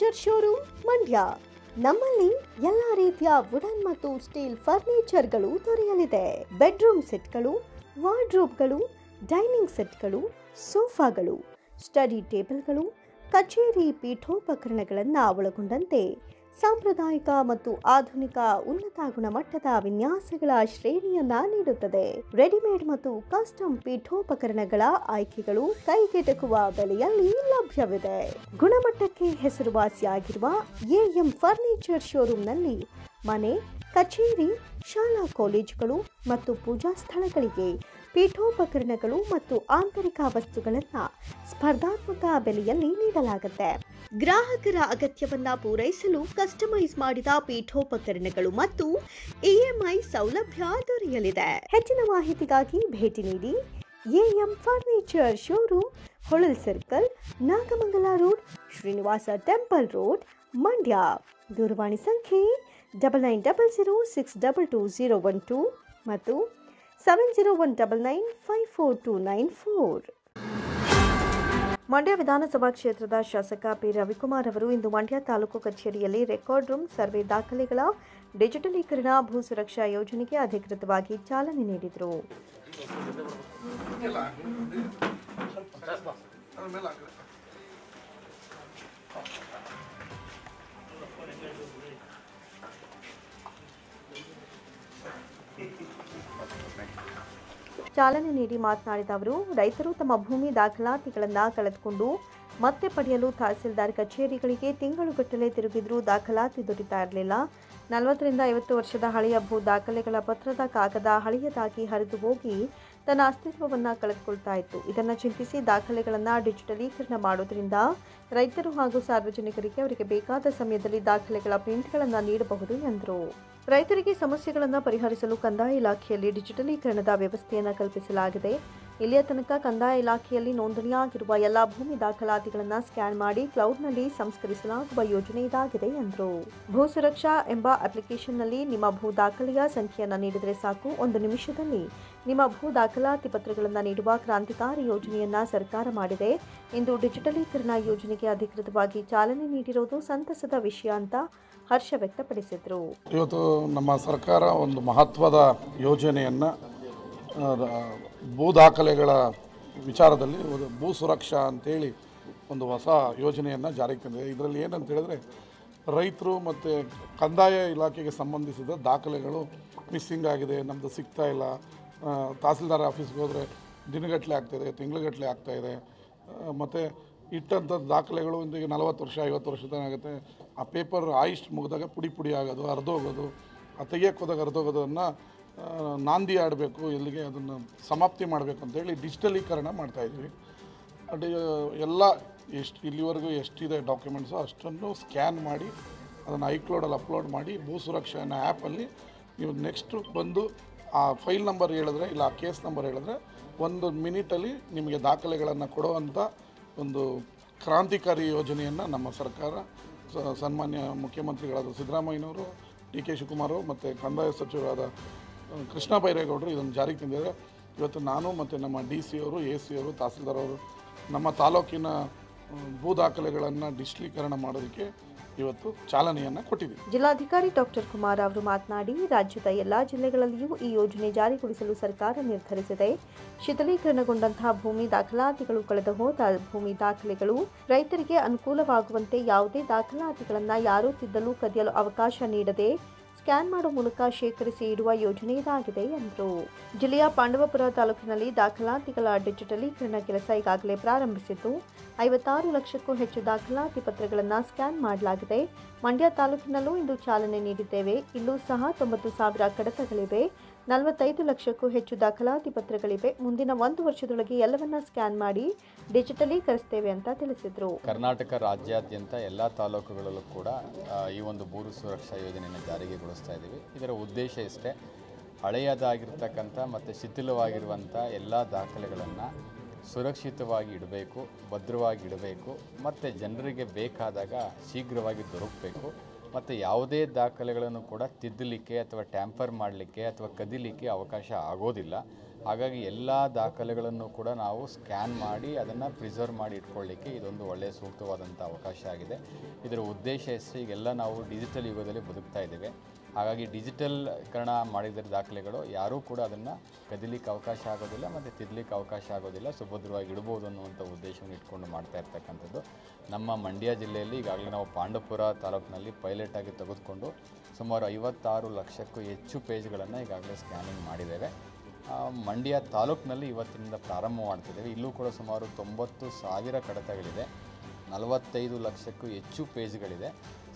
Furniture showroom Mandya. ನಮ್ಮಲ್ಲಿ ಎಲ್ಲ ರೀತಿಯ ವುಡನ್ ಮತ್ತು ಸ್ಟೀಲ್ ಫರ್ನಿಚರ್ಗಳು ದೊರೆಯಲಿದೆ. ಬೆಡ್ರೂಮ್ ಸೆಟ್ಗಳು, ವಾರ್ಡ್ರೋಬ್ಗಳು, ಡೈನಿಂಗ್ ಸೆಟ್ಗಳು, ಸೋಫಾಗಳು, ಸ್ಟಡಿ ಟೇಬಲ್ಗಳು, ಕಚೇರಿ ಪೀಠೋಪಕರಣಗಳನ್ನು ಒಳಗೊಂಡಂತೆ ಸಾಂಪ್ರದಾಯಿಕ ಮತ್ತು ಆಧುನಿಕ ಉನ್ನತ ಗುಣಮಟ್ಟದ ವಿನ್ಯಾಸಗಳ ಶ್ರೇಣಿಯನ್ನ ನೀಡುತ್ತದೆ. ರೆಡಿಮೇಡ್ ಮತ್ತು ಕಸ್ಟಮ್ ಪೀಠೋಪಕರಣಗಳ ಆಯ್ಕೆಗಳು ಕೈಗೆಟಕುವ ಬೆಲೆಯಲ್ಲಿ ಲಭ್ಯವಿದೆ. ಗುಣಮಟ್ಟಕ್ಕೆ ಹೆಸರುವಾಸಿಯಾಗಿರುವ ಎಎಂ ಫರ್ನಿಚರ್ ಶೋರೂಮ್ನಲ್ಲಿ ಮನೆ, ಕಚೇರಿ, ಶಾಲಾ ಕಾಲೇಜುಗಳು ಮತ್ತು ಪೂಜಾ ಸ್ಥಳಗಳಿಗೆ ಪೀಠೋಪಕರಣಗಳು ಮತ್ತು ಆಂತರಿಕ ವಸ್ತುಗಳನ್ನು ಸ್ಪರ್ಧಾತ್ಮಕ ಬೆಲೆಯಲ್ಲಿ ನೀಡಲಾಗುತ್ತೆ. ಗ್ರಾಹಕರ ಅಗತ್ಯವನ್ನ ಪೂರೈಸಲು ಕಸ್ಟಮೈಸ್ ಮಾಡಿದ ಪೀಠೋಪಕರಣಗಳು ಮತ್ತು ಇಎಂಐ ಸೌಲಭ್ಯ ದೊರೆಯಲಿದೆ. ಹೆಚ್ಚಿನ ಮಾಹಿತಿಗಾಗಿ ಭೇಟಿ ನೀಡಿ AM furniture showroom, Holal circle, Nagamangala road, Srinivasa temple road, Mandya. ದೂರವಾಣಿ ಸಂಖ್ಯೆ 9906222012 ಮತ್ತು 7019954294. ಮಂಡ್ಯ ವಿಧಾನಸಭಾ ಕ್ಷೇತ್ರದ ಶಾಸಕ ಪಿ ರವಿಕುಮಾರ್ ಅವರು ಇಂದು ಮಂಡ್ಯ ತಾಲೂಕು ಕಚೇರಿಯಲ್ಲಿ ರೆಕಾರ್ಡ್ ರೂಮ್ ಸರ್ವೆ ದಾಖಲೆಗಳ ಡಿಜಿಟಲೀಕರಣ ಭೂ ಸುರಕ್ಷಾ ಯೋಜನೆಗೆ ಅಧಿಕೃತವಾಗಿ ಚಾಲನೆ ನೀಡಿದರು. ಚಾಲನೆ ನೀಡಿ ಮಾತನಾಡಿದ ಅವರು, ರೈತರು ತಮ್ಮ ಭೂಮಿ ದಾಖಲಾತಿಗಳನ್ನು ಕಳೆದುಕೊಂಡು ಮತ್ತೆ ಪಡೆಯಲು ತಹಸೀಲ್ದಾರ್ ಕಚೇರಿಗಳಿಗೆ ತಿಂಗಳುಗಟ್ಟಲೆ ತಿರುಗಿದ್ರೂ ದಾಖಲಾತಿ ದೊರೆತಾ ಇರಲಿಲ್ಲ. 40 ರಿಂದ 50 ವರ್ಷದ ಹಳೆಯ ಭೂ ದಾಖಲೆಗಳ ಪತ್ರದ ಕಾಗದ ಹಳೆಯದಾಗಿ ಹರಿದು ಹೋಗಿ ತನ್ನ ಅಸ್ತಿತ್ವವನ್ನು ಕಳೆದುಕೊಳ್ತಾ ಇತ್ತು. ಇದನ್ನು ಚಿಂತಿಸಿ ದಾಖಲೆಗಳನ್ನು ಡಿಜಿಟಲೀಕರಣ ಮಾಡೋದ್ರಿಂದ ರೈತರು ಹಾಗೂ ಸಾರ್ವಜನಿಕರಿಗೆ ಅವರಿಗೆ ಬೇಕಾದ ಸಮಯದಲ್ಲಿ ದಾಖಲೆಗಳ ಪ್ರಿಂಟ್ಗಳನ್ನು ನೀಡಬಹುದು ಎಂದರು. ರೈತರಿಗೆ ಸಮಸ್ಯೆಗಳನ್ನು ಪರಿಹರಿಸಲು ಕಂದಾಯ ಇಲಾಖೆಯಲ್ಲಿ ಡಿಜಿಟಲೀಕರಣದ ವ್ಯವಸ್ಥೆಯನ್ನು ಕಲ್ಪಿಸಲಾಗಿದೆ. ಇಲ್ಲಿಯ ತನಕ ಕಂದಾಯ ಇಲಾಖೆಯಲ್ಲಿ ನೋಂದಣಿಯಾಗಿರುವ ಎಲ್ಲ ಭೂಮಿ ದಾಖಲಾತಿಗಳನ್ನು ಸ್ಕ್ಯಾನ್ ಮಾಡಿ ಕ್ಲೌಡ್ನಲ್ಲಿ ಸಂಸ್ಕರಿಸಲಾಗುವ ಯೋಜನೆ ಇದಾಗಿದೆ ಎಂದರು. ಭೂ ಸುರಕ್ಷಾ ಎಂಬ ಅಪ್ಲಿಕೇಶನ್ನಲ್ಲಿ ನಿಮ್ಮ ಭೂ ದಾಖಲೆಯ ಸಂಖ್ಯೆಯನ್ನು ನೀಡಿದರೆ ಸಾಕು, 1 ನಿಮಿಷದಲ್ಲಿ ನಿಮ್ಮ ಭೂ ದಾಖಲಾತಿ ಪತ್ರಗಳನ್ನು ನೀಡುವ ಕ್ರಾಂತಿಕಾರಿ ಯೋಜನೆಯನ್ನ ಸರ್ಕಾರ ಮಾಡಿದೆ. ಇಂದು ಡಿಜಿಟಲೀಕರಣ ಯೋಜನೆಗೆ ಅಧಿಕೃತವಾಗಿ ಚಾಲನೆ ನೀಡಿರುವುದು ಸಂತಸದ ವಿಷಯ ಅಂತ ಹರ್ಷ ವ್ಯಕ್ತಪಡಿಸಿದರು. ಇವತ್ತು ನಮ್ಮ ಸರ್ಕಾರ ಒಂದು ಮಹತ್ವದ ಯೋಜನೆಯನ್ನು ಭೂ ದಾಖಲೆಗಳ ವಿಚಾರದಲ್ಲಿ ಭೂ ಸುರಕ್ಷಾ ಅಂತೇಳಿ ಒಂದು ಹೊಸ ಯೋಜನೆಯನ್ನು ಜಾರಿಗೆ ತಂದಿದೆ. ಇದರಲ್ಲಿ ಏನಂತ ಹೇಳಿದ್ರೆ, ರೈತರು ಮತ್ತು ಕಂದಾಯ ಇಲಾಖೆಗೆ ಸಂಬಂಧಿಸಿದ ದಾಖಲೆಗಳು ಮಿಸ್ಸಿಂಗ್ ಆಗಿದೆ, ನಮ್ಮದು ಸಿಗ್ತಾ ಇಲ್ಲ, ತಹಸೀಲ್ದಾರ್ ಆಫೀಸ್ಗೆ ಹೋದರೆ ದಿನಗಟ್ಟಲೆ ಆಗ್ತಾಯಿದೆ, ತಿಂಗಳುಗಟ್ಟಲೆ ಆಗ್ತಾಯಿದೆ, ಮತ್ತು ಇಟ್ಟಂಥ ದಾಖಲೆಗಳು ಇಂದಿಗೆ 40 ವರ್ಷ 50 ವರ್ಷದ ಆಗುತ್ತೆ. ಆ ಪೇಪರ್ ಆಯಿಸ್ಟ್ ಮುಗಿದಾಗ ಪುಡಿ ಪುಡಿ ಆಗೋದು, ಹರಿದೋಗೋದು, ತೆಗಿಯಕ್ಕೆ ಹೋದಾಗ ಹರಿದೋಗೋದನ್ನು ನಾಂದಿ ಆಡಬೇಕು, ಎಲ್ಲಿಗೆ ಅದನ್ನು ಸಮಾಪ್ತಿ ಮಾಡಬೇಕು ಅಂತೇಳಿ ಡಿಜಿಟಲೀಕರಣ ಮಾಡ್ತಾಯಿದ್ದೀವಿ. ಎಲ್ಲ ಇಲ್ಲಿವರೆಗೂ ಎಷ್ಟಿದೆ ಡಾಕ್ಯುಮೆಂಟ್ಸು ಅಷ್ಟನ್ನು ಸ್ಕ್ಯಾನ್ ಮಾಡಿ ಅದನ್ನು ಐಕ್ಲೌಡಲ್ಲಿ ಅಪ್ಲೋಡ್ ಮಾಡಿ ಭೂ ಸುರಕ್ಷಾ ಅನ್ನೋ ಆ್ಯಪಲ್ಲಿ ನೀವು ನೆಕ್ಸ್ಟ್ ಬಂದು ಆ ಫೈಲ್ ನಂಬರ್ ಹೇಳಿದ್ರೆ ಇಲ್ಲ ಆ ಕೇಸ್ ನಂಬರ್ ಹೇಳಿದ್ರೆ 1 ಮಿನಿಟಲ್ಲಿ ನಿಮಗೆ ದಾಖಲೆಗಳನ್ನು ಕೊಡುವಂಥ ಒಂದು ಕ್ರಾಂತಿಕಾರಿ ಯೋಜನೆಯನ್ನು ನಮ್ಮ ಸರ್ಕಾರ ಸನ್ಮಾನ್ಯ ಮುಖ್ಯಮಂತ್ರಿಗಳಾದ ಸಿದ್ದರಾಮಯ್ಯನವರು, ಡಿ ಕೆ ಶಿವಕುಮಾರ್ ಮತ್ತು ಕಂದಾಯ ಸಚಿವರಾದ ಕೃಷ್ಣ ಬೈರೇಗೌಡರು ಇದನ್ನು ಜಾರಿಗೆ ತಂದಿದ್ದಾರೆ. ಇವತ್ತು ನಾನು ಮತ್ತು ನಮ್ಮ DC ಅವರು, AC ಅವರು, ತಹಸೀಲ್ದಾರ್ ಅವರು ನಮ್ಮ ತಾಲೂಕಿನ ಭೂ ದಾಖಲೆಗಳನ್ನು ಡಿಜಿಟಲೀಕರಣ ಮಾಡೋದಕ್ಕೆ ಇವತ್ತು ಚಾಲನೆಯನ್ನು ಕೊಟ್ಟಿದ್ದೀವಿ. ಜಿಲ್ಲಾಧಿಕಾರಿ ಡಾಕ್ಟರ್ ಕುಮಾರ್ ಅವರು ಮಾತನಾಡಿ, ರಾಜ್ಯದ ಎಲ್ಲಾ ಜಿಲ್ಲೆಗಳಲ್ಲಿಯೂ ಈ ಯೋಜನೆ ಜಾರಿಗೊಳಿಸಲು ಸರ್ಕಾರ ನಿರ್ಧರಿಸಿದೆ. ಶಿಥಿಲೀಕರಣಗೊಂಡಂತಹ ಭೂಮಿ ದಾಖಲಾತಿಗಳು, ಕಳೆದು ಹೋದ ಭೂಮಿ ದಾಖಲೆಗಳು ರೈತರಿಗೆ ಅನುಕೂಲವಾಗುವಂತೆ ಯಾವುದೇ ದಾಖಲಾತಿಗಳನ್ನು ಯಾರೂ ತಿದ್ದಲು ಕದಿಯಲು ಅವಕಾಶ ನೀಡದೆ ಸ್ಕ್ಯಾನ್ ಮಾಡುವ ಮೂಲಕ ಶೇಖರಿಸಿ ಇಡುವ ಯೋಜನೆ ಇದಾಗಿದೆ ಎಂದರು. ಜಿಲ್ಲೆಯ ಪಾಂಡವಪುರ ತಾಲೂಕಿನಲ್ಲಿ ದಾಖಲಾತಿಗಳ ಡಿಜಿಟಲೀಕರಣ ಕೆಲಸ ಈಗಾಗಲೇ ಪ್ರಾರಂಭಿಸಿದ್ದು 56 ಲಕ್ಷಕ್ಕೂ ಹೆಚ್ಚು ದಾಖಲಾತಿ ಪತ್ರಗಳನ್ನು ಸ್ಕ್ಯಾನ್ ಮಾಡಲಾಗಿದೆ. ಮಂಡ್ಯ ತಾಲೂಕಿನಲ್ಲೂ ಇಂದು ಚಾಲನೆ ನೀಡಿದ್ದೇವೆ. ಇಲ್ಲೂ ಸಹ 90,000 ಕಡತಗಳಿವೆ. 45 ಲಕ್ಷಕ್ಕೂ ಹೆಚ್ಚು ದಾಖಲಾತಿ ಪತ್ರಗಳಿವೆ. ಮುಂದಿನ 1 ವರ್ಷದೊಳಗೆ ಎಲ್ಲವನ್ನ ಸ್ಕ್ಯಾನ್ ಮಾಡಿ ಡಿಜಿಟಲೀಕರಿಸುತ್ತೇವೆ ಅಂತ ತಿಳಿಸಿದರು. ಕರ್ನಾಟಕ ರಾಜ್ಯಾದ್ಯಂತ ಎಲ್ಲ ತಾಲೂಕುಗಳಲ್ಲೂ ಕೂಡ ಈ ಒಂದು ಭೂ ಸುರಕ್ಷಾ ಯೋಜನೆಯನ್ನು ಜಾರಿಗೆಗೊಳಿಸ್ತಾ ಇದ್ದೀವಿ. ಇದರ ಉದ್ದೇಶ ಇಷ್ಟೇ, ಹಳೆಯದಾಗಿರ್ತಕ್ಕಂಥ ಮತ್ತು ಶಿಥಿಲವಾಗಿರುವಂಥ ಎಲ್ಲ ದಾಖಲೆಗಳನ್ನು ಸುರಕ್ಷಿತವಾಗಿ ಇಡಬೇಕು, ಭದ್ರವಾಗಿ ಇಡಬೇಕು, ಮತ್ತು ಜನರಿಗೆ ಬೇಕಾದಾಗ ಶೀಘ್ರವಾಗಿ ದೊರಕಬೇಕು. ಮತ್ತು ಯಾವುದೇ ದಾಖಲೆಗಳನ್ನು ಕೂಡ ತಿದ್ದಲಿಕ್ಕೆ ಅಥವಾ ಟ್ಯಾಂಪರ್ ಮಾಡಲಿಕ್ಕೆ ಅಥವಾ ಕದಿಲಿಕ್ಕೆ ಅವಕಾಶ ಆಗೋದಿಲ್ಲ. ಹಾಗಾಗಿ ಎಲ್ಲ ದಾಖಲೆಗಳನ್ನು ಕೂಡ ನಾವು ಸ್ಕ್ಯಾನ್ ಮಾಡಿ ಅದನ್ನು ಪ್ರಿಸರ್ವ್ ಮಾಡಿ ಇಟ್ಕೊಳ್ಳಿಕ್ಕೆ ಇದೊಂದು ಒಳ್ಳೆಯ ಸೂಕ್ತವಾದಂಥ ಅವಕಾಶ ಆಗಿದೆ. ಇದರ ಉದ್ದೇಶ ಎಷ್ಟು, ಈಗೆಲ್ಲ ನಾವು ಡಿಜಿಟಲ್ ಯುಗದಲ್ಲಿ ಬದುಕ್ತಾ ಇದ್ದೇವೆ. ಹಾಗಾಗಿ ಡಿಜಿಟಲ್ಕರಣ ಮಾಡಿದ ದಾಖಲೆಗಳು ಯಾರೂ ಕೂಡ ಅದನ್ನು ಕದಿಲಿಕ್ಕೆ ಅವಕಾಶ ಆಗೋದಿಲ್ಲ ಮತ್ತು ತಿದ್ದಲಿಕ್ಕೆ ಅವಕಾಶ ಆಗೋದಿಲ್ಲ, ಸುಭದ್ರವಾಗಿ ಇಡ್ಬೋದು ಅನ್ನುವಂಥ ಉದ್ದೇಶವನ್ನು ಇಟ್ಕೊಂಡು ಮಾಡ್ತಾ ಇರ್ತಕ್ಕಂಥದ್ದು. ನಮ್ಮ ಮಂಡ್ಯ ಜಿಲ್ಲೆಯಲ್ಲಿ ಈಗಾಗಲೇ ನಾವು ಪಾಂಡವಪುರ ತಾಲೂಕಿನಲ್ಲಿ ಪೈಲಟಾಗಿ ತೆಗೆದುಕೊಂಡು ಸುಮಾರು 56 ಲಕ್ಷಕ್ಕೂ ಹೆಚ್ಚು ಪೇಜ್ಗಳನ್ನು ಈಗಾಗಲೇ ಸ್ಕ್ಯಾನಿಂಗ್ ಮಾಡಿದ್ದೇವೆ. ಮಂಡ್ಯ ತಾಲೂಕಿನಲ್ಲಿ ಇವತ್ತಿನಿಂದ ಪ್ರಾರಂಭ ಮಾಡ್ತಿದ್ದೇವೆ. ಇಲ್ಲೂ ಕೂಡ ಸುಮಾರು 90,000 ಕಡತಗಳಿದೆ, 45 ಲಕ್ಷಕ್ಕೂ ಹೆಚ್ಚು ಪೇಜ್ಗಳಿದೆ.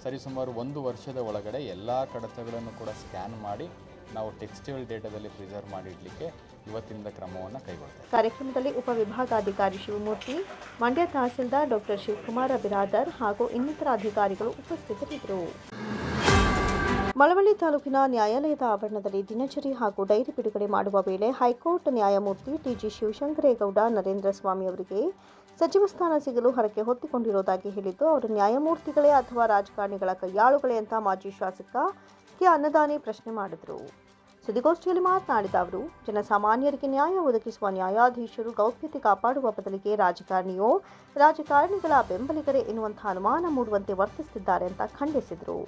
ಸರಿಸುಮಾರು 1 ವರ್ಷದ ಒಳಗಡೆ ಎಲ್ಲ ಕಡತಗಳನ್ನು ಕೂಡ ಸ್ಕ್ಯಾನ್ ಮಾಡಿ ನಾವು ಟೆಕ್ಸ್ಟೈಲ್ ಡೇಟಾದಲ್ಲಿ ಪ್ರಿಸರ್ವ್ ಮಾಡಿ ಇಡಲಿಕ್ಕೆ ಇವತ್ತಿನಿಂದ ಕ್ರಮವನ್ನು ಕೈಗೊಳ್ತೇವೆ. ಕಾರ್ಯಕ್ರಮದಲ್ಲಿ ಉಪವಿಭಾಗಾಧಿಕಾರಿ ಶಿವಮೂರ್ತಿ, ಮಂಡ್ಯ ತಹಸೀಲ್ದಾರ್ ಡಾಕ್ಟರ್ ಶಿವಕುಮಾರ ಬಿರಾದರ್ ಹಾಗೂ ಇನ್ನಿತರ ಅಧಿಕಾರಿಗಳು ಉಪಸ್ಥಿತರಿದ್ದರು. ಮಳವಳ್ಳಿ ತಾಲೂಕಿನ ನ್ಯಾಯಾಲಯದ ಆವರಣದಲ್ಲಿ ದಿನಚರಿ ಹಾಗೂ ಡೈರಿ ಬಿಡುಗಡೆ ಮಾಡುವ ವೇಳೆ ಹೈಕೋರ್ಟ್ ನ್ಯಾಯಮೂರ್ತಿ ಟಿ.ಜಿ. ಶಿವಶಂಕರೇಗೌಡ ನರೇಂದ್ರ ಸ್ವಾಮಿ ಅವರಿಗೆ ಸಚಿವ ಸ್ಥಾನ ಸಿಗಲು ಹರಕೆ ಹೊತ್ತಿಕೊಂಡಿರುವುದಾಗಿ ಹೇಳಿದ್ದು, ಅವರು ನ್ಯಾಯಮೂರ್ತಿಗಳೇ ಅಥವಾ ರಾಜಕಾರಣಿಗಳ ಕೈಯಾಳುಗಳೇ ಅಂತ ಮಾಜಿ ಶಾಸಕ ಕೆ ಅನ್ನದಾನಿ ಪ್ರಶ್ನೆ ಮಾಡಿದರು. ಸುದ್ದಿಗೋಷ್ಠಿಯಲ್ಲಿ ಮಾತನಾಡಿದ ಅವರು, ಜನಸಾಮಾನ್ಯರಿಗೆ ನ್ಯಾಯ ಒದಗಿಸುವ ನ್ಯಾಯಾಧೀಶರು ಗೌಪ್ಯತೆ ಕಾಪಾಡುವ ಬದಲಿಗೆ ರಾಜಕಾರಣಿಗಳ ಬೆಂಬಲಿಗರೇ ಎನ್ನುವಂಥ ಅನುಮಾನ ಮೂಡುವಂತೆ ವರ್ತಿಸುತ್ತಿದ್ದಾರೆ ಅಂತ ಖಂಡಿಸಿದರು.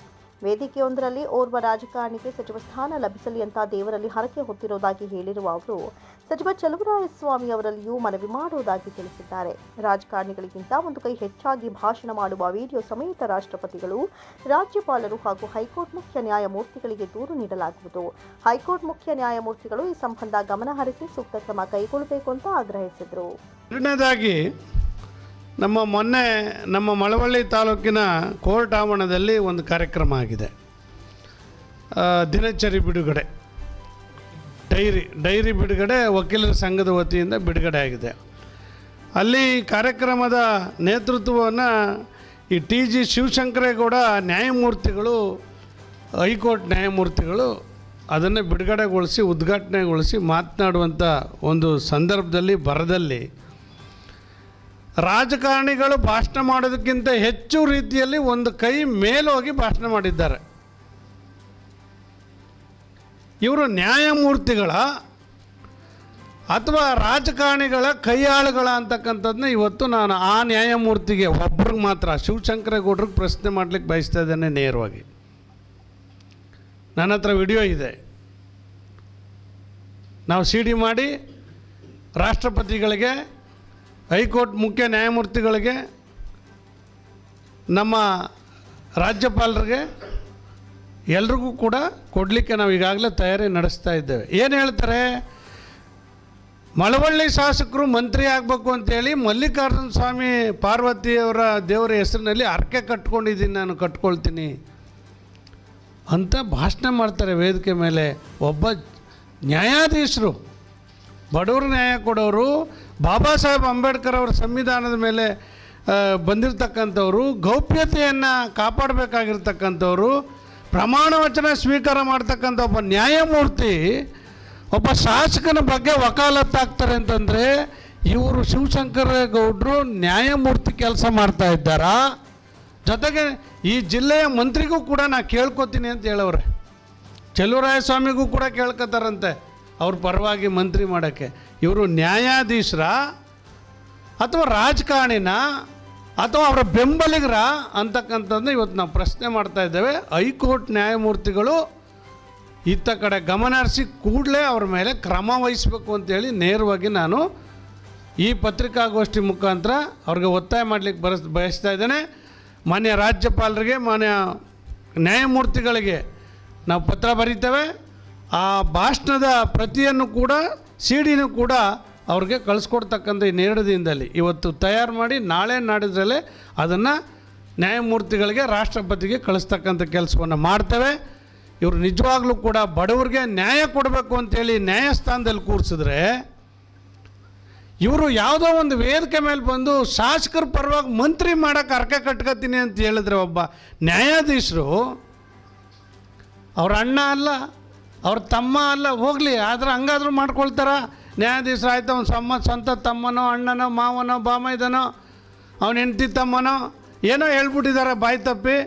ವೇದಿಕೆಯೊಂದರಲ್ಲಿ ಓರ್ವ ರಾಜಕಾರಣಿಗೆ ಸಚಿವ ಸ್ಥಾನ ಲಭಿಸಲಿ ಅಂತ ದೇವರಲ್ಲಿ ಹರಕೆ ಹೊತ್ತಿರುವುದಾಗಿ ಹೇಳಿರುವ ಅವರು, ಸಚಿವ ಚಲುವರಾಯಸ್ವಾಮಿ ಅವರಲ್ಲಿಯೂ ಮನವಿ ಮಾಡುವುದಾಗಿ ತಿಳಿಸಿದ್ದಾರೆ. ರಾಜಕಾರಣಿಗಳಿಗಿಂತ ಒಂದು ಕೈ ಹೆಚ್ಚಾಗಿ ಭಾಷಣ ಮಾಡುವ ವಿಡಿಯೋ ಸಮೇತ ರಾಷ್ಟ್ರಪತಿಗಳು, ರಾಜ್ಯಪಾಲರು ಹಾಗೂ ಹೈಕೋರ್ಟ್ ಮುಖ್ಯ ನ್ಯಾಯಮೂರ್ತಿಗಳಿಗೆ ದೂರು ನೀಡಲಾಗುವುದು. ಹೈಕೋರ್ಟ್ ಮುಖ್ಯ ನ್ಯಾಯಮೂರ್ತಿಗಳು ಈ ಸಂಬಂಧ ಗಮನ ಹರಿಸಿ ಸೂಕ್ತ ಕ್ರಮ ಕೈಗೊಳ್ಳಬೇಕು ಅಂತ ಆಗ್ರಹಿಸಿದರು. ಎರಡನೇದಾಗಿ ನಮ್ಮ ಮಳವಳ್ಳಿ ತಾಲೂಕಿನ ಕೋರ್ಟ್ ಆವರಣದಲ್ಲಿ ಒಂದು ಕಾರ್ಯಕ್ರಮ ಆಗಿದೆ. ದಿನಚರಿ ಬಿಡುಗಡೆ, ಡೈರಿ ಬಿಡುಗಡೆ ವಕೀಲರ ಸಂಘದ ವತಿಯಿಂದ ಬಿಡುಗಡೆ ಆಗಿದೆ. ಅಲ್ಲಿ ಕಾರ್ಯಕ್ರಮದ ನೇತೃತ್ವವನ್ನು ಈ ಟಿ.ಜಿ. ಶಿವಶಂಕರೇಗೌಡ ನ್ಯಾಯಮೂರ್ತಿಗಳು, ಹೈಕೋರ್ಟ್ ನ್ಯಾಯಮೂರ್ತಿಗಳು ಅದನ್ನು ಬಿಡುಗಡೆಗೊಳಿಸಿ ಉದ್ಘಾಟನೆಗೊಳಿಸಿ ಮಾತನಾಡುವಂಥ ಒಂದು ಸಂದರ್ಭದಲ್ಲಿ ಬರದಲ್ಲಿ ರಾಜಕಾರಣಿಗಳು ಭಾಷಣ ಮಾಡೋದಕ್ಕಿಂತ ಹೆಚ್ಚು ರೀತಿಯಲ್ಲಿ ಒಂದು ಕೈ ಮೇಲೋಗಿ ಭಾಷಣ ಮಾಡಿದ್ದಾರೆ. ಇವರು ನ್ಯಾಯಮೂರ್ತಿಗಳ ಅಥವಾ ರಾಜಕಾರಣಿಗಳ ಕೈಯಾಳುಗಳ ಅಂತಕ್ಕಂಥದ್ದನ್ನ ಇವತ್ತು ನಾನು ಆ ನ್ಯಾಯಮೂರ್ತಿಗೆ ಒಬ್ರಿಗೆ ಮಾತ್ರ ಶಿವಶಂಕರೇಗೌಡ್ರಿಗೆ ಪ್ರಶ್ನೆ ಮಾಡಲಿಕ್ಕೆ ಬಯಸ್ತಾ ಇದ್ದೇನೆ ನೇರವಾಗಿ. ನನ್ನ ಹತ್ರ ವಿಡಿಯೋ ಇದೆ, ನಾವು CD ಮಾಡಿ ರಾಷ್ಟ್ರಪತಿಗಳಿಗೆ, ಹೈಕೋರ್ಟ್ ಮುಖ್ಯ ನ್ಯಾಯಮೂರ್ತಿಗಳಿಗೆ, ನಮ್ಮ ರಾಜ್ಯಪಾಲರಿಗೆ ಎಲ್ರಿಗೂ ಕೂಡ ಕೊಡಲಿಕ್ಕೆ ನಾವು ಈಗಾಗಲೇ ತಯಾರಿ ನಡೆಸ್ತಾ ಇದ್ದೇವೆ. ಏನು ಹೇಳ್ತಾರೆ, ಮಳವಳ್ಳಿ ಶಾಸಕರು ಮಂತ್ರಿ ಆಗಬೇಕು ಅಂತೇಳಿ ಮಲ್ಲಿಕಾರ್ಜುನ ಸ್ವಾಮಿ ಪಾರ್ವತಿಯವರ ದೇವರ ಹೆಸರಿನಲ್ಲಿ ಹರಕೆ ಕಟ್ಕೊಂಡಿದ್ದೀನಿ, ನಾನು ಕಟ್ಕೊಳ್ತೀನಿ ಅಂತ ಭಾಷಣ ಮಾಡ್ತಾರೆ ವೇದಿಕೆ ಮೇಲೆ. ಒಬ್ಬ ನ್ಯಾಯಾಧೀಶರು, ಬಡವರು ನ್ಯಾಯ ಕೊಡೋರು, ಬಾಬಾ ಸಾಹೇಬ್ ಅಂಬೇಡ್ಕರ್ ಅವರ ಸಂವಿಧಾನದ ಮೇಲೆ ಬಂದಿರತಕ್ಕಂಥವ್ರು, ಗೌಪ್ಯತೆಯನ್ನು ಕಾಪಾಡಬೇಕಾಗಿರ್ತಕ್ಕಂಥವ್ರು, ಪ್ರಮಾಣ ವಚನ ಸ್ವೀಕಾರ ಮಾಡ್ತಕ್ಕಂಥ ಒಬ್ಬ ನ್ಯಾಯಮೂರ್ತಿ ಒಬ್ಬ ಶಾಸಕನ ಬಗ್ಗೆ ವಕಾಲತ್ತಾಗ್ತಾರೆ ಅಂತಂದರೆ ಇವರು ಶಿವಶಂಕರೇಗೌಡರು ನ್ಯಾಯಮೂರ್ತಿ ಕೆಲಸ ಮಾಡ್ತಾ ಇದ್ದಾರಾ? ಜೊತೆಗೆ ಈ ಜಿಲ್ಲೆಯ ಮಂತ್ರಿಗೂ ಕೂಡ ನಾ ಕೇಳ್ಕೊತೀನಿ ಅಂತ ಹೇಳವ್ರೆ. ಚಲುವರಾಯಸ್ವಾಮಿಗೂ ಕೂಡ ಕೇಳ್ಕೊತಾರಂತೆ ಅವ್ರ ಪರವಾಗಿ ಮಂತ್ರಿ ಮಾಡೋಕ್ಕೆ. ಇವರು ನ್ಯಾಯಾಧೀಶರ ಅಥವಾ ರಾಜಕಾರಣಿನ ಅಥವಾ ಅವರ ಬೆಂಬಲಿಗರ ಅಂತಕ್ಕಂಥದ್ದನ್ನ ಇವತ್ತು ನಾವು ಪ್ರಶ್ನೆ ಮಾಡ್ತಾ ಇದ್ದೇವೆ. ಹೈಕೋರ್ಟ್ ನ್ಯಾಯಮೂರ್ತಿಗಳು ಇತ್ತ ಕಡೆ ಗಮನ ಹರಿಸಿ ಕೂಡಲೇ ಅವ್ರ ಮೇಲೆ ಕ್ರಮ ವಹಿಸಬೇಕು ಅಂತೇಳಿ ನೇರವಾಗಿ ನಾನು ಈ ಪತ್ರಿಕಾಗೋಷ್ಠಿ ಮುಖಾಂತರ ಅವ್ರಿಗೆ ಒತ್ತಾಯ ಮಾಡಲಿಕ್ಕೆ ಬಯಸ್ತಾ ಇದ್ದೇನೆ. ಮಾನ್ಯ ರಾಜ್ಯಪಾಲರಿಗೆ, ಮಾನ್ಯ ನ್ಯಾಯಮೂರ್ತಿಗಳಿಗೆ ನಾವು ಪತ್ರ ಬರೀತೇವೆ. ಆ ಭಾಷಣದ ಪ್ರತಿಯನ್ನು ಕೂಡ CD ಕೂಡ ಅವ್ರಿಗೆ ಕಳಿಸ್ಕೊಡ್ತಕ್ಕಂಥ ಈ 2 ದಿನದಲ್ಲಿ ಇವತ್ತು ತಯಾರು ಮಾಡಿ ನಾಳೆ ನಾಡಿದ್ರಲ್ಲೇ ಅದನ್ನು ನ್ಯಾಯಮೂರ್ತಿಗಳಿಗೆ, ರಾಷ್ಟ್ರಪತಿಗೆ ಕಳಿಸ್ತಕ್ಕಂಥ ಕೆಲಸವನ್ನು ಮಾಡ್ತೇವೆ. ಇವರು ನಿಜವಾಗ್ಲೂ ಕೂಡ ಬಡವರಿಗೆ ನ್ಯಾಯ ಕೊಡಬೇಕು ಅಂತೇಳಿ ನ್ಯಾಯಸ್ಥಾನದಲ್ಲಿ ಕೂರಿಸಿದ್ರೆ, ಇವರು ಯಾವುದೋ ಒಂದು ವೇದಿಕೆ ಮೇಲೆ ಬಂದು ಶಾಸಕರ ಪರವಾಗಿ ಮಂತ್ರಿ ಮಾಡೋಕ್ಕೆ ಹರಕೆ ಕಟ್ಕೊತೀನಿ ಅಂತ ಹೇಳಿದ್ರೆ ಒಬ್ಬ ನ್ಯಾಯಾಧೀಶರು ಅವ್ರ ಅಣ್ಣ ಅಲ್ಲ, ಅವ್ರ ತಮ್ಮ ಅಲ್ಲ, ಹೋಗಲಿ ಆದರೆ ಹಂಗಾದ್ರೂ ಮಾಡ್ಕೊಳ್ತಾರ ನ್ಯಾಯಾಧೀಶರು? ಆಯ್ತು, ಅವ್ನ ಸ್ವಂತ ತಮ್ಮನೋ, ಅಣ್ಣನೋ, ಮಾವನೋ, ಬಾಮೈದನೋ, ಅವನ ಹೆಂಡತಿ ತಮ್ಮನೋ ಏನೋ ಹೇಳ್ಬಿಟ್ಟಿದ್ದಾರೆ ಬಾಯಿ ತಪ್ಪಿ,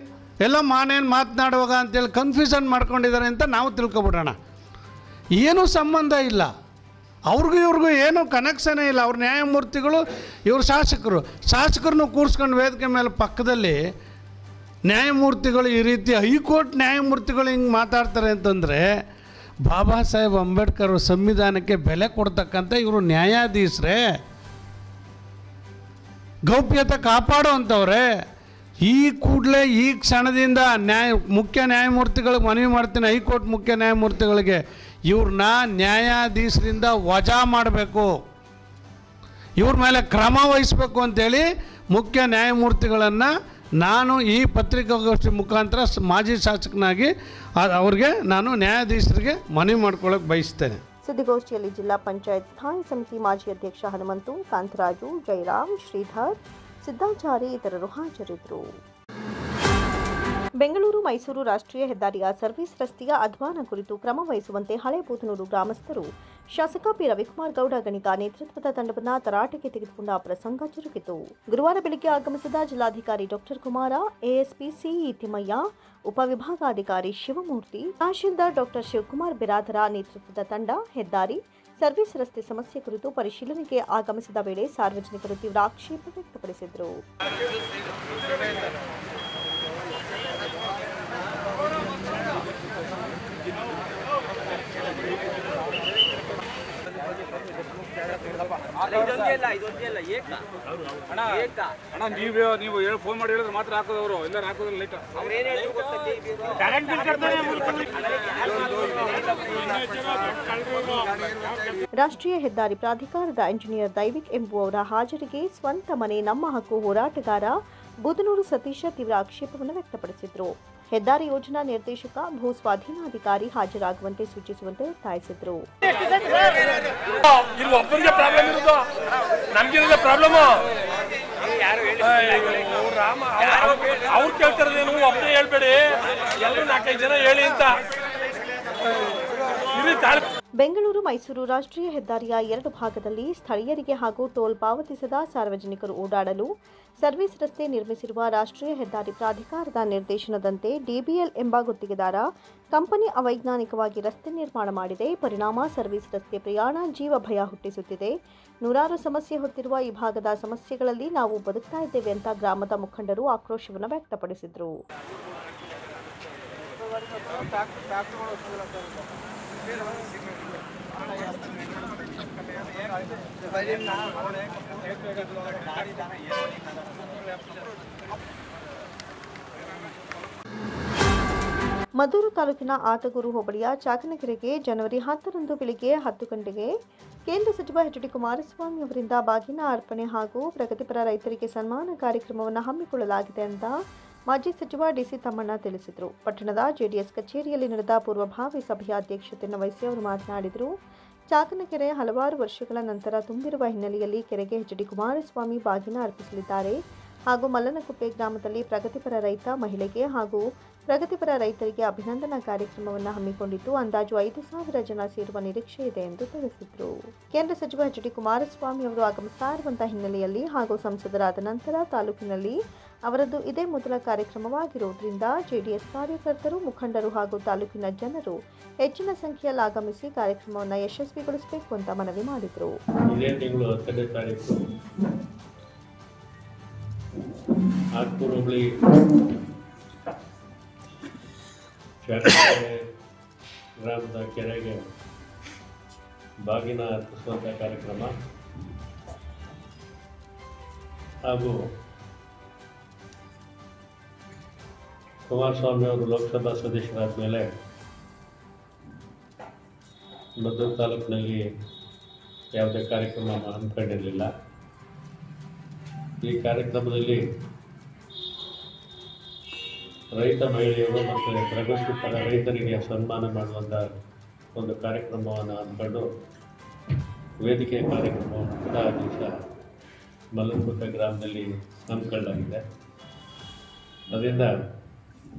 ಎಲ್ಲ ಮಾನೇನು ಮಾತನಾಡುವಾಗ ಅಂತೇಳಿ ಕನ್ಫ್ಯೂಷನ್ ಮಾಡ್ಕೊಂಡಿದ್ದಾರೆ ಅಂತ ನಾವು ತಿಳ್ಕೊಬಿಡೋಣ. ಏನೂ ಸಂಬಂಧ ಇಲ್ಲ. ಇವ್ರಿಗೂ ಏನೂ ಕನೆಕ್ಷನೇ ಇಲ್ಲ. ಅವ್ರ ನ್ಯಾಯಮೂರ್ತಿಗಳು, ಇವರು ಶಾಸಕರನ್ನು ಕೂರಿಸ್ಕೊಂಡು ವೇದಿಕೆ ಮೇಲೆ ಪಕ್ಕದಲ್ಲಿ ನ್ಯಾಯಮೂರ್ತಿಗಳು ಈ ರೀತಿ ಹೈಕೋರ್ಟ್ ನ್ಯಾಯಮೂರ್ತಿಗಳು ಹಿಂಗೆ ಮಾತಾಡ್ತಾರೆ ಅಂತಂದರೆ, ಬಾಬಾ ಸಾಹೇಬ್ ಅಂಬೇಡ್ಕರ್ ಸಂವಿಧಾನಕ್ಕೆ ಬೆಲೆ ಕೊಡ್ತಕ್ಕಂಥ ಇವರು ನ್ಯಾಯಾಧೀಶರೇ, ಗೌಪ್ಯತೆ ಕಾಪಾಡುವಂಥವ್ರೆ. ಈ ಕೂಡಲೇ ಈ ಕ್ಷಣದಿಂದ ಮುಖ್ಯ ನ್ಯಾಯಮೂರ್ತಿಗಳಿಗೆ ಮನವಿ ಮಾಡ್ತೀನಿ, ಹೈಕೋರ್ಟ್ ಮುಖ್ಯ ನ್ಯಾಯಮೂರ್ತಿಗಳಿಗೆ, ಇವ್ರನ್ನ ನ್ಯಾಯಾಧೀಶರಿಂದ ವಜಾ ಮಾಡಬೇಕು, ಇವ್ರ ಮೇಲೆ ಕ್ರಮ ವಹಿಸಬೇಕು ಅಂತೇಳಿ ಮುಖ್ಯ ನ್ಯಾಯಮೂರ್ತಿಗಳನ್ನು ನಾನು ಈ ಪತ್ರಿಕಾಗೋಷ್ಠಿ ಮುಖಾಂತರ ಮಾಜಿ ಶಾಸಕನಾಗಿ ಅವ್ರಿಗೆ ನಾನು ನ್ಯಾಯಾಧೀಶರಿಗೆ ಮನವಿ ಮಾಡ್ಕೊಳ್ಳೋಕೆ ಬಯಸ್ತೇನೆ. ಸುದ್ದಿಗೋಷ್ಠಿಯಲ್ಲಿ ಜಿಲ್ಲಾ ಪಂಚಾಯತ್ ಸ್ಥಾಯಿ ಸಮಿತಿ ಮಾಜಿ ಅಧ್ಯಕ್ಷ ಹನುಮಂತು, ಕಾಂತರಾಜು, ಜಯರಾಮ್, ಶ್ರೀಧರ್, ಸಿದ್ದಾಚಾರಿ ಇತರರು ಹಾಜರಿದ್ದರು. ಬೆಂಗಳೂರು ಮೈಸೂರು ರಾಷ್ಟ್ರೀಯ ಹೆದ್ದಾರಿಯ ಸರ್ವಿಸ್ ರಸ್ತೆಯ ಅಧ್ವಾನ ಕುರಿತು ಕ್ರಮ ವಹಿಸುವಂತೆ ಹಳೆ ಬೂದನೂರು ಗ್ರಾಮಸ್ಥರು ಶಾಸಕ ಪಿ ರವಿಕುಮಾರ್ ಗೌಡ ಗಣಿಗ ನೇತೃತ್ವದ ತಂಡವನ್ನು ತರಾಟೆಗೆ ತೆಗೆದುಕೊಂಡ ಪ್ರಸಂಗ ಜರುಗಿತು. ಗುರುವಾರ ಬೆಳಗ್ಗೆ ಆಗಮಿಸಿದ ಜಿಲ್ಲಾಧಿಕಾರಿ doctor Kumara, ASP CE Thimmaiah, ಉಪವಿಭಾಗಾಧಿಕಾರಿ ಶಿವಮೂರ್ತಿ, ತಹಶೀಲ್ದಾರ್ ಡಾಕ್ಟರ್ ಶಿವಕುಮಾರ್ ಬಿರಾದರ ನೇತೃತ್ವದ ತಂಡ ಹೆದ್ದಾರಿ ಸರ್ವಿಸ್ ರಸ್ತೆ ಸಮಸ್ಯೆ ಕುರಿತು ಪರಿಶೀಲನೆಗೆ ಆಗಮಿಸಿದ ವೇಳೆ ಸಾರ್ವಜನಿಕರು ತೀವ್ರ ಆಕ್ಷೇಪ ವ್ಯಕ್ತಪಡಿಸಿದರು. ನೀವು ಫೋನ್ ಮಾಡಿ ಹೇಳಿದ್ರೆ ಮಾತ್ರ ಹಾಕೋದವರು ಎಲ್ಲರೂ ಹಾಕೋದಿಲ್ಲ. ಲೈಟ್ ರಾಷ್ಟ್ರೀಯ ಹೆದ್ದಾರಿ ಪ್ರಾಧಿಕಾರದ ಇಂಜಿನಿಯರ್ ದೈವಿಕ್ ಎಂಬುವವರ ಹಾಜರಿಗೆ ಸ್ವಂತ ಮನೆ ನಮ್ಮ ಹಕ್ಕು ಹೋರಾಟಗಾರ ಬೂದನೂರು ಸತೀಶ ತೀವ್ರ ಆಕ್ಷೇಪವನ್ನು ವ್ಯಕ್ತಪಡಿಸಿದರು. ಹೆದ್ದಾರಿ ಯೋಜನಾ ನಿರ್ದೇಶಕ, ಭೂ ಸ್ವಾಧೀನಾಧಿಕಾರಿ ಹಾಜರಾಗುವಂತೆ ಸೂಚಿಸುವಂತೆ ಒತ್ತಾಯಿಸಿದರು. ಅವ್ರು ಕೇಳ್ತಾರೇನು, ಒಬ್ಬನೇ ಹೇಳ್ಬೇಡಿ, ಎಲ್ಲರೂ 4-5 ಜನ ಹೇಳಿ ಅಂತ. ಬೆಂಗಳೂರು ಮೈಸೂರು ರಾಷ್ಟ್ರೀಯ ಹೆದ್ದಾರಿಯ 2 ಭಾಗದಲ್ಲಿ ಸ್ಥಳೀಯರಿಗೆ ಹಾಗೂ ಟೋಲ್ ಪಾವತಿಸದ ಸಾರ್ವಜನಿಕರು ಓಡಾಡಲು ಸರ್ವಿಸ್ ರಸ್ತೆ ನಿರ್ಮಿಸಿರುವ ರಾಷ್ಟ್ರೀಯ ಹೆದ್ದಾರಿ ಪ್ರಾಧಿಕಾರದ ನಿರ್ದೇಶನದಂತೆ ಡಿಬಿಎಲ್ ಎಂಬ ಗುತ್ತಿಗೆದಾರ ಕಂಪನಿ ಅವೈಜ್ಞಾನಿಕವಾಗಿ ರಸ್ತೆ ನಿರ್ಮಾಣ ಮಾಡಿದೆ. ಪರಿಣಾಮ ಸರ್ವಿಸ್ ರಸ್ತೆ ಪ್ರಯಾಣ ಜೀವ ಭಯ ಹುಟ್ಟಿಸುತ್ತಿದೆ. ನೂರಾರು ಸಮಸ್ಯೆ ಹೊತ್ತಿರುವ ಈ ಭಾಗದ ಸಮಸ್ಯೆಗಳಲ್ಲಿ ನಾವು ಬದುಕ್ತಾ ಇದ್ದೇವೆ ಅಂತ ಗ್ರಾಮದ ಮುಖಂಡರು ಆಕ್ರೋಶವನ್ನು ವ್ಯಕ್ತಪಡಿಸಿದರು. ಮದ್ದೂರು ತಾಲೂಕಿನ ಆತಗೂರು ಹೋಬಳಿಯ ಚಾಕನಕೆರೆಗೆ ಜನವರಿ 10ರಂದು ಬೆಳಗ್ಗೆ 10 ಗಂಟೆಗೆ ಕೇಂದ್ರ ಸಚಿವ ಎಚ್ ಡಿ ಕುಮಾರಸ್ವಾಮಿ ಅವರಿಂದ ಬಾಗಿನ ಅರ್ಪಣೆ ಹಾಗೂ ಪ್ರಗತಿಪರ ರೈತರಿಗೆ ಸನ್ಮಾನ ಕಾರ್ಯಕ್ರಮವನ್ನು ಹಮ್ಮಿಕೊಳ್ಳಲಾಗಿದೆ ಅಂತ ಮಾಜಿ ಸಚಿವ ಡಿಸಿ ತಮ್ಮಣ್ಣ ತಿಳಿಸಿದರು. ಪಟ್ಟಣದ ಜೆಡಿಎಸ್ ಕಚೇರಿಯಲ್ಲಿ ನಡೆದ ಪೂರ್ವಭಾವಿ ಸಭೆಯ ಅಧ್ಯಕ್ಷತೆಯನ್ನು ವಹಿಸಿ ಅವರು ಮಾತನಾಡಿದರು. ಚಾಕನಕೆರೆ ಹಲವಾರು ವರ್ಷಗಳ ನಂತರ ತುಂಬಿರುವ ಹಿನ್ನೆಲೆಯಲ್ಲಿ ಕೆರೆಗೆ ಎಚ್ ಡಿ ಕುಮಾರಸ್ವಾಮಿ ಬಾಗಿನ ಅರ್ಪಿಸಲಿದ್ದಾರೆ ಹಾಗೂ ಮಲ್ಲನಕುಪ್ಪೆ ಗ್ರಾಮದಲ್ಲಿ ಪ್ರಗತಿಪರ ರೈತ ಮಹಿಳೆಗೆ ಹಾಗೂ ಪ್ರಗತಿಪರ ರೈತರಿಗೆ ಅಭಿನಂದನಾ ಕಾರ್ಯಕ್ರಮವನ್ನು ಹಮ್ಮಿಕೊಂಡಿದ್ದು ಅಂದಾಜು 5,000 ಜನ ಸೇರುವ ನಿರೀಕ್ಷೆ ಇದೆ ಎಂದು ತಿಳಿಸಿದರು. ಕೇಂದ್ರ ಸಚಿವ ಎಚ್ ಡಿ ಕುಮಾರಸ್ವಾಮಿ ಅವರು ಆಗಮಿಸ್ತಾ ಇರುವಂತಹ ಹಿನ್ನೆಲೆಯಲ್ಲಿ ಹಾಗೂ ಸಂಸದರಾದ ನಂತರ ತಾಲೂಕಿನಲ್ಲಿ ಅವರದ್ದು ಇದೇ ಮೊದಲ ಕಾರ್ಯಕ್ರಮವಾಗಿರುವುದರಿಂದ ಜೆಡಿಎಸ್ ಕಾರ್ಯಕರ್ತರು, ಮುಖಂಡರು ಹಾಗೂ ತಾಲೂಕಿನ ಜನರು ಹೆಚ್ಚಿನ ಸಂಖ್ಯೆಯಲ್ಲಿ ಆಗಮಿಸಿ ಕಾರ್ಯಕ್ರಮವನ್ನು ಯಶಸ್ವಿಗೊಳಿಸಬೇಕು ಅಂತ ಮನವಿ ಮಾಡಿದರು. ಇದೇ ತಿಂಗಳು 10ನೇ ತಾರೀಕು ಆತ್ಮೂರು ಹೋಬಳಿ ಚಾಕನಕೆರೆ ಗ್ರಾಮದ ಕೆರೆಗೆ ಬಾಗಿನ ಅರ್ಪಿಸುವಂಥ ಕಾರ್ಯಕ್ರಮ ಹಾಗೂ ಕುಮಾರಸ್ವಾಮಿ ಅವರು ಲೋಕಸಭಾ ಸದಸ್ಯರಾದ ಮೇಲೆ ಮದ್ದೂರು ತಾಲೂಕಿನಲ್ಲಿ ಯಾವುದೇ ಕಾರ್ಯಕ್ರಮ ಹಮ್ಮಿಕೊಂಡಿರಲಿಲ್ಲ. ಈ ಕಾರ್ಯಕ್ರಮದಲ್ಲಿ ರೈತ ಮಹಿಳೆಯರು ಮತ್ತು ಪ್ರಗತಿಪರ ರೈತರಿಗೆ ಸನ್ಮಾನ ಮಾಡುವಂಥ ಒಂದು ಕಾರ್ಯಕ್ರಮವನ್ನು ಹಮ್ಮಿಕೊಂಡು ವೇದಿಕೆ ಕಾರ್ಯಕ್ರಮವನ್ನು ಕೂಡ ದಿವಸ ಮಲ್ಲನಕುಪ್ಪೆ ಗ್ರಾಮದಲ್ಲಿ ಹಮ್ಮಿಕೊಳ್ಳಲಾಗಿದೆ. ಅದರಿಂದ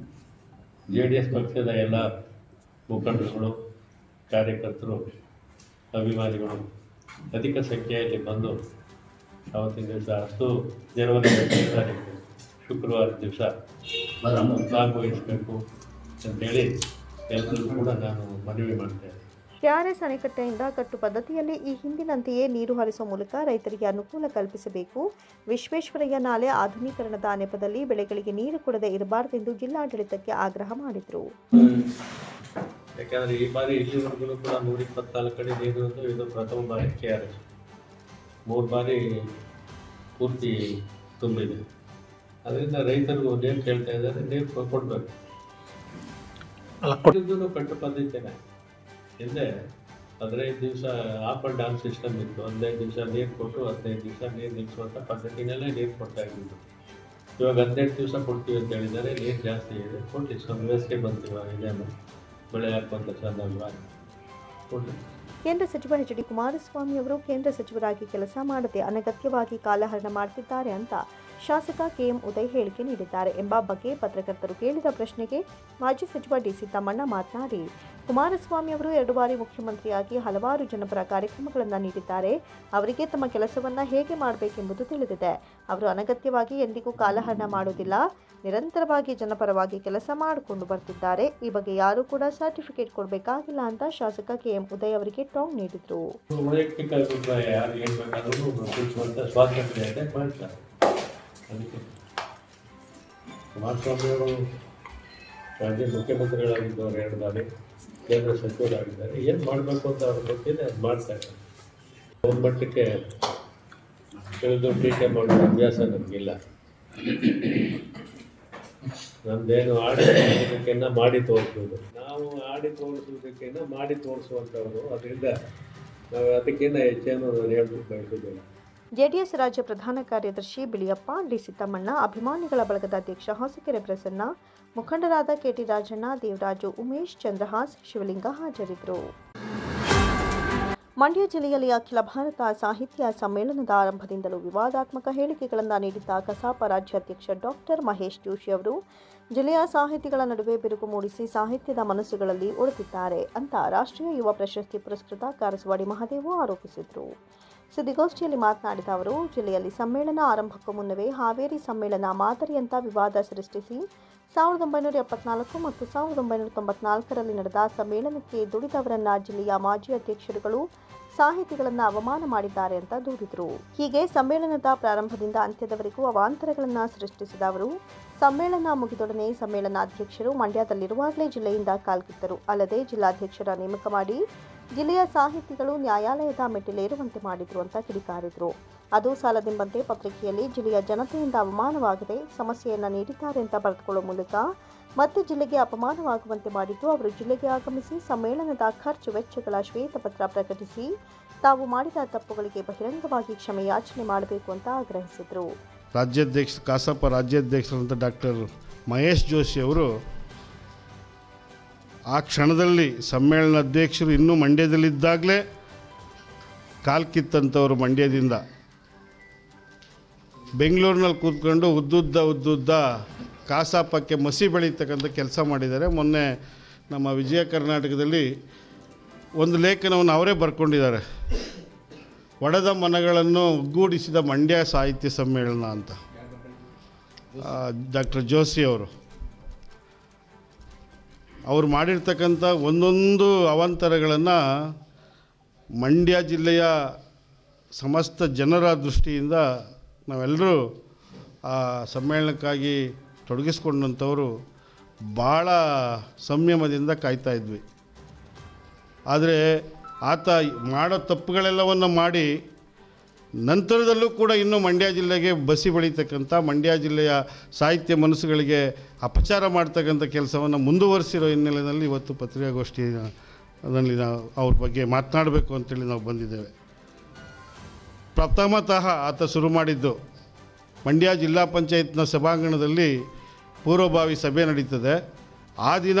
JDS ಪಕ್ಷದ ಎಲ್ಲ ಮುಖಂಡರುಗಳು, ಕಾರ್ಯಕರ್ತರು, ಅಭಿಮಾನಿಗಳು ಅಧಿಕ ಸಂಖ್ಯೆಯಲ್ಲಿ ಬಂದು ಆವತ್ತಿನ ದಿವಸ 10 ಜನವರಿ 2ನೇ ತಾರೀಕು ಶುಕ್ರವಾರ ದಿವಸ ಭಾಗವಹಿಸಬೇಕು ಅಂತೇಳಿ ಎಲ್ಲರಿಗೂ ಕೂಡ ನಾನು ಮನವಿ ಮಾಡ್ತೇನೆ. ಕೆಆರ್ಎಸ್ ಅಣೆಕಟ್ಟೆಯಿಂದ ಕಟ್ಟು ಪದ್ಧತಿಯಲ್ಲಿ ಈ ಹಿಂದಿನಂತೆಯೇ ನೀರು ಹರಿಸುವ ಮೂಲಕ ರೈತರಿಗೆ ಅನುಕೂಲ ಕಲ್ಪಿಸಬೇಕು. ವಿಶ್ವೇಶ್ವರಯ್ಯ ನಾಲೆ ಆಧುನೀಕರಣದ ನೆಪದಲ್ಲಿ ಬೆಳೆಗಳಿಗೆ ನೀರು ಕೊಡದೆ ಇರಬಾರದೆಂದು ಜಿಲ್ಲಾಡಳಿತಕ್ಕೆ ಆಗ್ರಹ ಮಾಡಿದರು. ಯಾಕಂದರೆ ಈ ಬಾರಿ ಇಲ್ಲಿವರೆಗೂ ಕೂಡ 124 ಕಡೆ ನೀರು ಅಂತ ಇದು ಪ್ರಥಮ ಬಾರಿ ಕೆಆರ್ಎಸ್ 3 ಬಾರಿ ಪೂರ್ತಿ ತುಂಬಿದೆ. ಅದರಿಂದ ರೈತರಿಗೂ ನೀರು ಕೇಳ್ತಾ ಇದ್ದಾರೆ, ನೀರು ಕೊಡಬೇಕು. ಇದೂ ಕಟ್ಟು ಪದ್ಧತಿನೇ. ಹಿಂದೆ 15 ದಿವಸ ಆಪ್ ಆ್ಯಂಡ್ ಡೌನ್ ಸಿಸ್ಟಮ್ ಇತ್ತು. 15 ದಿವಸ ನೀರು ಕೊಟ್ಟು 15 ದಿವಸ ನೀರು ನಿಲ್ಲಿಸುವಂಥ ಪದ್ಧತಿನಲ್ಲೇ ನೀರು ಕೊಡ್ತಾ ಇದ್ದಿದ್ದು. ಇವಾಗ 18 ದಿವಸ ಕೊಡ್ತೀವಿ ಅಂತ ಹೇಳಿದ್ದಾರೆ. ನೀರು ಜಾಸ್ತಿ ಇದೆ, ಕೊಟ್ಟು ಸ್ವಲ್ಪ ವ್ಯವಸ್ಥೆ ಬಂತೀವ ಇದೇನು ಬೆಳೆ ಹಾಕುವಂಥ ಸಂದರ್ಭ ಕೊಟ್ಟು. ಕೇಂದ್ರ ಸಚಿವ ಎಚ್.ಡಿ. ಕುಮಾರಸ್ವಾಮಿ ಅವರು ಕೇಂದ್ರ ಸಚಿವರಾಗಿ ಕೆಲಸ ಮಾಡದೆ ಅನಗತ್ಯವಾಗಿ ಕಾಲಹರಣ ಮಾಡುತ್ತಿದ್ದಾರೆ ಅಂತ ಶಾಸಕ ಕೆಎಂ ಉದಯ್ ಹೇಳಿಕೆ ನೀಡಿದ್ದಾರೆ ಎಂಬ ಬಗ್ಗೆ ಪತ್ರಕರ್ತರು ಕೇಳಿದ ಪ್ರಶ್ನೆಗೆ ಮಾಜಿ ಸಚಿವ ಡಿ.ಸಿ. ತಮ್ಮಣ್ಣ ಮಾತನಾಡಿ, ಕುಮಾರಸ್ವಾಮಿ ಅವರು 2 ಬಾರಿ ಮುಖ್ಯಮಂತ್ರಿಯಾಗಿ ಹಲವಾರು ಜನಪರ ಕಾರ್ಯಕ್ರಮಗಳನ್ನು ನೀಡಿದ್ದಾರೆ. ಅವರಿಗೆ ತಮ್ಮ ಕೆಲಸವನ್ನು ಹೇಗೆ ಮಾಡಬೇಕೆಂಬುದು ತಿಳಿದಿದೆ. ಅವರು ಅನಗತ್ಯವಾಗಿ ಎಂದಿಗೂ ಕಾಲಹರಣ ಮಾಡುವುದಿಲ್ಲ. ನಿರಂತರವಾಗಿ ಜನಪರವಾಗಿ ಕೆಲಸ ಮಾಡಿಕೊಂಡು ಬರ್ತಿದ್ದಾರೆ. ಈ ಬಗ್ಗೆ ಯಾರೂ ಕೂಡ ಸರ್ಟಿಫಿಕೇಟ್ ಕೊಡಬೇಕಾಗಿಲ್ಲ ಅಂತ ಶಾಸಕ ಕೆಎಂ ಉದಯ್ ಅವರಿಗೆ ಟಾಂಗ್ ನೀಡಿದರು. ವೈಯಕ್ತಿಕ ಅಭಿಪ್ರಾಯ ಯಾರು ಏನು ಬೇಕಾದರೂ ತಿಳಿಸುವಂಥ ಸ್ವಾತಂತ್ರ್ಯ ಇದೆ, ಮಾಡ್ತಾರೆ. ಅದಕ್ಕೆ ಕುಮಾರಸ್ವಾಮಿ ಅವರು ರಾಜ್ಯ ಮುಖ್ಯಮಂತ್ರಿಗಳಾಗಿದ್ದವರು 2 ಬಾರಿ, ಕೇಂದ್ರ ಸಚಿವರಾಗಿದ್ದಾರೆ. ಏನು ಮಾಡಬೇಕು ಅಂತ ಅವ್ರ ಗೊತ್ತಿದೆ, ಅದು ಮಾಡ್ತಾರೆ. ಅವ್ರ ಮಟ್ಟಕ್ಕೆ ತಿಳಿದು ಟೀಕೆ ಮಾಡುವ ಅಭ್ಯಾಸ ನಮಗಿಲ್ಲ. ನಮ್ಮದೇನು ಆಡಿ ತೋರಿಸೋದಕ್ಕಿಂತ ಮಾಡಿ ತೋರಿಸೋದು. ನಾವು ಆಡಿ ತೋರಿಸೋದಕ್ಕಿಂತ ಮಾಡಿ ತೋರಿಸುವಂಥವ್ರು. ಅದರಿಂದ ನಾವು ಅದಕ್ಕಿಂತ ಹೆಚ್ಚೇನು ನಾನು ಹೇಳಬೇಕು ಬಯಸೋದಿಲ್ಲ. ಜೆಡಿಎಸ್ ರಾಜ್ಯ ಪ್ರಧಾನ ಕಾರ್ಯದರ್ಶಿ ಬಿಳಿಯಪ್ಪ, ಡಿ.ಸಿ. ತಮ್ಮಣ್ಣ, ಅಭಿಮಾನಿಗಳ ಬಳಗದ ಅಧ್ಯಕ್ಷ ಹೊಸಕೆರೆ ಪ್ರಸನ್ನ, ಮುಖಂಡರಾದ ಕೆಟಿ ರಾಜಣ್ಣ, ದೇವರಾಜು, ಉಮೇಶ್, ಚಂದ್ರಹಾಸ್, ಶಿವಲಿಂಗ ಹಾಜರಿದ್ದರು. ಮಂಡ್ಯ ಜಿಲ್ಲೆಯಲ್ಲಿ ಅಖಿಲ ಭಾರತ ಸಾಹಿತ್ಯ ಸಮ್ಮೇಳನದ ಆರಂಭದಿಂದಲೂ ವಿವಾದಾತ್ಮಕ ಹೇಳಿಕೆಗಳನ್ನು ನೀಡಿದ್ದ ಕಸಾಪ ರಾಜ್ಯಾಧ್ಯಕ್ಷ ಡಾಕ್ಟರ್ ಮಹೇಶ್ ಜೋಶಿ ಅವರು ಜಿಲ್ಲೆಯ ಸಾಹಿತಿಗಳ ನಡುವೆ ಬಿರುಕು ಮೂಡಿಸಿ ಸಾಹಿತ್ಯದ ಮನಸ್ಸುಗಳಲ್ಲಿ ಉಳಿದಿದ್ದಾರೆ ಅಂತ ರಾಷ್ಟ್ರೀಯ ಯುವ ಪ್ರಶಸ್ತಿ ಪುರಸ್ಕೃತ ಕಾರಸವಾಡಿ ಮಹದೇವು ಆರೋಪಿಸಿದರು. ಸುದ್ದಿಗೋಷ್ಠಿಯಲ್ಲಿ ಮಾತನಾಡಿದ ಅವರು, ಜಿಲ್ಲೆಯಲ್ಲಿ ಸಮ್ಮೇಳನ ಆರಂಭಕ್ಕೂ ಮುನ್ನವೇ ಹಾವೇರಿ ಸಮ್ಮೇಳನ ಮಾದರಿಯಂಥ ವಿವಾದ ಸೃಷ್ಟಿಸಿ 1974 ಮತ್ತು 1994ರಲ್ಲಿ ನಡೆದ ಸಮ್ಮೇಳನಕ್ಕೆ ದುಡಿದವರನ್ನ ಜಿಲ್ಲೆಯ ಮಾಜಿ ಅಧ್ಯಕ್ಷರುಗಳು ಸಾಹಿತಿಗಳನ್ನು ಅವಮಾನ ಮಾಡಿದ್ದಾರೆ ಅಂತ ದೂರಿದರು. ಹೀಗೆ ಸಮ್ಮೇಳನದ ಪ್ರಾರಂಭದಿಂದ ಅಂತ್ಯದವರೆಗೂ ಅವಾಂತರಗಳನ್ನು ಸೃಷ್ಟಿಸಿದ ಅವರು, ಸಮ್ಮೇಳನ ಮುಗಿದೊಡನೆ ಸಮ್ಮೇಳನಾಧ್ಯಕ್ಷರು ಮಂಡ್ಯದಲ್ಲಿರುವಾಗಲೇ ಜಿಲ್ಲೆಯಿಂದ ಕಾಲ್ಕಿತ್ತರು. ಅಲ್ಲದೆ ಜಿಲ್ಲಾಧ್ಯಕ್ಷರ ನೇಮಕ ಮಾಡಿ ಜಿಲ್ಲೆಯ ಸಾಹಿತಿಗಳು ನ್ಯಾಯಾಲಯದ ಮೆಟ್ಟಿಲೇರುವಂತೆ ಮಾಡಿದ್ರು ಅಂತ ಕಿಡಿಕಾರಿದರು. ಅದು ಸಾಲದೆಂಬಂತೆ ಪತ್ರಿಕೆಯಲ್ಲಿ ಜಿಲ್ಲೆಯ ಜನತೆಯಿಂದ ಅವಮಾನವಾಗದೆ ಸಮಸ್ಯೆಯನ್ನು ನೀಡಿದ್ದಾರೆ ಅಂತ ಬರೆದುಕೊಳ್ಳುವ ಮೂಲಕ ಮತ್ತೆ ಜಿಲ್ಲೆಗೆ ಅಪಮಾನವಾಗುವಂತೆ ಮಾಡಿದ್ದು. ಅವರು ಜಿಲ್ಲೆಗೆ ಆಗಮಿಸಿ ಸಮ್ಮೇಳನದ ಖರ್ಚು ವೆಚ್ಚಗಳ ಶ್ವೇತಪತ್ರ ಪ್ರಕಟಿಸಿ ತಾವು ಮಾಡಿದ ತಪ್ಪುಗಳಿಗೆ ಬಹಿರಂಗವಾಗಿ ಕ್ಷಮೆ ಯಾಚನೆ ಮಾಡಬೇಕು ಅಂತ ಆಗ್ರಹಿಸಿದರು. ಕಸಾಪ ರಾಜ್ಯಾಧ್ಯಕ್ಷರಂತ ಡಾಕ್ಟರ್ ಮಹೇಶ್ ಜೋಶಿ ಅವರು ಆ ಕ್ಷಣದಲ್ಲಿ ಸಮ್ಮೇಳನ ಅಧ್ಯಕ್ಷರು ಇನ್ನೂ ಮಂಡ್ಯದಲ್ಲಿದ್ದಾಗಲೇ ಕಾಲ್ಕಿತ್ತಂಥವ್ರು ಮಂಡ್ಯದಿಂದ ಬೆಂಗಳೂರಿನಲ್ಲಿ ಕೂತ್ಕೊಂಡು ಉದ್ದುದ್ದ ಕಸಾಪಕ್ಕೆ ಮಸಿ ಬೆಳೀತಕ್ಕಂಥ ಕೆಲಸ ಮಾಡಿದ್ದಾರೆ. ಮೊನ್ನೆ ನಮ್ಮ ವಿಜಯ ಕರ್ನಾಟಕದಲ್ಲಿ ಒಂದು ಲೇಖನವನ್ನು ಅವರೇ ಬರ್ಕೊಂಡಿದ್ದಾರೆ, ಒಡೆದ ಮನಗಳನ್ನು ಒಗ್ಗೂಡಿಸಿದ ಮಂಡ್ಯ ಸಾಹಿತ್ಯ ಸಮ್ಮೇಳನ ಅಂತ. ಡಾಕ್ಟರ್ ಜೋಶಿ ಅವರು ಮಾಡಿರ್ತಕ್ಕಂಥ ಒಂದೊಂದು ಅವಾಂತರಗಳನ್ನು ಮಂಡ್ಯ ಜಿಲ್ಲೆಯ ಸಮಸ್ತ ಜನರ ದೃಷ್ಟಿಯಿಂದ ನಾವೆಲ್ಲರೂ ಆ ಸಮ್ಮೇಳನಕ್ಕಾಗಿ ತೊಡಗಿಸ್ಕೊಂಡಂಥವರು ಭಾಳ ಸಂಯಮದಿಂದ ಕಾಯ್ತಾ ಇದ್ವಿ. ಆದರೆ ಆತ ಮಾಡೋ ತಪ್ಪುಗಳೆಲ್ಲವನ್ನು ಮಾಡಿ ನಂತರದಲ್ಲೂ ಕೂಡ ಇನ್ನೂ ಮಂಡ್ಯ ಜಿಲ್ಲೆಗೆ ಬಸಿ ಬೆಳೀತಕ್ಕಂಥ, ಮಂಡ್ಯ ಜಿಲ್ಲೆಯ ಸಾಹಿತ್ಯ ಮನಸ್ಸುಗಳಿಗೆ ಅಪಚಾರ ಮಾಡ್ತಕ್ಕಂಥ ಕೆಲಸವನ್ನು ಮುಂದುವರಿಸಿರೋ ಹಿನ್ನೆಲೆಯಲ್ಲಿ ಇವತ್ತು ಪತ್ರಿಕಾಗೋಷ್ಠಿಯಲ್ಲಿ ನಾವು ಅವ್ರ ಬಗ್ಗೆ ಮಾತನಾಡಬೇಕು ಅಂತೇಳಿ ನಾವು ಬಂದಿದ್ದೇವೆ. ಪ್ರಥಮತಃ ಆತ ಶುರು ಮಾಡಿದ್ದು ಮಂಡ್ಯ ಜಿಲ್ಲಾ ಪಂಚಾಯತ್ನ ಸಭಾಂಗಣದಲ್ಲಿ ಪೂರ್ವಭಾವಿ ಸಭೆ ನಡೀತದೆ. ಆ ದಿನ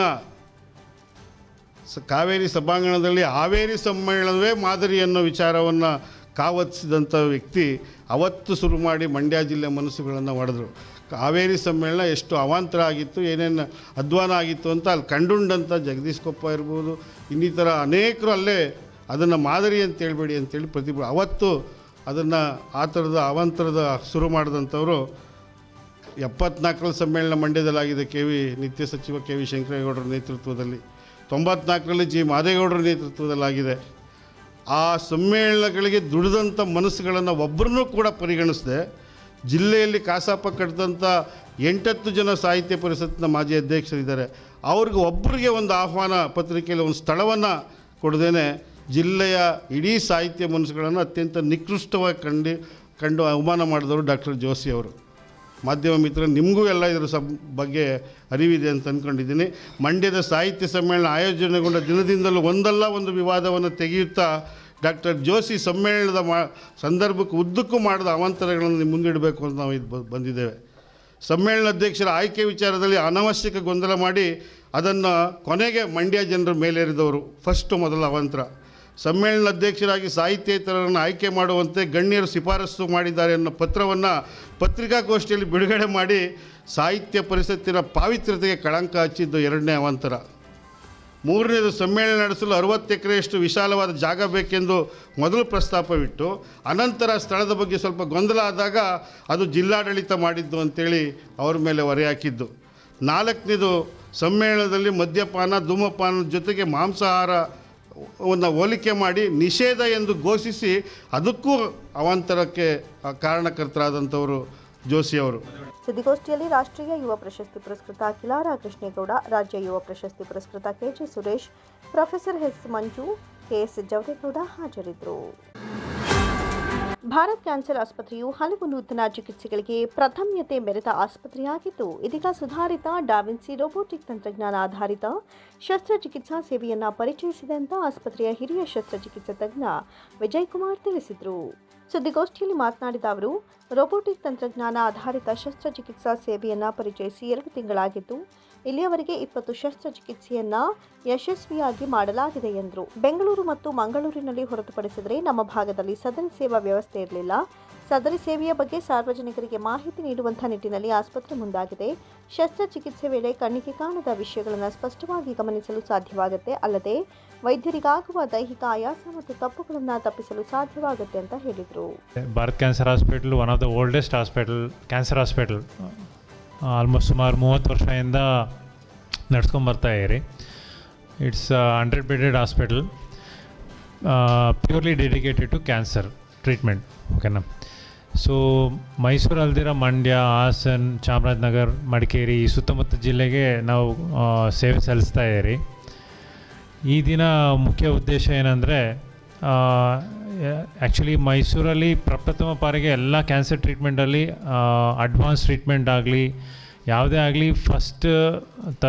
ಕಾವೇರಿ ಸಭಾಂಗಣದಲ್ಲಿ ಹಾವೇರಿ ಸಮ್ಮೇಳನವೇ ಮಾದರಿ ಅನ್ನೋ ವಿಚಾರವನ್ನು ಕಾವತ್ತಿಸಿದಂಥ ವ್ಯಕ್ತಿ ಅವತ್ತು ಶುರು ಮಾಡಿ ಮಂಡ್ಯ ಜಿಲ್ಲೆ ಮನಸ್ಸುಗಳನ್ನು ಒಡೆದರು. ಹಾವೇರಿ ಸಮ್ಮೇಳನ ಎಷ್ಟು ಅವಾಂತರ ಆಗಿತ್ತು, ಏನೇನು ಅಧ್ವಾನ ಆಗಿತ್ತು ಅಂತ ಅಲ್ಲಿ ಕಂಡುಂಡಂಥ ಜಗದೀಶ್ ಕೊಪ್ಪ ಇರ್ಬೋದು, ಇನ್ನಿತರ ಅನೇಕರು ಅಲ್ಲೇ ಅದನ್ನು ಮಾದರಿ ಅಂತ ಹೇಳ್ಬೇಡಿ ಅಂತೇಳಿ ಅವತ್ತು ಅದನ್ನು ಆ ಥರದ ಅವಾಂತರದ ಶುರು ಮಾಡಿದಂಥವರು 74ರಲ್ಲಿ ಸಮ್ಮೇಳನ ಮಂಡ್ಯದಲ್ಲಾಗಿದೆ. ನಿತ್ಯ ಸಚಿವ ಕೆ ವಿ ಶಂಕರೇಗೌಡರ ನೇತೃತ್ವದಲ್ಲಿ 94ರಲ್ಲಿ ಜಿ ಮಾದೇಗೌಡರ ನೇತೃತ್ವದಲ್ಲಾಗಿದೆ. ಆ ಸಮ್ಮೇಳನಗಳಿಗೆ ದುಡಿದಂಥ ಮನಸ್ಸುಗಳನ್ನು ಒಬ್ಬರನ್ನೂ ಕೂಡ ಪರಿಗಣಿಸದೆ ಜಿಲ್ಲೆಯಲ್ಲಿ ಕಾಸಾಪ ಕಟ್ಟಿದಂಥ 8-10 ಜನ ಸಾಹಿತ್ಯ ಪರಿಷತ್ನ ಮಾಜಿ ಅಧ್ಯಕ್ಷರಿದ್ದಾರೆ. ಅವ್ರಿಗೆ ಒಬ್ಬರಿಗೆ ಒಂದು ಆಹ್ವಾನ ಪತ್ರಿಕೆಯಲ್ಲಿ ಒಂದು ಸ್ಥಳವನ್ನು ಕೊಡದೇನೆ ಜಿಲ್ಲೆಯ ಇಡೀ ಸಾಹಿತ್ಯ ಮನಸ್ಸುಗಳನ್ನು ಅತ್ಯಂತ ನಿಕೃಷ್ಟವಾಗಿ ಕಂಡು ಅವಮಾನ ಮಾಡಿದವರು ಡಾಕ್ಟರ್ ಜೋಶಿ ಅವರು. ಮಾಧ್ಯಮ ಮಿತ್ರ, ನಿಮಗೂ ಎಲ್ಲ ಇದರ ಬಗ್ಗೆ ಅರಿವಿದೆ ಅಂತ ಅಂದ್ಕೊಂಡಿದ್ದೀನಿ. ಮಂಡ್ಯದ ಸಾಹಿತ್ಯ ಸಮ್ಮೇಳನ ಆಯೋಜನೆಗೊಂಡ ದಿನದಿಂದಲೂ ಒಂದಲ್ಲ ಒಂದು ವಿವಾದವನ್ನು ತೆಗೆಯುತ್ತಾ ಡಾಕ್ಟರ್ ಜೋಶಿ ಸಮ್ಮೇಳನದ ಸಂದರ್ಭಕ್ಕೆ ಉದ್ದಕ್ಕೂ ಮಾಡಿದ ಅವಾಂತರಗಳನ್ನು ಮುಂದಿಡಬೇಕು ಅಂತ ನಾವು ಇದು ಬಂದಿದ್ದೇವೆ. ಸಮ್ಮೇಳನ ಅಧ್ಯಕ್ಷರ ಆಯ್ಕೆ ವಿಚಾರದಲ್ಲಿ ಅನಾವಶ್ಯಕ ಗೊಂದಲ ಮಾಡಿ ಅದನ್ನು ಕೊನೆಗೆ ಮಂಡ್ಯ ಜನರ ಮೇಲೇರಿದವರು ಮೊದಲ ಅವಾಂತರ. ಸಮ್ಮೇಳನ ಅಧ್ಯಕ್ಷರಾಗಿ ಸಾಹಿತ್ಯೇತರರನ್ನು ಆಯ್ಕೆ ಮಾಡುವಂತೆ ಗಣ್ಯರು ಶಿಫಾರಸು ಮಾಡಿದ್ದಾರೆ ಅನ್ನೋ ಪತ್ರವನ್ನು ಪತ್ರಿಕಾಗೋಷ್ಠಿಯಲ್ಲಿ ಬಿಡುಗಡೆ ಮಾಡಿ ಸಾಹಿತ್ಯ ಪರಿಷತ್ತಿನ ಪಾವಿತ್ರ್ಯತೆಗೆ ಕಳಂಕ ಹಚ್ಚಿದ್ದು ಎರಡನೇ ಅವಾಂತರ. ಮೂರನೇದು, ಸಮ್ಮೇಳನ ನಡೆಸಲು 60 ಎಕರೆಯಷ್ಟು ವಿಶಾಲವಾದ ಜಾಗ ಬೇಕೆಂದು ಮೊದಲು ಪ್ರಸ್ತಾಪವಿಟ್ಟು ಅನಂತರ ಸ್ಥಳದ ಬಗ್ಗೆ ಸ್ವಲ್ಪ ಗೊಂದಲ ಆದಾಗ ಅದು ಜಿಲ್ಲಾಡಳಿತ ಮಾಡಿದ್ದು ಅಂತೇಳಿ ಅವ್ರ ಮೇಲೆ ಹೊರೆ ಹಾಕಿದ್ದು. ನಾಲ್ಕನೇದು, ಸಮ್ಮೇಳನದಲ್ಲಿ ಮದ್ಯಪಾನ ಧೂಮಪಾನದ ಜೊತೆಗೆ ಮಾಂಸಾಹಾರವನ್ನು ಹೋಲಿಕೆ ಮಾಡಿ ನಿಷೇಧ ಎಂದು ಘೋಷಿಸಿ ಅದಕ್ಕೂ ಅವಾಂತರಕ್ಕೆ ಕಾರಣಕರ್ತರಾದಂಥವರು ಜೋಶಿ ಅವರು. ಸುದ್ದಿಗೋಷ್ಠಿಯಲ್ಲಿ ರಾಷ್ಟ್ರೀಯ ಯುವ ಪ್ರಶಸ್ತಿ ಪುರಸ್ಕೃತ ಕಿಲಾರ ಕೃಷ್ಣೇಗೌಡ, ರಾಜ್ಯ ಯುವ ಪ್ರಶಸ್ತಿ ಪುರಸ್ಕೃತ ಕೆಜೆ ಸುರೇಶ್, ಪ್ರೊಫೆಸರ್ ಎಸ್ ಮಂಜು, ಕೆಎಸ್ ಜವರೇಗೌಡ ಹಾಜರಿದ್ದರು. ಭಾರತ್ ಕ್ಯಾನ್ಸರ್ ಆಸ್ಪತ್ರೆಯು ಹಲವು ನೂತನ ಚಿಕಿತ್ಸೆಗಳಿಗೆ ಪ್ರಾಧಾನ್ಯತೆ ಮೆರೆದ ಆಸ್ಪತ್ರೆಯಾಗಿದ್ದು, ಇದೀಗ ಸುಧಾರಿತ ಡಾವಿನ್ಸಿ ರೋಬೋಟಿಕ್ ತಂತ್ರಜ್ಞಾನ ಆಧಾರಿತ ಶಸ್ತ್ರಚಿಕಿತ್ಸಾ ಸೇವೆಯನ್ನು ಪರಿಚಯಿಸಿದೆ ಅಂತ ಆಸ್ಪತ್ರೆಯ ಹಿರಿಯ ಶಸ್ತ್ರಚಿಕಿತ್ಸಾ ತಜ್ಞ ವಿಜಯ್ ಕುಮಾರ್ ತಿಳಿಸಿದರು. ಸುದ್ದಿಗೋಷ್ಠಿಯಲ್ಲಿ ಮಾತನಾಡಿದ ಅವರು, ರೋಬೋಟಿಕ್ ತಂತ್ರಜ್ಞಾನ ಆಧಾರಿತ ಶಸ್ತ್ರಚಿಕಿತ್ಸಾ ಸೇವೆಯನ್ನು ಪರಿಚಯಿಸಿ 2 ತಿಂಗಳಾಗಿದ್ದು, ಇಲ್ಲಿಯವರೆಗೆ 20 ಶಸ್ತ್ರಚಿಕಿತ್ಸೆಯನ್ನು ಯಶಸ್ವಿಯಾಗಿ ಮಾಡಲಾಗಿದೆ ಎಂದರು. ಬೆಂಗಳೂರು ಮತ್ತು ಮಂಗಳೂರಿನಲ್ಲಿ ಹೊರತುಪಡಿಸಿದರೆ ನಮ್ಮ ಭಾಗದಲ್ಲಿ ಸದರಿ ಸೇವಾ ವ್ಯವಸ್ಥೆ ಇರಲಿಲ್ಲ. ಸದರಿ ಸೇವೆಯ ಬಗ್ಗೆ ಸಾರ್ವಜನಿಕರಿಗೆ ಮಾಹಿತಿ ನೀಡುವಂಥ ನಿಟ್ಟಿನಲ್ಲಿ ಆಸ್ಪತ್ರೆ ಮುಂದಾಗಿದೆ. ಶಸ್ತ್ರಚಿಕಿತ್ಸೆ ವೇಳೆ ಕಣ್ಣಿಗೆ ಕಾಣದ ವಿಷಯಗಳನ್ನು ಸ್ಪಷ್ಟವಾಗಿ ಗಮನಿಸಲು ಸಾಧ್ಯವಾಗುತ್ತೆ. ಅಲ್ಲದೆ ವೈದ್ಯರಿಗಾಗುವ ದೈಹಿಕ ಆಯಾಸ ಮತ್ತು ತಪ್ಪುಗಳನ್ನು ತಪ್ಪಿಸಲು ಸಾಧ್ಯವಾಗುತ್ತೆ ಅಂತ ಹೇಳಿದರು. Bharat cancer hospital one of the oldest cancer hospital. Almost ಸುಮಾರು 30 ವರ್ಷದಿಂದ ನಡ್ಸ್ಕೊಂಬರ್ತಾ ಇರಿ. It's 100 bedded hospital, purely dedicated to cancer treatment. ಓಕೆನಾ. ಸೊ ಮೈಸೂರು ಅಲ್ದಿರೋ ಮಂಡ್ಯ, ಹಾಸನ್, ಚಾಮರಾಜನಗರ, ಮಡಿಕೇರಿ ಈ ಸುತ್ತಮುತ್ತ ಜಿಲ್ಲೆಗೆ ನಾವು ಸೇವೆ ಸಲ್ಲಿಸ್ತಾ ಇರಿ. ಈ ದಿನ ಮುಖ್ಯ ಉದ್ದೇಶ ಏನಂದರೆ, ಆ್ಯಕ್ಚುಲಿ ಮೈಸೂರಲ್ಲಿ ಪ್ರಪ್ರಥಮ ಬಾರಿಗೆ ಎಲ್ಲ ಕ್ಯಾನ್ಸರ್ ಟ್ರೀಟ್ಮೆಂಟಲ್ಲಿ ಅಡ್ವಾನ್ಸ್ ಟ್ರೀಟ್ಮೆಂಟ್ ಆಗಲಿ ಯಾವುದೇ ಆಗಲಿ ಫಸ್ಟ್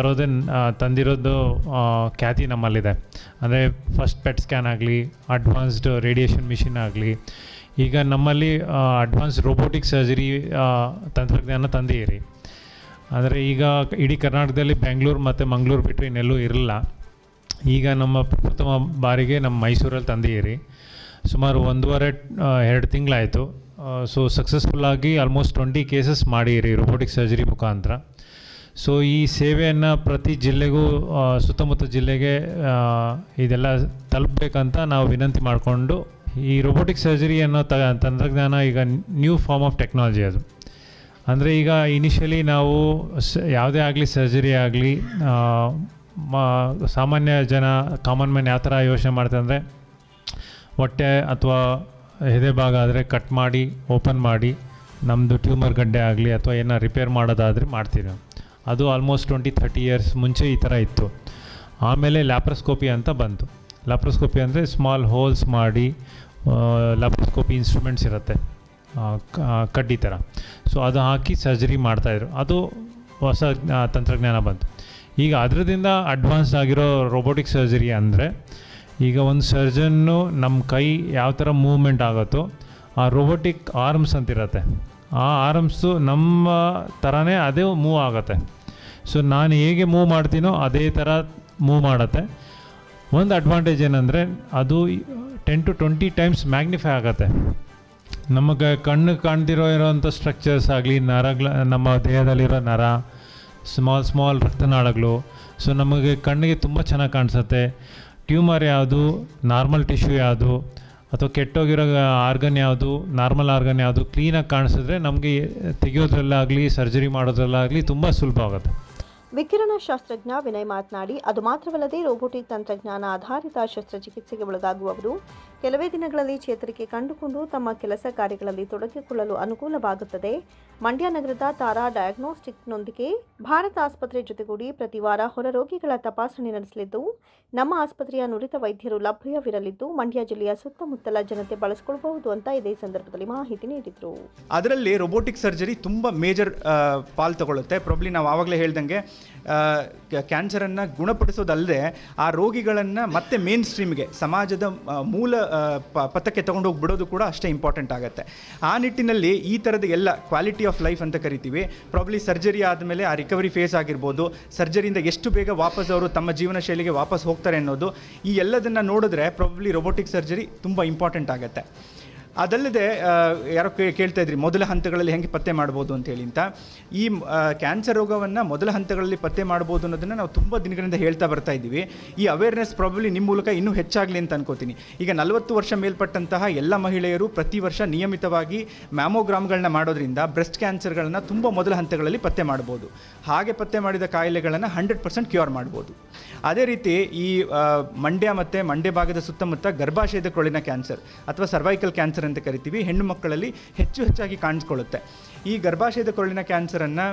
ತಂದಿರೋದು ಖ್ಯಾತಿ ನಮ್ಮಲ್ಲಿದೆ. ಅಂದರೆ ಫಸ್ಟ್ ಪೆಟ್ ಸ್ಕ್ಯಾನ್ ಆಗಲಿ, ಅಡ್ವಾನ್ಸ್ಡ್ ರೇಡಿಯೇಷನ್ ಮಿಷಿನ್ ಆಗಲಿ, ಈಗ ನಮ್ಮಲ್ಲಿ ಅಡ್ವಾನ್ಸ್ ರೋಬೋಟಿಕ್ ಸರ್ಜರಿ ತಂತ್ರಜ್ಞಾನ ತಂದಿರಿ. ಅಂದರೆ ಈಗ ಇಡೀ ಕರ್ನಾಟಕದಲ್ಲಿ ಬೆಂಗಳೂರು ಮತ್ತು ಮಂಗಳೂರು ಬಿಟ್ಟರೆ ಇನ್ನೆಲ್ಲೂ ಇರಲಿಲ್ಲ. ಈಗ ನಮ್ಮ ಪ್ರಥಮ ಬಾರಿಗೆ ನಮ್ಮ ಮೈಸೂರಲ್ಲಿ ತಂದಿರಿ. ಸುಮಾರು 1.5-2 ತಿಂಗಳಾಯಿತು. ಸೊ ಸಕ್ಸಸ್ಫುಲ್ಲಾಗಿ ಆಲ್ಮೋಸ್ಟ್ 20 ಕೇಸಸ್ ಮಾಡಿರಿ ರೋಬೋಟಿಕ್ ಸರ್ಜರಿ ಮುಖಾಂತರ. ಸೊ ಈ ಸೇವೆಯನ್ನು ಪ್ರತಿ ಜಿಲ್ಲೆಗೂ, ಸುತ್ತಮುತ್ತ ಜಿಲ್ಲೆಗೆ ಇದೆಲ್ಲ ತಲುಪಬೇಕಂತ ನಾವು ವಿನಂತಿ ಮಾಡಿಕೊಂಡು, ಈ ರೋಬೋಟಿಕ್ ಸರ್ಜರಿ ಅನ್ನೋ ತಂತ್ರಜ್ಞಾನ ಈಗ ನ್ಯೂ ಫಾರ್ಮ್ ಆಫ್ ಟೆಕ್ನಾಲಜಿ ಅದು. ಅಂದರೆ ಈಗ ಇನಿಷಿಯಲಿ ನಾವು ಯಾವುದೇ ಆಗಲಿ ಸರ್ಜರಿ ಆಗಲಿ ಸಾಮಾನ್ಯ ಜನ, ಕಾಮನ್ ಮ್ಯಾನ್ ಯಾವ ಥರ ಯೋಚನೆ ಮಾಡ್ತಾರೆ ಅಂದರೆ, ಹೊಟ್ಟೆ ಅಥವಾ ಎದೆ ಭಾಗ ಆದರೆ ಕಟ್ ಮಾಡಿ ಓಪನ್ ಮಾಡಿ ನಮ್ಮದು ಟ್ಯೂಮರ್ ಗಡ್ಡೆ ಆಗಲಿ ಅಥವಾ ಏನೋ ರಿಪೇರ್ ಮಾಡೋದಾದರೆ ಮಾಡ್ತೀವಿ. ಅದು ಆಲ್ಮೋಸ್ಟ್ 20-30 ಇಯರ್ಸ್ ಮುಂಚೆ ಈ ಥರ ಇತ್ತು. ಆಮೇಲೆ ಲ್ಯಾಪ್ರೋಸ್ಕೋಪಿ ಅಂತ ಬಂತು. ಲ್ಯಾಪ್ರೋಸ್ಕೋಪಿ ಅಂದರೆ ಸ್ಮಾಲ್ ಹೋಲ್ಸ್ ಮಾಡಿ ಲ್ಯಾಪ್ರೋಸ್ಕೋಪಿ ಇನ್ಸ್ಟ್ರೂಮೆಂಟ್ಸ್ ಇರುತ್ತೆ ಕಡ್ಡಿ ಥರ. ಸೊ ಅದು ಹಾಕಿ ಸರ್ಜರಿ ಮಾಡ್ತಾಯಿದ್ರು. ಅದು ಹೊಸ ತಂತ್ರಜ್ಞಾನ ಬಂತು. ಈಗ ಅದರಿಂದ ಅಡ್ವಾನ್ಸ್ ಆಗಿರೋ ರೋಬೋಟಿಕ್ ಸರ್ಜರಿ ಅಂದರೆ, ಈಗ ಒಂದು ಸರ್ಜನ್ನು ನಮ್ಮ ಕೈ ಯಾವ ಥರ ಮೂವ್ಮೆಂಟ್ ಆಗುತ್ತೋ ಆ ರೋಬೋಟಿಕ್ ಆರ್ಮ್ಸ್ ಅಂತಿರುತ್ತೆ, ಆ ಆರ್ಮ್ಸು ನಮ್ಮ ಥರನೇ ಅದೇ ಮೂವ್ ಆಗುತ್ತೆ. ಸೊ ನಾನು ಹೇಗೆ ಮೂವ್ ಮಾಡ್ತೀನೋ ಅದೇ ಥರ ಮೂವ್ ಮಾಡುತ್ತೆ. ಒಂದು ಅಡ್ವಾಂಟೇಜ್ ಏನಂದರೆ, ಅದು 10-20 ಟೈಮ್ಸ್ ಮ್ಯಾಗ್ನಿಫೈ ಆಗುತ್ತೆ. ನಮಗೆ ಕಣ್ಣು ಕಾಣ್ತಿರೋಂಥ ಸ್ಟ್ರಕ್ಚರ್ಸ್ ಆಗಲಿ, ನಮ್ಮ ದೇಹದಲ್ಲಿರೋ ನರ, ಸ್ಮಾಲ್ ರಕ್ತನಾಳಗಳು, ಸೊ ನಮಗೆ ಕಣ್ಣಿಗೆ ತುಂಬ ಚೆನ್ನಾಗಿ ಕಾಣಿಸುತ್ತೆ. ಟ್ಯೂಮರ್ ಯಾವುದು, ನಾರ್ಮಲ್ ಟಿಶ್ಯೂ ಯಾವುದು, ಅಥವಾ ಕೆಟ್ಟೋಗಿರೋ ಆರ್ಗನ್ ಯಾವುದು, ನಾರ್ಮಲ್ ಆರ್ಗನ್ ಯಾವುದು ಕ್ಲೀನಾಗಿ ಕಾಣಿಸಿದ್ರೆ ನಮಗೆ ತೆಗೆಯೋದ್ರಲ್ಲಾಗಲಿ ಸರ್ಜರಿ ಮಾಡೋದ್ರಲ್ಲಾಗಲಿ ತುಂಬ ಸುಲಭ ಆಗುತ್ತೆ. ವಿಕಿರಣ ಶಾಸ್ತ್ರಜ್ಞ ವಿನಯ್ ಮಾತನಾಡಿ, ಅದು ಮಾತ್ರವಲ್ಲದೆ ರೋಬೋಟಿಕ್ ತಂತ್ರಜ್ಞಾನ ಆಧಾರಿತ ಶಸ್ತ್ರಚಿಕಿತ್ಸೆಗೆ ಒಳಗಾಗುವವರು ಕೆಲವೇ ದಿನಗಳಲ್ಲಿ ಚೇತರಿಕೆ ಕಂಡುಕೊಂಡು ತಮ್ಮ ಕೆಲಸ ಕಾರ್ಯಗಳಲ್ಲಿ ತೊಡಗಿಕೊಳ್ಳಲು ಅನುಕೂಲವಾಗುತ್ತದೆ. ಮಂಡ್ಯ ನಗರದ ತಾರಾ ಡಯಾಗ್ನೋಸ್ಟಿಕ್ನೊಂದಿಗೆ ಭಾರತ ಆಸ್ಪತ್ರೆ ಜೊತೆಗೂಡಿ ಪ್ರತಿ ವಾರ ಹೊರ ರೋಗಿಗಳ ತಪಾಸಣೆ ನಡೆಸಲಿದ್ದು, ನಮ್ಮ ಆಸ್ಪತ್ರೆಯ ನುರಿತ ವೈದ್ಯರು ಲಭ್ಯವಿರಲಿದ್ದು ಮಂಡ್ಯ ಜಿಲ್ಲೆಯ ಸುತ್ತಮುತ್ತಲ ಜನತೆ ಬಳಸಿಕೊಳ್ಳಬಹುದು ಅಂತ ಇದೇ ಸಂದರ್ಭದಲ್ಲಿ ಮಾಹಿತಿ ನೀಡಿದರು. ಅದರಲ್ಲಿ ರೋಬೋಟಿಕ್ ಸರ್ಜರಿ ತುಂಬ ಮೇಜರ್ ಪಾಲ್ ತಗೊಳ್ಳುತ್ತೆ. ಪ್ರಾಬ್ಲಿ ನಾವು ಆವಾಗಲೇ ಹೇಳ್ದಂಗೆ ಕ್ಯಾನ್ಸರನ್ನು ಗುಣಪಡಿಸೋದಲ್ಲದೆ ಆ ರೋಗಿಗಳನ್ನು ಮತ್ತೆ ಮೇನ್ ಸ್ಟ್ರೀಮ್ಗೆ ಸಮಾಜದ ಮೂಲ ಪಥಕ್ಕೆ ತೊಗೊಂಡೋಗಿ ಬಿಡೋದು ಕೂಡ ಅಷ್ಟೇ ಇಂಪಾರ್ಟೆಂಟ್ ಆಗುತ್ತೆ. ಆ ನಿಟ್ಟಿನಲ್ಲಿ ಈ ಥರದ ಎಲ್ಲ ಕ್ವಾಲಿಟಿ ಆಫ್ ಲೈಫ್ ಅಂತ ಕರಿತೀವಿ. ಪ್ರಾಬ್ಲಿ ಸರ್ಜರಿ ಆದಮೇಲೆ ಆ ರಿಕವರಿ ಫೇಸ್ ಆಗಿರ್ಬೋದು, ಸರ್ಜರಿಯಿಂದ ಎಷ್ಟು ಬೇಗ ವಾಪಸ್ ಅವರು ತಮ್ಮ ಜೀವನ ಶೈಲಿಗೆ ವಾಪಸ್ ಹೋಗ್ತಾರೆ ಅನ್ನೋದು, ಈ ಎಲ್ಲದನ್ನು ನೋಡಿದ್ರೆ ಪ್ರಾಬ್ಲಿ ರೋಬೋಟಿಕ್ ಸರ್ಜರಿ ತುಂಬ ಇಂಪಾರ್ಟೆಂಟ್ ಆಗುತ್ತೆ. ಅದಲ್ಲದೆ ಯಾರೋ ಕೇಳ್ತಾ ಇದ್ರಿ ಮೊದಲ ಹಂತಗಳಲ್ಲಿ ಹೆಂಗೆ ಪತ್ತೆ ಮಾಡ್ಬೋದು ಅಂತೇಳಿ ಅಂತ. ಈ ಕ್ಯಾನ್ಸರ್ ರೋಗವನ್ನು ಮೊದಲ ಹಂತಗಳಲ್ಲಿ ಪತ್ತೆ ಮಾಡ್ಬೋದು ಅನ್ನೋದನ್ನು ನಾವು ತುಂಬ ದಿನಗಳಿಂದ ಹೇಳ್ತಾ ಬರ್ತಾ ಇದ್ದೀವಿ. ಈ ಅವೇರ್ನೆಸ್ ಪ್ರಾಬಬ್ಲಿ ನಿಮ್ಮ ಮೂಲಕ ಇನ್ನೂ ಹೆಚ್ಚಾಗಲಿ ಅಂತ ಅನ್ಕೋತೀನಿ. ಈಗ 40 ವರ್ಷ ಮೇಲ್ಪಟ್ಟಂತಹ ಎಲ್ಲ ಮಹಿಳೆಯರು ಪ್ರತಿ ವರ್ಷ ನಿಯಮಿತವಾಗಿ ಮ್ಯಾಮೋಗ್ರಾಮ್ಗಳನ್ನ ಮಾಡೋದ್ರಿಂದ ಬ್ರೆಸ್ಟ್ ಕ್ಯಾನ್ಸರ್ಗಳನ್ನ ತುಂಬ ಮೊದಲ ಹಂತಗಳಲ್ಲಿ ಪತ್ತೆ ಮಾಡ್ಬೋದು. ಹಾಗೆ ಪತ್ತೆ ಮಾಡಿದ ಕಾಯಿಲೆಗಳನ್ನು 100% ಕ್ಯೂರ್ ಮಾಡ್ಬೋದು. ಅದೇ ರೀತಿ ಈ ಮಂಡ್ಯ ಮತ್ತು ಮಂಡ್ಯ ಭಾಗದ ಸುತ್ತಮುತ್ತ ಗರ್ಭಾಶಯದ ಕೊರಳಿನ ಕ್ಯಾನ್ಸರ್ ಅಥವಾ ಸರ್ವೈಕಲ್ ಕ್ಯಾನ್ಸರ್ ಅಂತ ಕರಿತೀವಿ, ಹೆಣ್ಣು ಮಕ್ಕಳಲ್ಲಿ ಹೆಚ್ಚಾಗಿ ಕಾಣಿಸ್ಕೊಳ್ಳುತ್ತೆ. ಈ ಗರ್ಭಾಶಯದ ಕೊರಳಿನ ಕ್ಯಾನ್ಸರನ್ನು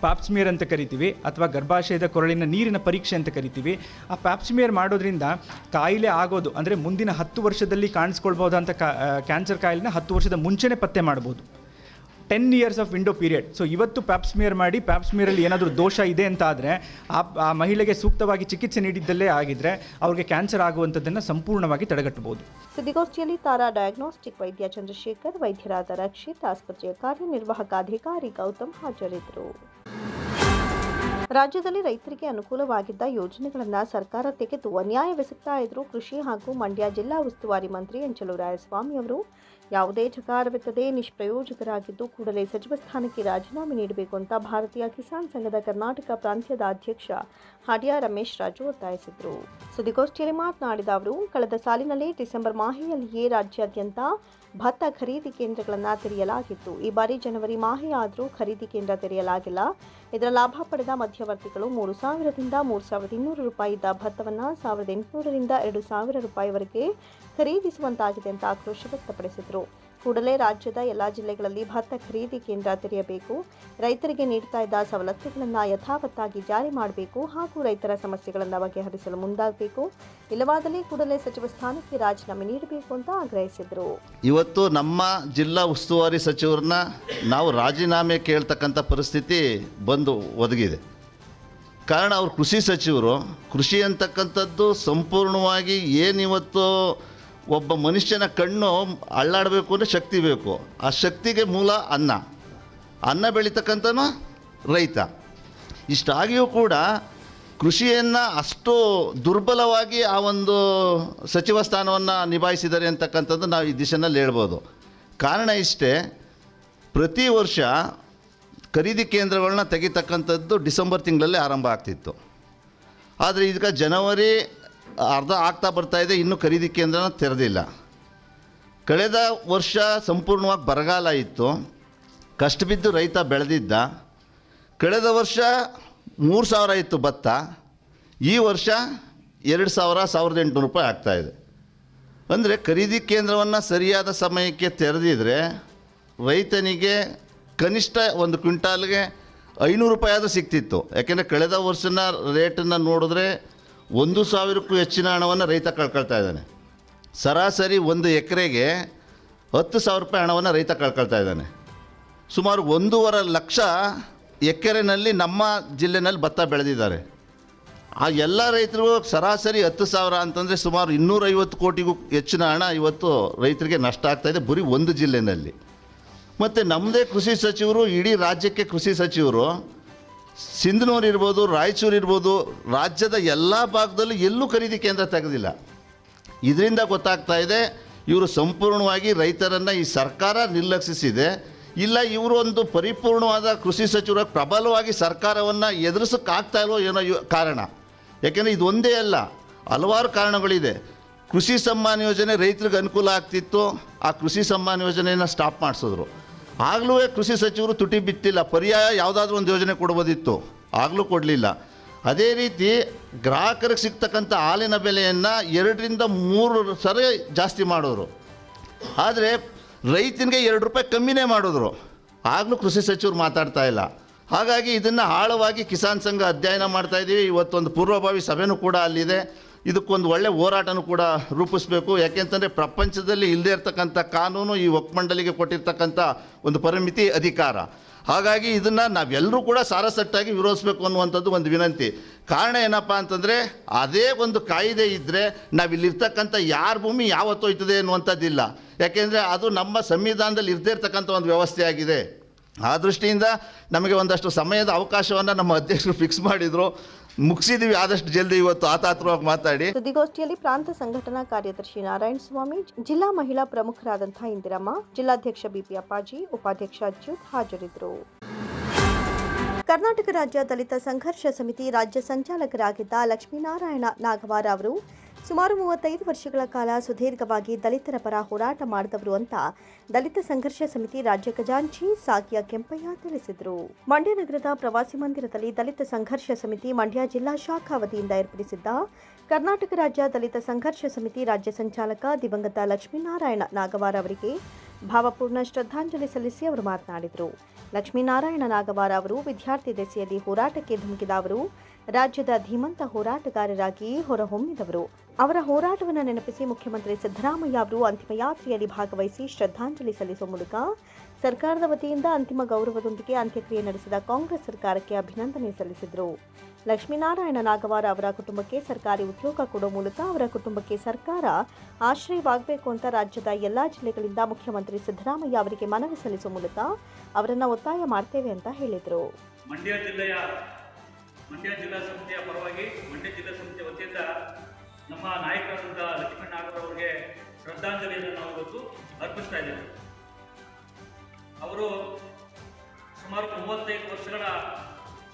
ಪ್ಯಾಪ್ಸ್ಮಿಯರ್ ಅಂತ ಕರಿತೀವಿ ಅಥವಾ ಗರ್ಭಾಶಯದ ಕೊರಳಿನ ನೀರಿನ ಪರೀಕ್ಷೆ ಅಂತ ಕರಿತೀವಿ. ಆ ಪ್ಯಾಪ್ಸ್ಮಿಯರ್ ಮಾಡೋದ್ರಿಂದ ಕಾಯಿಲೆ ಆಗೋದು ಅಂದರೆ ಮುಂದಿನ 10 ವರ್ಷದಲ್ಲಿ ಕಾಣಿಸ್ಕೊಳ್ಬೋದಂಥ ಕ್ಯಾನ್ಸರ್ ಕಾಯಿಲೆನ 10 ವರ್ಷದ ಮುಂಚೆನೇ ಪತ್ತೆ ಮಾಡ್ಬೋದು. 10 years of window period. So ಇವತ್ತು ಪ್ಯಾಪ್ಸ್ಮಿಯರ್ ಮಾಡಿ ಪ್ಯಾಪ್ಸ್ಮಿಯರಲ್ಲಿ ಏನಾದರೂ ದೋಷ ಇದೆ ಅಂತ ಆದರೆ ಆ ಮಹಿಳೆಗೆ ಸೂಕ್ತವಾಗಿ ಚಿಕಿತ್ಸೆ ನೀಡಿದ್ದಲ್ಲೇ ಆಗಿದ್ದರೆ ಅವ್ರಿಗೆ ಕ್ಯಾನ್ಸರ್ ಆಗುವಂಥದ್ದನ್ನು ಸಂಪೂರ್ಣವಾಗಿ ತಡೆಗಟ್ಟಬಹುದು. ಸುದ್ದಿಗೋಷ್ಠಿಯಲ್ಲಿ ತಾರಾ ಡಯಾಗ್ನೋಸ್ಟಿಕ್ ವೈದ್ಯ ಚಂದ್ರಶೇಖರ್, ವೈದ್ಯರಾದ ರಕ್ಷಿತ್, ಆಸ್ಪತ್ರೆಯ ಕಾರ್ಯನಿರ್ವಾಹಕ ಅಧಿಕಾರಿ ಗೌತಮ್ ಹಾಜರಿದ್ದರು. ರಾಜ್ಯದಲ್ಲಿ ರೈತರಿಗೆ ಅನುಕೂಲವಾಗಿದ್ದ ಯೋಜನೆಗಳನ್ನು ಸರ್ಕಾರ ತೆಗೆದು ಅನ್ಯಾಯವೆಸಗ್ತಾ ಇದ್ದರೂ ಕೃಷಿ ಹಾಗೂ ಮಂಡ್ಯ ಜಿಲ್ಲಾ ಉಸ್ತುವಾರಿ ಮಂತ್ರಿ ಎಂಚಲುರಾಯಸ್ವಾಮಿ ಅವರು ಯಾವುದೇ ಜಕಾರವೆತ್ತದೇ ನಿಷ್ಪ್ರಯೋಜಕರಾಗಿದ್ದು ಕೂಡಲೇ ಸಚಿವ ಸ್ಥಾನಕ್ಕೆ ರಾಜೀನಾಮೆ ನೀಡಬೇಕು ಅಂತ ಭಾರತೀಯ ಕಿಸಾನ್ ಸಂಘದ ಕರ್ನಾಟಕ ಪ್ರಾಂತ್ಯದ ಅಧ್ಯಕ್ಷ ಹಾಡ್ಯ ರಮೇಶ್ ರಾಜು ಒತ್ತಾಯಿಸಿದರು. ಸುದ್ದಿಗೋಷ್ಠಿಯಲ್ಲಿ ಮಾತನಾಡಿದ ಅವರು, ಕಳೆದ ಸಾಲಿನಲ್ಲಿ ಡಿಸೆಂಬರ್ ಮಾಹೆಯಲ್ಲಿಯೇ ರಾಜ್ಯಾದ್ಯಂತ ಭತ್ತ ಖರೀದಿ ಕೇಂದ್ರಗಳನ್ನು ತೆರೆಯಲಾಗಿತ್ತು. ಈ ಬಾರಿ ಜನವರಿ ಮಾಹೆಯಾದರೂ ಖರೀದಿ ಕೇಂದ್ರ ತೆರೆಯಲಾಗಿಲ್ಲ. ಇದರ ಲಾಭ ಪಡೆದ ಮಧ್ಯವರ್ತಿಗಳು 3,000ರಿಂದ 3,200 ರೂಪಾಯಿ ಇದ್ದ ಭತ್ತವನ್ನು 1,800ರಿಂದ 2,000 ರೂಪಾಯಿವರೆಗೆ ಖರೀದಿಸುವಂತಾಗಿದೆ ಅಂತ ಆಕ್ರೋಶ ವ್ಯಕ್ತಪಡಿಸಿದರು. ಕೂಡಲೇ ರಾಜ್ಯದ ಎಲ್ಲ ಜಿಲ್ಲೆಗಳಲ್ಲಿ ಭತ್ತ ಖರೀದಿ ಕೇಂದ್ರ ತೆರೆಯಬೇಕು, ರೈತರಿಗೆ ನೀಡ್ತಾ ಇದ್ದ ಸವಲತ್ತುಗಳನ್ನು ಯಥಾವತ್ತಾಗಿ ಜಾರಿ ಮಾಡಬೇಕು ಹಾಗೂ ರೈತರ ಸಮಸ್ಯೆಗಳನ್ನು ಬಗೆಹರಿಸಲು ಮುಂದಾಗಬೇಕು. ಇಲ್ಲವಾದಲ್ಲಿ ಕೂಡಲೇ ಸಚಿವ ಸ್ಥಾನಕ್ಕೆ ರಾಜೀನಾಮೆ ನೀಡಬೇಕು ಅಂತ ಆಗ್ರಹಿಸಿದರು. ಇವತ್ತು ನಮ್ಮ ಜಿಲ್ಲಾ ಉಸ್ತುವಾರಿ ಸಚಿವರನ್ನ ನಾವು ರಾಜೀನಾಮೆ ಕೇಳ್ತಕ್ಕಂಥ ಪರಿಸ್ಥಿತಿ ಬಂದು ಒದಗಿದೆ. ಕಾರಣ ಅವರು ಕೃಷಿ ಸಚಿವರು. ಕೃಷಿ ಅಂತಕ್ಕಂಥದ್ದು ಸಂಪೂರ್ಣವಾಗಿ ಏನಿವತ್ತು ಒಬ್ಬ ಮನುಷ್ಯನ ಕಣ್ಣು ಅಳ್ಳಾಡಬೇಕು ಅಂದರೆ ಶಕ್ತಿ ಬೇಕು. ಆ ಶಕ್ತಿಗೆ ಮೂಲ ಅನ್ನ ಬೆಳೀತಕ್ಕಂಥನು ರೈತ. ಇಷ್ಟಾಗಿಯೂ ಕೂಡ ಕೃಷಿಯನ್ನು ಅಷ್ಟು ದುರ್ಬಲವಾಗಿ ಆ ಒಂದು ಸಚಿವ ಸ್ಥಾನವನ್ನು ನಿಭಾಯಿಸಿದ್ದಾರೆ ಅಂತಕ್ಕಂಥದ್ದು ನಾವು ಈ ದಿಶೆಯಲ್ಲಿ ಹೇಳ್ಬೋದು. ಕಾರಣ ಇಷ್ಟೇ, ಪ್ರತಿ ವರ್ಷ ಖರೀದಿ ಕೇಂದ್ರಗಳನ್ನ ತೆಗಿತಕ್ಕಂಥದ್ದು ಡಿಸೆಂಬರ್ ತಿಂಗಳಲ್ಲಿ ಆರಂಭ ಆಗ್ತಿತ್ತು. ಆದರೆ ಈಗ ಜನವರಿ ಅರ್ಧ ಆಗ್ತಾ ಬರ್ತಾಯಿದೆ, ಇನ್ನೂ ಖರೀದಿ ಕೇಂದ್ರನ ತೆರೆದಿಲ್ಲ. ಕಳೆದ ವರ್ಷ ಸಂಪೂರ್ಣವಾಗಿ ಬರಗಾಲ ಇತ್ತು, ಕಷ್ಟ ಬಿದ್ದು ರೈತ ಬೆಳೆದಿದ್ದ. ಕಳೆದ ವರ್ಷ 3,000 ಇತ್ತು ಭತ್ತ, ಈ ವರ್ಷ 2,000, 1,800 ರೂಪಾಯಿ ಆಗ್ತಾಯಿದೆ. ಅಂದರೆ ಖರೀದಿ ಕೇಂದ್ರವನ್ನು ಸರಿಯಾದ ಸಮಯಕ್ಕೆ ತೆರೆದಿದ್ರೆ ರೈತನಿಗೆ ಕನಿಷ್ಠ 1 ಕ್ವಿಂಟಾಲ್ಗೆ 500 ರೂಪಾಯಿ ಆದರೂ ಸಿಗ್ತಿತ್ತು. ಯಾಕೆಂದರೆ ಕಳೆದ ವರ್ಷನ ರೇಟನ್ನು ನೋಡಿದ್ರೆ 1,000ಕ್ಕೂ ಹೆಚ್ಚಿನ ಹಣವನ್ನು ರೈತ ಕಳ್ಕೊಳ್ತಾ ಇದ್ದಾನೆ. ಸರಾಸರಿ 1 ಎಕರೆಗೆ 10,000 ರೂಪಾಯಿ ಹಣವನ್ನು ರೈತ ಕಳ್ಕೊಳ್ತಾ ಇದ್ದಾನೆ. ಸುಮಾರು 1.5 ಲಕ್ಷ ಎಕರೆನಲ್ಲಿ ನಮ್ಮ ಜಿಲ್ಲೆನಲ್ಲಿ ಭತ್ತ ಬೆಳೆದಿದ್ದಾರೆ. ಆ ಎಲ್ಲ ರೈತರಿಗೂ ಸರಾಸರಿ 10,000 ಅಂತಂದರೆ ಸುಮಾರು 250 ಕೋಟಿಗೂ ಹೆಚ್ಚಿನ ಹಣ ಇವತ್ತು ರೈತರಿಗೆ ನಷ್ಟ ಆಗ್ತಾಯಿದೆ ಬರೀ ಒಂದು ಜಿಲ್ಲೆಯಲ್ಲಿ. ಮತ್ತು ನಮ್ಮದೇ ಕೃಷಿ ಸಚಿವರು, ಇಡೀ ರಾಜ್ಯಕ್ಕೆ ಕೃಷಿ ಸಚಿವರು, ಸಿಂಧನೂರು ಇರ್ಬೋದು, ರಾಯಚೂರು ಇರ್ಬೋದು, ರಾಜ್ಯದ ಎಲ್ಲ ಭಾಗದಲ್ಲೂ ಎಲ್ಲೂ ಖರೀದಿ ಕೇಂದ್ರ ತೆಗೆದಿಲ್ಲ. ಇದರಿಂದ ಗೊತ್ತಾಗ್ತಾ ಇದೆ ಇವರು ಸಂಪೂರ್ಣವಾಗಿ ರೈತರನ್ನು ಈ ಸರ್ಕಾರ ನಿರ್ಲಕ್ಷಿಸಿದೆ. ಇಲ್ಲ ಇವರು ಒಂದು ಪರಿಪೂರ್ಣವಾದ ಕೃಷಿ ಸಚಿವರ ಪ್ರಬಲವಾಗಿ ಸರ್ಕಾರವನ್ನು ಎದುರಿಸೋಕ್ಕಾಗ್ತಾ ಇಲ್ವೋ ಏನೋ ಕಾರಣ. ಯಾಕೆಂದರೆ ಇದು ಒಂದೇ ಅಲ್ಲ, ಹಲವಾರು ಕಾರಣಗಳಿದೆ. ಕೃಷಿ ಸಮ್ಮಾನ ಯೋಜನೆ ರೈತರಿಗೆ ಅನುಕೂಲ ಆಗ್ತಿತ್ತು, ಆ ಕೃಷಿ ಸಮ್ಮಾನ ಯೋಜನೆಯನ್ನು ಸ್ಟಾಪ್ ಮಾಡಿಸಿದ್ರು. ಆಗಲೂ ಕೃಷಿ ಸಚಿವರು ತುಟಿ ಬಿಟ್ಟಿಲ್ಲ. ಪರ್ಯಾಯ ಯಾವುದಾದ್ರೂ ಒಂದು ಯೋಜನೆ ಕೊಡ್ಬೋದಿತ್ತು, ಆಗಲೂ ಕೊಡಲಿಲ್ಲ. ಅದೇ ರೀತಿ ಗ್ರಾಹಕರಿಗೆ ಸಿಗ್ತಕ್ಕಂಥ ಹಾಲಿನ ಬೆಲೆಯನ್ನು 2ರಿಂದ 3 ಸರಿ ಜಾಸ್ತಿ ಮಾಡೋರು. ಆದರೆ ರೈತನಿಗೆ 2 ರೂಪಾಯಿ ಕಮ್ಮಿನೇ ಮಾಡಿದ್ರು. ಆಗಲೂ ಕೃಷಿ ಸಚಿವರು ಮಾತಾಡ್ತಾ ಇಲ್ಲ. ಹಾಗಾಗಿ ಇದನ್ನು ಆಳವಾಗಿ ಕಿಸಾನ್ ಸಂಘ ಅಧ್ಯಯನ ಮಾಡ್ತಾಯಿದ್ದೀವಿ. ಇವತ್ತೊಂದು ಪೂರ್ವಭಾವಿ ಸಭೆನೂ ಕೂಡ ಅಲ್ಲಿದೆ. ಇದಕ್ಕೊಂದು ಒಳ್ಳೆ ಹೋರಾಟನೂ ಕೂಡ ರೂಪಿಸಬೇಕು. ಯಾಕೆಂತಂದರೆ ಪ್ರಪಂಚದಲ್ಲಿ ಇಲ್ಲದೇ ಇರತಕ್ಕಂಥ ಕಾನೂನು ಈ ವಕ್ಫ್ ಮಂಡಳಿಗೆ ಕೊಟ್ಟಿರ್ತಕ್ಕಂಥ ಒಂದು ಪರಿಮಿತಿ ಅಧಿಕಾರ. ಹಾಗಾಗಿ ಇದನ್ನು ನಾವೆಲ್ಲರೂ ಕೂಡ ಸಾರಸಟ್ಟಾಗಿ ವಿರೋಧಿಸಬೇಕು ಅನ್ನುವಂಥದ್ದು ಒಂದು ವಿನಂತಿ. ಕಾರಣ ಏನಪ್ಪ ಅಂತಂದರೆ ಅದೇ ಒಂದು ಕಾಯಿದೆ ಇದ್ದರೆ ನಾವಿಲ್ಲಿರ್ತಕ್ಕಂಥ ಯಾರ ಭೂಮಿ ಯಾವತ್ತೂ ಹೋಯ್ತದೆ ಅನ್ನುವಂಥದ್ದಿಲ್ಲ. ಯಾಕೆಂದರೆ ಅದು ನಮ್ಮ ಸಂವಿಧಾನದಲ್ಲಿ ಇರದೇ ಇರ್ತಕ್ಕಂಥ ಒಂದು ವ್ಯವಸ್ಥೆ ಆಗಿದೆ. ಆ ದೃಷ್ಟಿಯಿಂದ ನಮಗೆ ಒಂದಷ್ಟು ಸಮಯದ ಅವಕಾಶವನ್ನು ನಮ್ಮ ಅಧ್ಯಕ್ಷರು ಫಿಕ್ಸ್ ಮಾಡಿದರು. ಮುಗಿಸಿದ್ದೀವಿ ಆದಷ್ಟು ಜಲ್ದಿ ಇವತ್ತು ಆತಾತ್ರವಾಗಿ ಮಾತಾಡಿ. ಸುದ್ದಿಗೋಷ್ಠಿಯಲ್ಲಿ ಪ್ರಾಂತ ಸಂಘಟನಾ ಕಾರ್ಯದರ್ಶಿ ನಾರಾಯಣ ಸ್ವಾಮಿ, ಜಿಲ್ಲಾ ಮಹಿಳಾ ಪ್ರಮುಖರಾದಂತಹ ಇಂದಿರಮ್ಮ, ಜಿಲ್ಲಾಧ್ಯಕ್ಷ ಬಿಪಿ ಅಪ್ಪಾಜಿ, ಉಪಾಧ್ಯಕ್ಷ ಅಚ್ಯುತ್ ಹಾಜರಿದ್ದರು. ಕರ್ನಾಟಕ ರಾಜ್ಯ ದಲಿತ ಸಂಘರ್ಷ ಸಮಿತಿ ರಾಜ್ಯ ಸಂಚಾಲಕರಾಗಿದ್ದ ಲಕ್ಷ್ಮೀನಾರಾಯಣ ನಾಗವಾರ ಅವರು ಸುಮಾರು 35 ವರ್ಷಗಳ ಕಾಲ ಸುದೀರ್ಘವಾಗಿ ದಲಿತರ ಪರ ಹೋರಾಟ ಮಾಡಿದವರು ಅಂತ ದಲಿತ ಸಂಘರ್ಷ ಸಮಿತಿ ರಾಜ್ಯ ಖಜಾಂಚಿ ಸಾಕಿಯ ಕೆಂಪಯ್ಯ ತಿಳಿಸಿದರು. ಮಂಡ್ಯ ನಗರದ ಪ್ರವಾಸಿ ಮಂದಿರದಲ್ಲಿ ದಲಿತ ಸಂಘರ್ಷ ಸಮಿತಿ ಮಂಡ್ಯ ಜಿಲ್ಲಾ ಶಾಖಾ ವತಿಯಿಂದ ಏರ್ಪಡಿಸಿದ್ದ ಕರ್ನಾಟಕ ರಾಜ್ಯ ದಲಿತ ಸಂಘರ್ಷ ಸಮಿತಿ ರಾಜ್ಯ ಸಂಚಾಲಕ ದಿವಂಗತ ಲಕ್ಷ್ಮೀನಾರಾಯಣ ನಾಗವಾರ ಅವರಿಗೆ ಭಾವಪೂರ್ಣ ಶ್ರದ್ಧಾಂಜಲಿ ಸಲ್ಲಿಸಿ ಅವರು ಮಾತನಾಡಿದರು. ಲಕ್ಷ್ಮೀನಾರಾಯಣ ನಾಗವಾರ ಅವರು ವಿದ್ಯಾರ್ಥಿ ದೆಸೆಯಲ್ಲಿ ಹೋರಾಟಕ್ಕೆ ಧುಮುಕಿದ ಅವರು ರಾಜ್ಯದ ಧೀಮಂತ ಹೋರಾಟಗಾರರಾಗಿ ಹೊರಹೊಮ್ಮಿದವರು. ಅವರ ಹೋರಾಟವನ್ನು ನೆನಪಿಸಿ ಮುಖ್ಯಮಂತ್ರಿ ಸಿದ್ದರಾಮಯ್ಯ ಅವರು ಅಂತಿಮ ಯಾತ್ರೆಯಲ್ಲಿ ಭಾಗವಹಿಸಿ ಶ್ರದ್ಧಾಂಜಲಿ ಸಲ್ಲಿಸುವ ಮೂಲಕ ಸರ್ಕಾರದ ವತಿಯಿಂದ ಅಂತಿಮ ಗೌರವದೊಂದಿಗೆ ಅಂತ್ಯಕ್ರಿಯೆ ನಡೆಸಿದ ಕಾಂಗ್ರೆಸ್ ಸರ್ಕಾರಕ್ಕೆ ಅಭಿನಂದನೆ ಸಲ್ಲಿಸಿದರು. ಲಕ್ಷ್ಮೀನಾರಾಯಣ ನಾಗವಾರ ಅವರ ಕುಟುಂಬಕ್ಕೆ ಸರ್ಕಾರಿ ಉದ್ಯೋಗ ಕೊಡುವ ಮೂಲಕ ಅವರ ಕುಟುಂಬಕ್ಕೆ ಸರ್ಕಾರ ಆಶ್ರಯವಾಗಬೇಕು ಅಂತ ರಾಜ್ಯದ ಎಲ್ಲಾ ಜಿಲ್ಲೆಗಳಿಂದ ಮುಖ್ಯಮಂತ್ರಿ ಸಿದ್ದರಾಮಯ್ಯ ಅವರಿಗೆ ಮನವಿ ಸಲ್ಲಿಸುವ ಮೂಲಕ ಅವರನ್ನು ಒತ್ತಾಯ ಮಾಡ್ತೇವೆ ಅಂತ ಹೇಳಿದರು. ಮಂಡ್ಯ ಜಿಲ್ಲಾ ಸಮಿತಿಯ ಪರವಾಗಿ ಮಂಡ್ಯ ಜಿಲ್ಲಾ ಸಮಿತಿಯ ವತಿಯಿಂದ ನಮ್ಮ ನಾಯಕರಾದಂಥ ಲಕ್ಷ್ಮೀನಾರಾಯಣ ಅವರಿಗೆ ಶ್ರದ್ಧಾಂಜಲಿಯನ್ನು ನಾವು ಇವತ್ತು ಅರ್ಪಿಸ್ತಾ ಇದ್ದೇವೆ. ಅವರು ಸುಮಾರು 35 ವರ್ಷಗಳ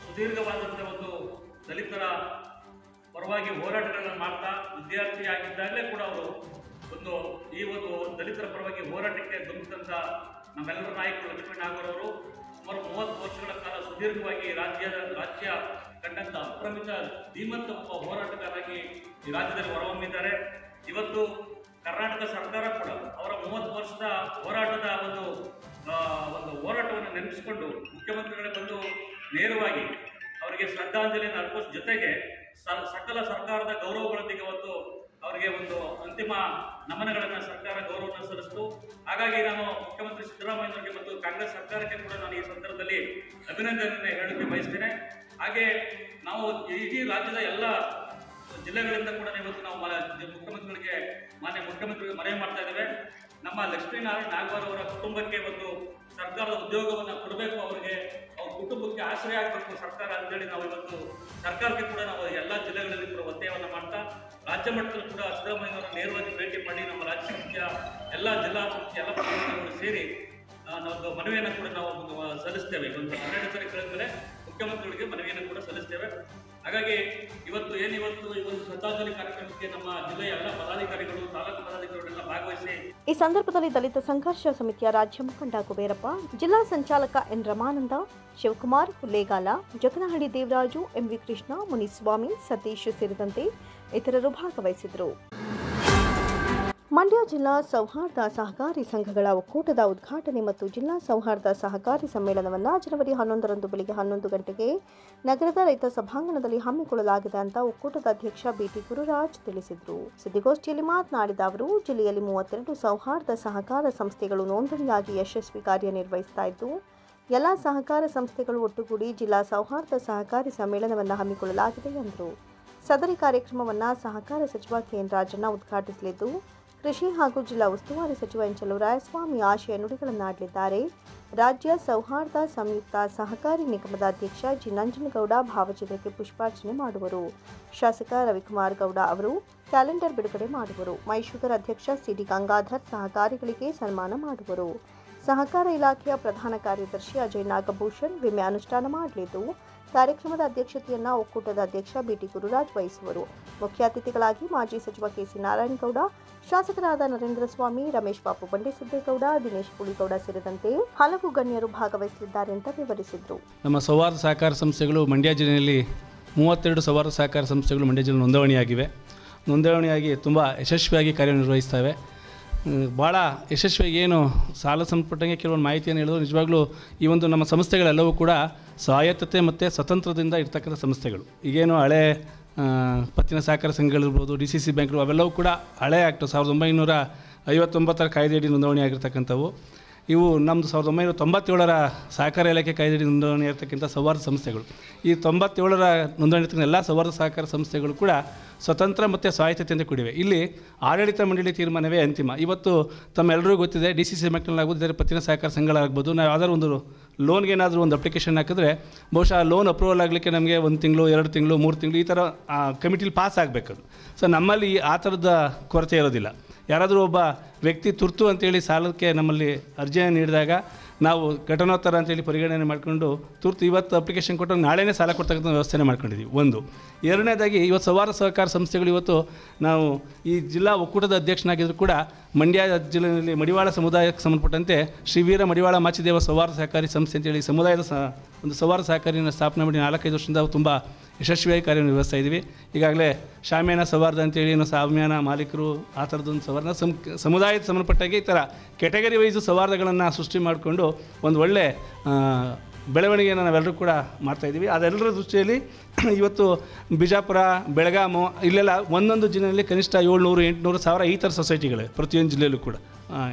ಸುದೀರ್ಘವಾದಂಥ ಒಂದು ದಲಿತರ ಪರವಾಗಿ ಹೋರಾಟಗಳನ್ನು ಮಾಡ್ತಾ ವಿದ್ಯಾರ್ಥಿಯಾಗಿದ್ದಾಗಲೇ ಕೂಡ ಅವರು ಈ ಒಂದು ದಲಿತರ ಪರವಾಗಿ ಹೋರಾಟಕ್ಕೆ ಧುಮುಕಿದಂಥ ನಮ್ಮೆಲ್ಲರ ನಾಯಕರು ಲಕ್ಷ್ಮೀನಾರಾಯಣ ಅವರು ಸುಮಾರು 30 ವರ್ಷಗಳ ಕಾಲ ಸುದೀರ್ಘವಾಗಿ ರಾಜ್ಯ ಕಂಡಂಥ ಅಪ್ರಮಿತ ಧೀಮಂತ ಒಬ್ಬ ಹೋರಾಟಗಾರರಾಗಿ ಈ ರಾಜ್ಯದಲ್ಲಿ ಹೊರಹೊಮ್ಮಿದ್ದಾರೆ. ಇವತ್ತು ಕರ್ನಾಟಕ ಸರ್ಕಾರ ಕೂಡ ಅವರ 30 ವರ್ಷದ ಹೋರಾಟದ ಒಂದು ಹೋರಾಟವನ್ನು ನೆನಪಿಸಿಕೊಂಡು ಮುಖ್ಯಮಂತ್ರಿಗಳೇ ಬಂದು ನೇರವಾಗಿ ಅವರಿಗೆ ಶ್ರದ್ಧಾಂಜಲಿಯನ್ನು ಅರ್ಪಿಸೋ ಜೊತೆಗೆ ಸಕಲ ಸರ್ಕಾರದ ಗೌರವಗಳೊಂದಿಗೆ ಇವತ್ತು ಅವರಿಗೆ ಒಂದು ಅಂತಿಮ ನಮನಗಳನ್ನು ಸರ್ಕಾರ ಗೌರವವನ್ನು ಸಲ್ಲಿಸಿತು. ಹಾಗಾಗಿ ನಾನು ಮುಖ್ಯಮಂತ್ರಿ ಸಿದ್ದರಾಮಯ್ಯನವರಿಗೆ ಮತ್ತು ಕಾಂಗ್ರೆಸ್ ಸರ್ಕಾರಕ್ಕೆ ಕೂಡ ನಾನು ಈ ಸಂದರ್ಭದಲ್ಲಿ ಅಭಿನಂದನೆ ಹೇಳಕ್ಕೆ ಬಯಸ್ತೇನೆ. ಹಾಗೆ ನಾವು ಇಡೀ ರಾಜ್ಯದ ಎಲ್ಲ ಜಿಲ್ಲೆಗಳಿಂದ ಕೂಡ ಇವತ್ತು ನಾವು ಮುಖ್ಯಮಂತ್ರಿಗಳಿಗೆ ಮಾನ್ಯ ಮುಖ್ಯಮಂತ್ರಿಗೆ ಮನವಿ ಮಾಡ್ತಾ ಇದ್ದೇವೆ. ನಮ್ಮ ಲಕ್ಷ್ಮೀನಾರಾಯಣ ನಾಗವಾರ ಅವರ ಕುಟುಂಬಕ್ಕೆ ಒಂದು ಸರ್ಕಾರದ ಉದ್ಯೋಗವನ್ನು ಕೊಡಬೇಕು, ಅವ್ರ ಕುಟುಂಬಕ್ಕೆ ಆಶ್ರಯ ಆಗಬೇಕು ಸರ್ಕಾರ ಅಂತೇಳಿ ನಾವು ಇವತ್ತು ಸರ್ಕಾರಕ್ಕೆ ಕೂಡ ನಾವು ಎಲ್ಲ ಜಿಲ್ಲೆಗಳಲ್ಲಿ ಕೂಡ ಒತ್ತಾಯವನ್ನು ಮಾಡ್ತಾ ರಾಜ್ಯ ಮಟ್ಟದಲ್ಲಿ ಕೂಡ ಸಿದ್ದರಾಮಯ್ಯನವರ ನೇರವಾಗಿ ಭೇಟಿ ಮಾಡಿ ನಮ್ಮ ರಾಜ್ಯ ಸಮಿತಿಯ ಎಲ್ಲ ಜಿಲ್ಲಾ ಸಮಿತಿಯ ಎಲ್ಲ ಪಕ್ಷಗಳು ಸೇರಿ ನಾವು ಮನವಿಯನ್ನು ಕೂಡ ನಾವು ಸಲ್ಲಿಸ್ತೇವೆ. ಒಂದು 12 ಸರಿ ಕಳೆದ ಮೇಲೆ ಮುಖ್ಯಮಂತ್ರಿಗಳಿಗೆ ಮನವಿಯನ್ನು ಕೂಡ ಸಲ್ಲಿಸ್ತೇವೆ. ಹಾಗಾಗಿ ಇವತ್ತು ಈ ಒಂದು ಶ್ರದ್ಧಾಂಜಲಿ ಕಾರ್ಯಕ್ರಮಕ್ಕೆ ನಮ್ಮ ಜಿಲ್ಲೆಯ ಎಲ್ಲ ಪದಾಧಿಕಾರಿಗಳು, ತಾಲೂಕು ಪದಾಧಿಕಾರಿಗಳೆಲ್ಲ ಭಾಗವಹಿಸಿ ಈ ಸಂದರ್ಭದಲ್ಲಿ ದಲಿತ ಸಂಘರ್ಷ ಸಮಿತಿಯ ರಾಜ್ಯ ಮುಖಂಡ ಕುಬೇರಪ್ಪ, ಜಿಲ್ಲಾ ಸಂಚಾಲಕ ಎನ್ ರಮಾನಂದ, ಶಿವಕುಮಾರ್, ಹುಲ್ಲೇಗಾಲ, ಜಗನಹಳ್ಳಿ ದೇವರಾಜು, ಎಂವಿ ಕೃಷ್ಣ, ಮುನಿಸ್ವಾಮಿ, ಸತೀಶ್ ಸೇರಿದಂತೆ ಇತರರು ಭಾಗವಹಿಸಿದರು. ಮಂಡ್ಯ ಜಿಲ್ಲಾ ಸೌಹಾರ್ದ ಸಹಕಾರಿ ಸಂಘಗಳ ಒಕ್ಕೂಟದ ಉದ್ಘಾಟನೆ ಮತ್ತು ಜಿಲ್ಲಾ ಸೌಹಾರ್ದ ಸಹಕಾರಿ ಸಮ್ಮೇಳನವನ್ನು ಜನವರಿ 11ರಂದು ಬೆಳಗ್ಗೆ 11 ಗಂಟೆಗೆ ನಗರದ ರೈತ ಸಭಾಂಗಣದಲ್ಲಿ ಹಮ್ಮಿಕೊಳ್ಳಲಾಗಿದೆ ಅಂತ ಒಕ್ಕೂಟದ ಅಧ್ಯಕ್ಷ ಬಿಟಿ ಗುರುರಾಜ್ ತಿಳಿಸಿದರು. ಸುದ್ದಿಗೋಷ್ಠಿಯಲ್ಲಿ ಮಾತನಾಡಿದ ಅವರು, ಜಿಲ್ಲೆಯಲ್ಲಿ 32 ಸೌಹಾರ್ದ ಸಹಕಾರ ಸಂಸ್ಥೆಗಳು ನೋಂದಣಿಯಾಗಿ ಯಶಸ್ವಿ ಕಾರ್ಯನಿರ್ವಹಿಸ್ತಾ ಇದ್ದು, ಎಲ್ಲ ಸಹಕಾರ ಸಂಸ್ಥೆಗಳು ಒಟ್ಟುಗೂಡಿ ಜಿಲ್ಲಾ ಸೌಹಾರ್ದ ಸಹಕಾರಿ ಸಮ್ಮೇಳನವನ್ನು ಹಮ್ಮಿಕೊಳ್ಳಲಾಗಿದೆ ಎಂದರು. ಸದರಿ ಕಾರ್ಯಕ್ರಮವನ್ನು ಸಹಕಾರ ಸಚಿವ ಕೆಎನ್ ರಾಜಣ್ಣ ಉದ್ಘಾಟಿಸಲಿದ್ದು, ಕೃಷಿ ಹಾಗೂ ಜಿಲ್ಲಾ ಉಸ್ತುವಾರಿ ಸಚಿವ ಎನ್ ಚಲುವರಾಯಸ್ವಾಮಿ ಆಶಯ ನುಡಿಗಳನ್ನಾಡಲಿದ್ದಾರೆ. ರಾಜ್ಯ ಸೌಹಾರ್ದ ಸಂಯುಕ್ತ ಸಹಕಾರಿ ನಿಗಮದ ಅಧ್ಯಕ್ಷ ಜಿ ನಂಜನಗೌಡ ಭಾವಚಿತ್ರಕ್ಕೆ ಪುಷ್ಪಾರ್ಚನೆ ಮಾಡುವರು. ಶಾಸಕ ರವಿಕುಮಾರ್ ಗೌಡ ಅವರು ಕ್ಯಾಲೆಂಡರ್ ಬಿಡುಗಡೆ ಮಾಡುವರು. ಮೈಶುಗರ್ ಅಧ್ಯಕ್ಷ ಸಿಡಿ ಗಂಗಾಧರ್ ಸಹಕಾರಿಗಳಿಗೆ ಸನ್ಮಾನ ಮಾಡುವರು. ಸಹಕಾರ ಇಲಾಖೆಯ ಪ್ರಧಾನ ಕಾರ್ಯದರ್ಶಿ ಅಜಯ್ ನಾಗಭೂಷಣ್ ವಿಮೆ ಅನುಷ್ಠಾನ ಮಾಡಲಿದ್ದು, ಕಾರ್ಯಕ್ರಮದ ಅಧ್ಯಕ್ಷತೆಯನ್ನು ಒಕ್ಕೂಟದ ಅಧ್ಯಕ್ಷ ಬಿಟಿ ಗುರುರಾಜ್ ವಹಿಸುವರು. ಮುಖ್ಯ ಅತಿಥಿಗಳಾಗಿ ಮಾಜಿ ಸಚಿವ ಕೆಸಿ ನಾರಾಯಣಗೌಡ, ಶಾಸಕರಾದ ನರೇಂದ್ರ ಸ್ವಾಮಿ, ರಮೇಶ್ ಬಾಬು ಬಂಡೆಸಿದ್ದೇಗೌಡ, ದಿನೇಶ್ ಪುಳಿಗೌಡ ಸೇರಿದಂತೆ ಹಲವು ಗಣ್ಯರು ಭಾಗವಹಿಸಲಿದ್ದಾರೆ ಅಂತ ವಿವರಿಸಿದರು. ನಮ್ಮ ಸೌಹಾರ್ದ ಸಹಕಾರ ಸಂಸ್ಥೆಗಳು ಮಂಡ್ಯ ಜಿಲ್ಲೆಯಲ್ಲಿ 32 ಸೌಹಾರ್ದ ಸಹಕಾರ ಸಂಸ್ಥೆಗಳು ಮಂಡ್ಯ ಜಿಲ್ಲೆ ನೋಂದಣಿಯಾಗಿ ತುಂಬ ಯಶಸ್ವಿಯಾಗಿ ಕಾರ್ಯನಿರ್ವಹಿಸ್ತವೆ. ಭಾಳ ಯಶಸ್ವಿಯಾಗಿ ಏನು ಸಾಲ ಸಂಪಟ್ಟಂಗೆ ಕೆಲವೊಂದು ಮಾಹಿತಿಯನ್ನು ಹೇಳಿದ್ರು. ನಿಜವಾಗ್ಲೂ ಈ ಒಂದು ನಮ್ಮ ಸಂಸ್ಥೆಗಳೆಲ್ಲವೂ ಕೂಡ ಸ್ವಾಯತ್ತತೆ ಮತ್ತು ಸ್ವತಂತ್ರದಿಂದ ಇರ್ತಕ್ಕಂಥ ಸಂಸ್ಥೆಗಳು. ಈಗೇನು ಹಳೆ ಪತ್ತಿನ ಸಹಕಾರ ಸಂಘಗಳಿರ್ಬೋದು, DCC ಬ್ಯಾಂಕ್ಗಳು, ಅವೆಲ್ಲವೂ ಕೂಡ ಹಳೆ ಆ್ಯಕ್ಟ್ 1959 ಕಾಯ್ದೆಯಡಿ ನೋಂದಣಿ ಆಗಿರ್ತಕ್ಕಂಥವು. ಇವು ನಮ್ಮದು 1997 ಸಹಕಾರ ಇಲಾಖೆ ಕಾಯ್ದೆಯಡಿ ನೋಂದಣಿ ಆಗಿರ್ತಕ್ಕಂಥ ಸೌಹಾರ್ದ ಸಂಸ್ಥೆಗಳು. ಈ 97 ನೋಂದಣಿ ಇರ್ತಕ್ಕಂಥ ಎಲ್ಲ ಸೌಹಾರ್ದ ಸಹಕಾರ ಸಂಸ್ಥೆಗಳು ಕೂಡ ಸ್ವತಂತ್ರ ಮತ್ತು ಸ್ವಾಯತ್ತತೆಯಿಂದ ಕೂಡಿವೆ. ಇಲ್ಲಿ ಆಡಳಿತ ಮಂಡಳಿ ತೀರ್ಮಾನವೇ ಅಂತಿಮ. ಇವತ್ತು ತಮ್ಮೆಲ್ಲರಿಗೂ ಗೊತ್ತಿದೆ, DCC ಬ್ಯಾಂಕ್ಗಳಾಗ್ಬೋದು, ಇದರ ಪತ್ತಿನ ಸಹಕಾರ ಸಂಘಗಳಾಗ್ಬೋದು, ನಾವು ಯಾವ್ದಾದ್ರು ಒಂದು ಲೋನ್ಗೆ ಏನಾದರೂ ಒಂದು ಅಪ್ಲಿಕೇಶನ್ ಹಾಕಿದ್ರೆ ಬಹುಶಃ ಲೋನ್ ಅಪ್ರೂವಲ್ ಆಗಲಿಕ್ಕೆ ನಮಗೆ 1 ತಿಂಗಳು, 2 ತಿಂಗಳು, 3 ತಿಂಗಳು ಈ ಥರ ಕಮಿಟಿಲಿ ಪಾಸ್ ಆಗಬೇಕದು. ಸೊ ನಮ್ಮಲ್ಲಿ ಆ ಥರದ ಕೊರತೆ ಇರೋದಿಲ್ಲ. ಯಾರಾದರೂ ಒಬ್ಬ ವ್ಯಕ್ತಿ ತುರ್ತು ಅಂತೇಳಿ ಸಾಲಕ್ಕೆ ನಮ್ಮಲ್ಲಿ ಅರ್ಜಿಯನ್ನು ನೀಡಿದಾಗ ನಾವು ಘಟನೋತ್ತರ ಅಂತೇಳಿ ಪರಿಗಣನೆ ಮಾಡಿಕೊಂಡು ತುರ್ತು ಇವತ್ತು ಅಪ್ಲಿಕೇಶನ್ ಕೊಟ್ಟು ನಾಳೆನೇ ಸಾಲ ಕೊಡ್ತಕ್ಕಂಥ ವ್ಯವಸ್ಥೆನೇ ಮಾಡ್ಕೊಂಡಿದ್ದೀವಿ. ಒಂದು. ಎರಡನೇದಾಗಿ ಇವತ್ತು ಸೌಹಾರ್ದ ಸಹಕಾರ ಸಂಸ್ಥೆಗಳು ಇವತ್ತು ನಾವು ಈ ಜಿಲ್ಲಾ ಒಕ್ಕೂಟದ ಅಧ್ಯಕ್ಷನಾಗಿದ್ದರೂ ಕೂಡ ಮಂಡ್ಯ ಜಿಲ್ಲೆಯಲ್ಲಿ ಮಡಿವಾಳ ಸಮುದಾಯಕ್ಕೆ ಸಂಬಂಧಪಟ್ಟಂತೆ ಶ್ರೀ ವೀರ ಮಡಿವಾಳ ಮಾಚಿದೇವ ಸೌಹಾರ್ದ ಸಹಕಾರಿ ಸಂಸ್ಥೆ ಅಂತೇಳಿ ಸಮುದಾಯದ ಒಂದು ಸೌಹಾರ್ದ ಸಹಕಾರಿನ ಸ್ಥಾಪನೆ ಮಾಡಿ 4-5 ವರ್ಷದಿಂದ ತುಂಬ ಯಶಸ್ವಿಯಾಗಿ ಕಾರ್ಯನಿರ್ವಹಿಸ್ತಾ ಇದ್ದೀವಿ. ಈಗಾಗಲೇ ಶಾಮ್ಯಾನ ಸೌಹಾರ್ದ ಅಂತೇಳಿ ಶಾಮ್ಯಾನ ಮಾಲೀಕರು ಆ ಥರದೊಂದು ಸೌಹಾರ್ದ ಸಮುದಾಯದ ಸಂಬಂಧಪಟ್ಟಾಗೆ ಈ ಥರ ಕೆಟಗರಿ ವೈಸು ಸೌಹಾರ್ದಗಳನ್ನು ಸೃಷ್ಟಿ ಮಾಡಿಕೊಂಡು ಒಂದು ಒಳ್ಳೆ ಬೆಳವಣಿಗೆಯನ್ನು ನಾವೆಲ್ಲರೂ ಕೂಡ ಮಾಡ್ತಾಯಿದ್ದೀವಿ. ಅದೆಲ್ಲರ ದೃಷ್ಟಿಯಲ್ಲಿ ಇವತ್ತು ಬಿಜಾಪುರ, ಬೆಳಗಾಮು ಇಲ್ಲೆಲ್ಲ ಒಂದೊಂದು ಜಿಲ್ಲೆಯಲ್ಲಿ ಕನಿಷ್ಠ 700, 800, 1000 ಈ ಥರ ಸೊಸೈಟಿಗಳು ಪ್ರತಿಯೊಂದು ಜಿಲ್ಲೆಯಲ್ಲೂ ಕೂಡ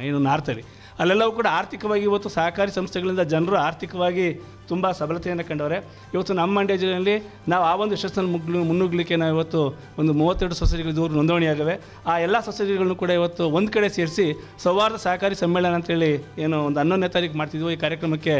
ಏನು ನಾರ್ತಲ್ಲಿ ಅಲ್ಲೆಲ್ಲವೂ ಕೂಡ ಆರ್ಥಿಕವಾಗಿ ಇವತ್ತು ಸಹಕಾರಿ ಸಂಸ್ಥೆಗಳಿಂದ ಜನರು ಆರ್ಥಿಕವಾಗಿ ತುಂಬ ಸಬಲತೆಯನ್ನು ಕಂಡವರೆ. ಇವತ್ತು ನಮ್ಮ ಮಂಡ್ಯ ಜಿಲ್ಲೆಯಲ್ಲಿ ನಾವು ಆ ಒಂದು ಯಶಸ್ಸನ್ನು ಮುನ್ನುಗ್ಗಲಿಕ್ಕೆ ನಾವು ಇವತ್ತು ಒಂದು 32 ಸೊಸೈಟಿಗಳು ದೂರ ನೋಂದಣಿಯಾಗವೆ. ಆ ಎಲ್ಲ ಸೊಸೈಟಿಗಳನ್ನು ಕೂಡ ಇವತ್ತು ಒಂದು ಕಡೆ ಸೇರಿಸಿ ಸೌಹಾರ್ದ ಸಹಕಾರಿ ಸಮ್ಮೇಳನ ಅಂತೇಳಿ ಏನು ಒಂದು 11ನೇ ತಾರೀಕು ಮಾಡ್ತಿದ್ವು. ಈ ಕಾರ್ಯಕ್ರಮಕ್ಕೆ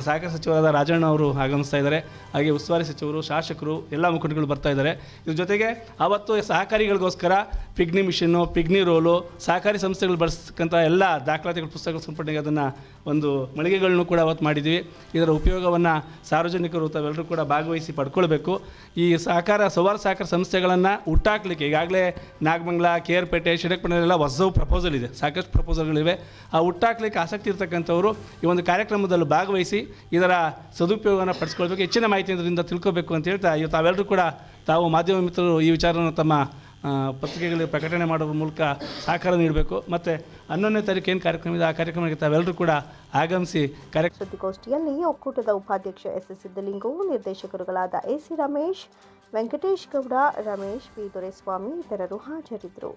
ಸಹಕಾರ ಸಚಿವರಾದ ರಾಜಣ್ಣ ಅವರು ಆಗಮಿಸ್ತಾ ಇದ್ದಾರೆ. ಹಾಗೆ ಉಸ್ತುವಾರಿ ಸಚಿವರು, ಶಾಸಕರು, ಎಲ್ಲ ಮುಖಂಡಗಳು ಬರ್ತಾ ಇದ್ದಾರೆ. ಇದ್ರ ಜೊತೆಗೆ ಅವತ್ತು ಸಹಕಾರಿಗಳಿಗೋಸ್ಕರ ಪಿಗ್ನಿ ಮಿಷನ್ನು, ಪಿಗ್ನಿ ರೋಲು, ಸಹಕಾರಿ ಸಂಸ್ಥೆಗಳು ಬಳಸ್ತಕ್ಕಂಥ ಎಲ್ಲ ದಾಖಲಾತಿಗಳು, ಪುಸ್ತಕಗಳು ಸಂಪರ್ಣಿಗೆ ಅದನ್ನು ಒಂದು ಮಳಿಗೆಗಳನ್ನು ಕೂಡ ಅವತ್ತು ಮಾಡಿದ್ದೀವಿ. ಇದರ ಉಪಯೋಗವನ್ನು ಸಾರ್ವಜನಿಕರು ತಾವೆಲ್ಲರೂ ಕೂಡ ಭಾಗವಹಿಸಿ ಪಡ್ಕೊಳ್ಬೇಕು. ಈ ಸೌಹಾರ್ದ ಸಹಕಾರ ಸಂಸ್ಥೆಗಳನ್ನು ಹುಟ್ಟಾಕಲಿಕ್ಕೆ ಈಗಾಗಲೇ ನಾಗಮಂಗಲ, ಕೇರ್ಪೇಟೆ, ಶಿರಕ್ಪೇಟೆಲ್ಲ ಹೊಸ ಪ್ರಪೋಸಲ್ ಇದೆ, ಸಾಕಷ್ಟು ಪ್ರಪೋಸಲ್ಗಳಿವೆ. ಆ ಹುಟ್ಟಾಕಲಿಕ್ಕೆ ಆಸಕ್ತಿ ಇರ್ತಕ್ಕಂಥವರು ಈ ಒಂದು ಕಾರ್ಯಕ್ರಮದಲ್ಲಿ ಭಾಗವಹಿಸಿ ಇದರ ಸದುಪಯೋಗವನ್ನು ಪಡಿಸ್ಕೊಳ್ಬೇಕು, ಹೆಚ್ಚಿನ ಮಾಹಿತಿ ಇದರಿಂದ ತಿಳ್ಕೋಬೇಕು ಅಂತ ಹೇಳ್ತಾ ಇವತ್ತು ತಾವೆಲ್ಲರೂ ಕೂಡ ತಾವು ಮಾಧ್ಯಮ ಮಿತ್ರರು ಈ ವಿಚಾರವನ್ನು ತಮ್ಮ ಪತ್ರಿಕೆಗಳಲ್ಲಿ ಪ್ರಕಟಣೆ ಮಾಡೋದ್ರ ಮೂಲಕ ಸಹಕಾರ ನೀಡಬೇಕು. ಮತ್ತು 11ನೇ ತಾರೀಕು ಏನು ಕಾರ್ಯಕ್ರಮ ಇದೆ ಆ ಕಾರ್ಯಕ್ರಮಕ್ಕೆ ತಾವೆಲ್ಲರೂ ಕೂಡ ಆಗಮಿಸಿ ಸುದ್ದಿಗೋಷ್ಠಿಯಲ್ಲಿ ಒಕ್ಕೂಟದ ಉಪಾಧ್ಯಕ್ಷ SS ಸಿದ್ದಲಿಂಗು, ನಿರ್ದೇಶಕರುಗಳಾದ AC Ramesh, Venkatesh Gowda, Ramesh, B Doreswamy ಇತರರು ಹಾಜರಿದ್ದರು.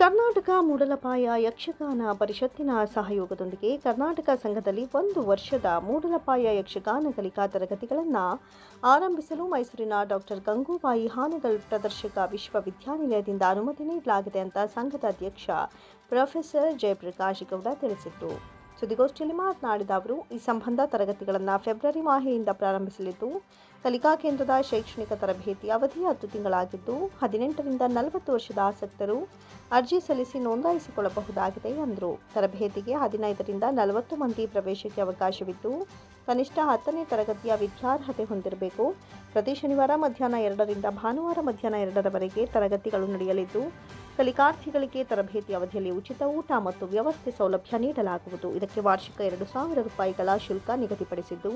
ಕರ್ನಾಟಕ ಮೂಡಲಪಾಯ ಯಕ್ಷಗಾನ ಪರಿಷತ್ತಿನ ಸಹಯೋಗದೊಂದಿಗೆ ಕರ್ನಾಟಕ ಸಂಘದಲ್ಲಿ 1 ವರ್ಷದ ಮೂಡಲಪಾಯ ಯಕ್ಷಗಾನ ಕಲಿಕಾ ತರಗತಿಗಳನ್ನು ಆರಂಭಿಸಲು ಮೈಸೂರಿನ ಡಾಕ್ಟರ್ ಗಂಗೂಬಾಯಿ ಹಾನಗಲ್ ಪ್ರದರ್ಶಕ ವಿಶ್ವವಿದ್ಯಾನಿಲಯದಿಂದ ಅನುಮತಿ ನೀಡಲಾಗಿದೆ ಅಂತ ಸಂಘದ ಅಧ್ಯಕ್ಷ ಪ್ರೊಫೆಸರ್ ಜಯಪ್ರಕಾಶ್ ಗೌಡ ತಿಳಿಸಿದರು. ಸುದ್ದಿಗೋಷ್ಠಿಯಲ್ಲಿ ಮಾತನಾಡಿದ ಅವರು, ಈ ಸಂಬಂಧ ತರಗತಿಗಳನ್ನು ಫೆಬ್ರವರಿ ಮಾಹೆಯಿಂದ ಪ್ರಾರಂಭಿಸಲಿದ್ದು, ಕಲಿಕಾ ಕೇಂದ್ರದ ಶೈಕ್ಷಣಿಕ ತರಬೇತಿ ಅವಧಿ 10 ತಿಂಗಳಾಗಿದ್ದು 18ರಿಂದ 40 ವರ್ಷದ ಆಸಕ್ತರು ಅರ್ಜಿ ಸಲ್ಲಿಸಿ ನೋಂದಾಯಿಸಿಕೊಳ್ಳಬಹುದಾಗಿದೆ ಎಂದರು. ತರಬೇತಿಗೆ 15ರಿಂದ 40 ಮಂದಿ ಪ್ರವೇಶಕ್ಕೆ ಅವಕಾಶವಿದ್ದು ಕನಿಷ್ಠ 10ನೇ ತರಗತಿಯ ವಿದ್ಯಾರ್ಹತೆ ಹೊಂದಿರಬೇಕು. ಪ್ರತಿ ಶನಿವಾರ ಮಧ್ಯಾಹ್ನ 2ರಿಂದ ಭಾನುವಾರ ಮಧ್ಯಾಹ್ನ 2ರವರೆಗೆ ತರಗತಿಗಳು ನಡೆಯಲಿದ್ದು ಕಲಿಕಾರ್ಥಿಗಳಿಗೆ ತರಬೇತಿ ಅವಧಿಯಲ್ಲಿ ಉಚಿತ ಊಟ ಮತ್ತು ವ್ಯವಸ್ಥೆ ಸೌಲಭ್ಯ ನೀಡಲಾಗುವುದು. ಇದಕ್ಕೆ ವಾರ್ಷಿಕ 2,000 ರೂಪಾಯಿಗಳ ಶುಲ್ಕ ನಿಗದಿಪಡಿಸಿದ್ದು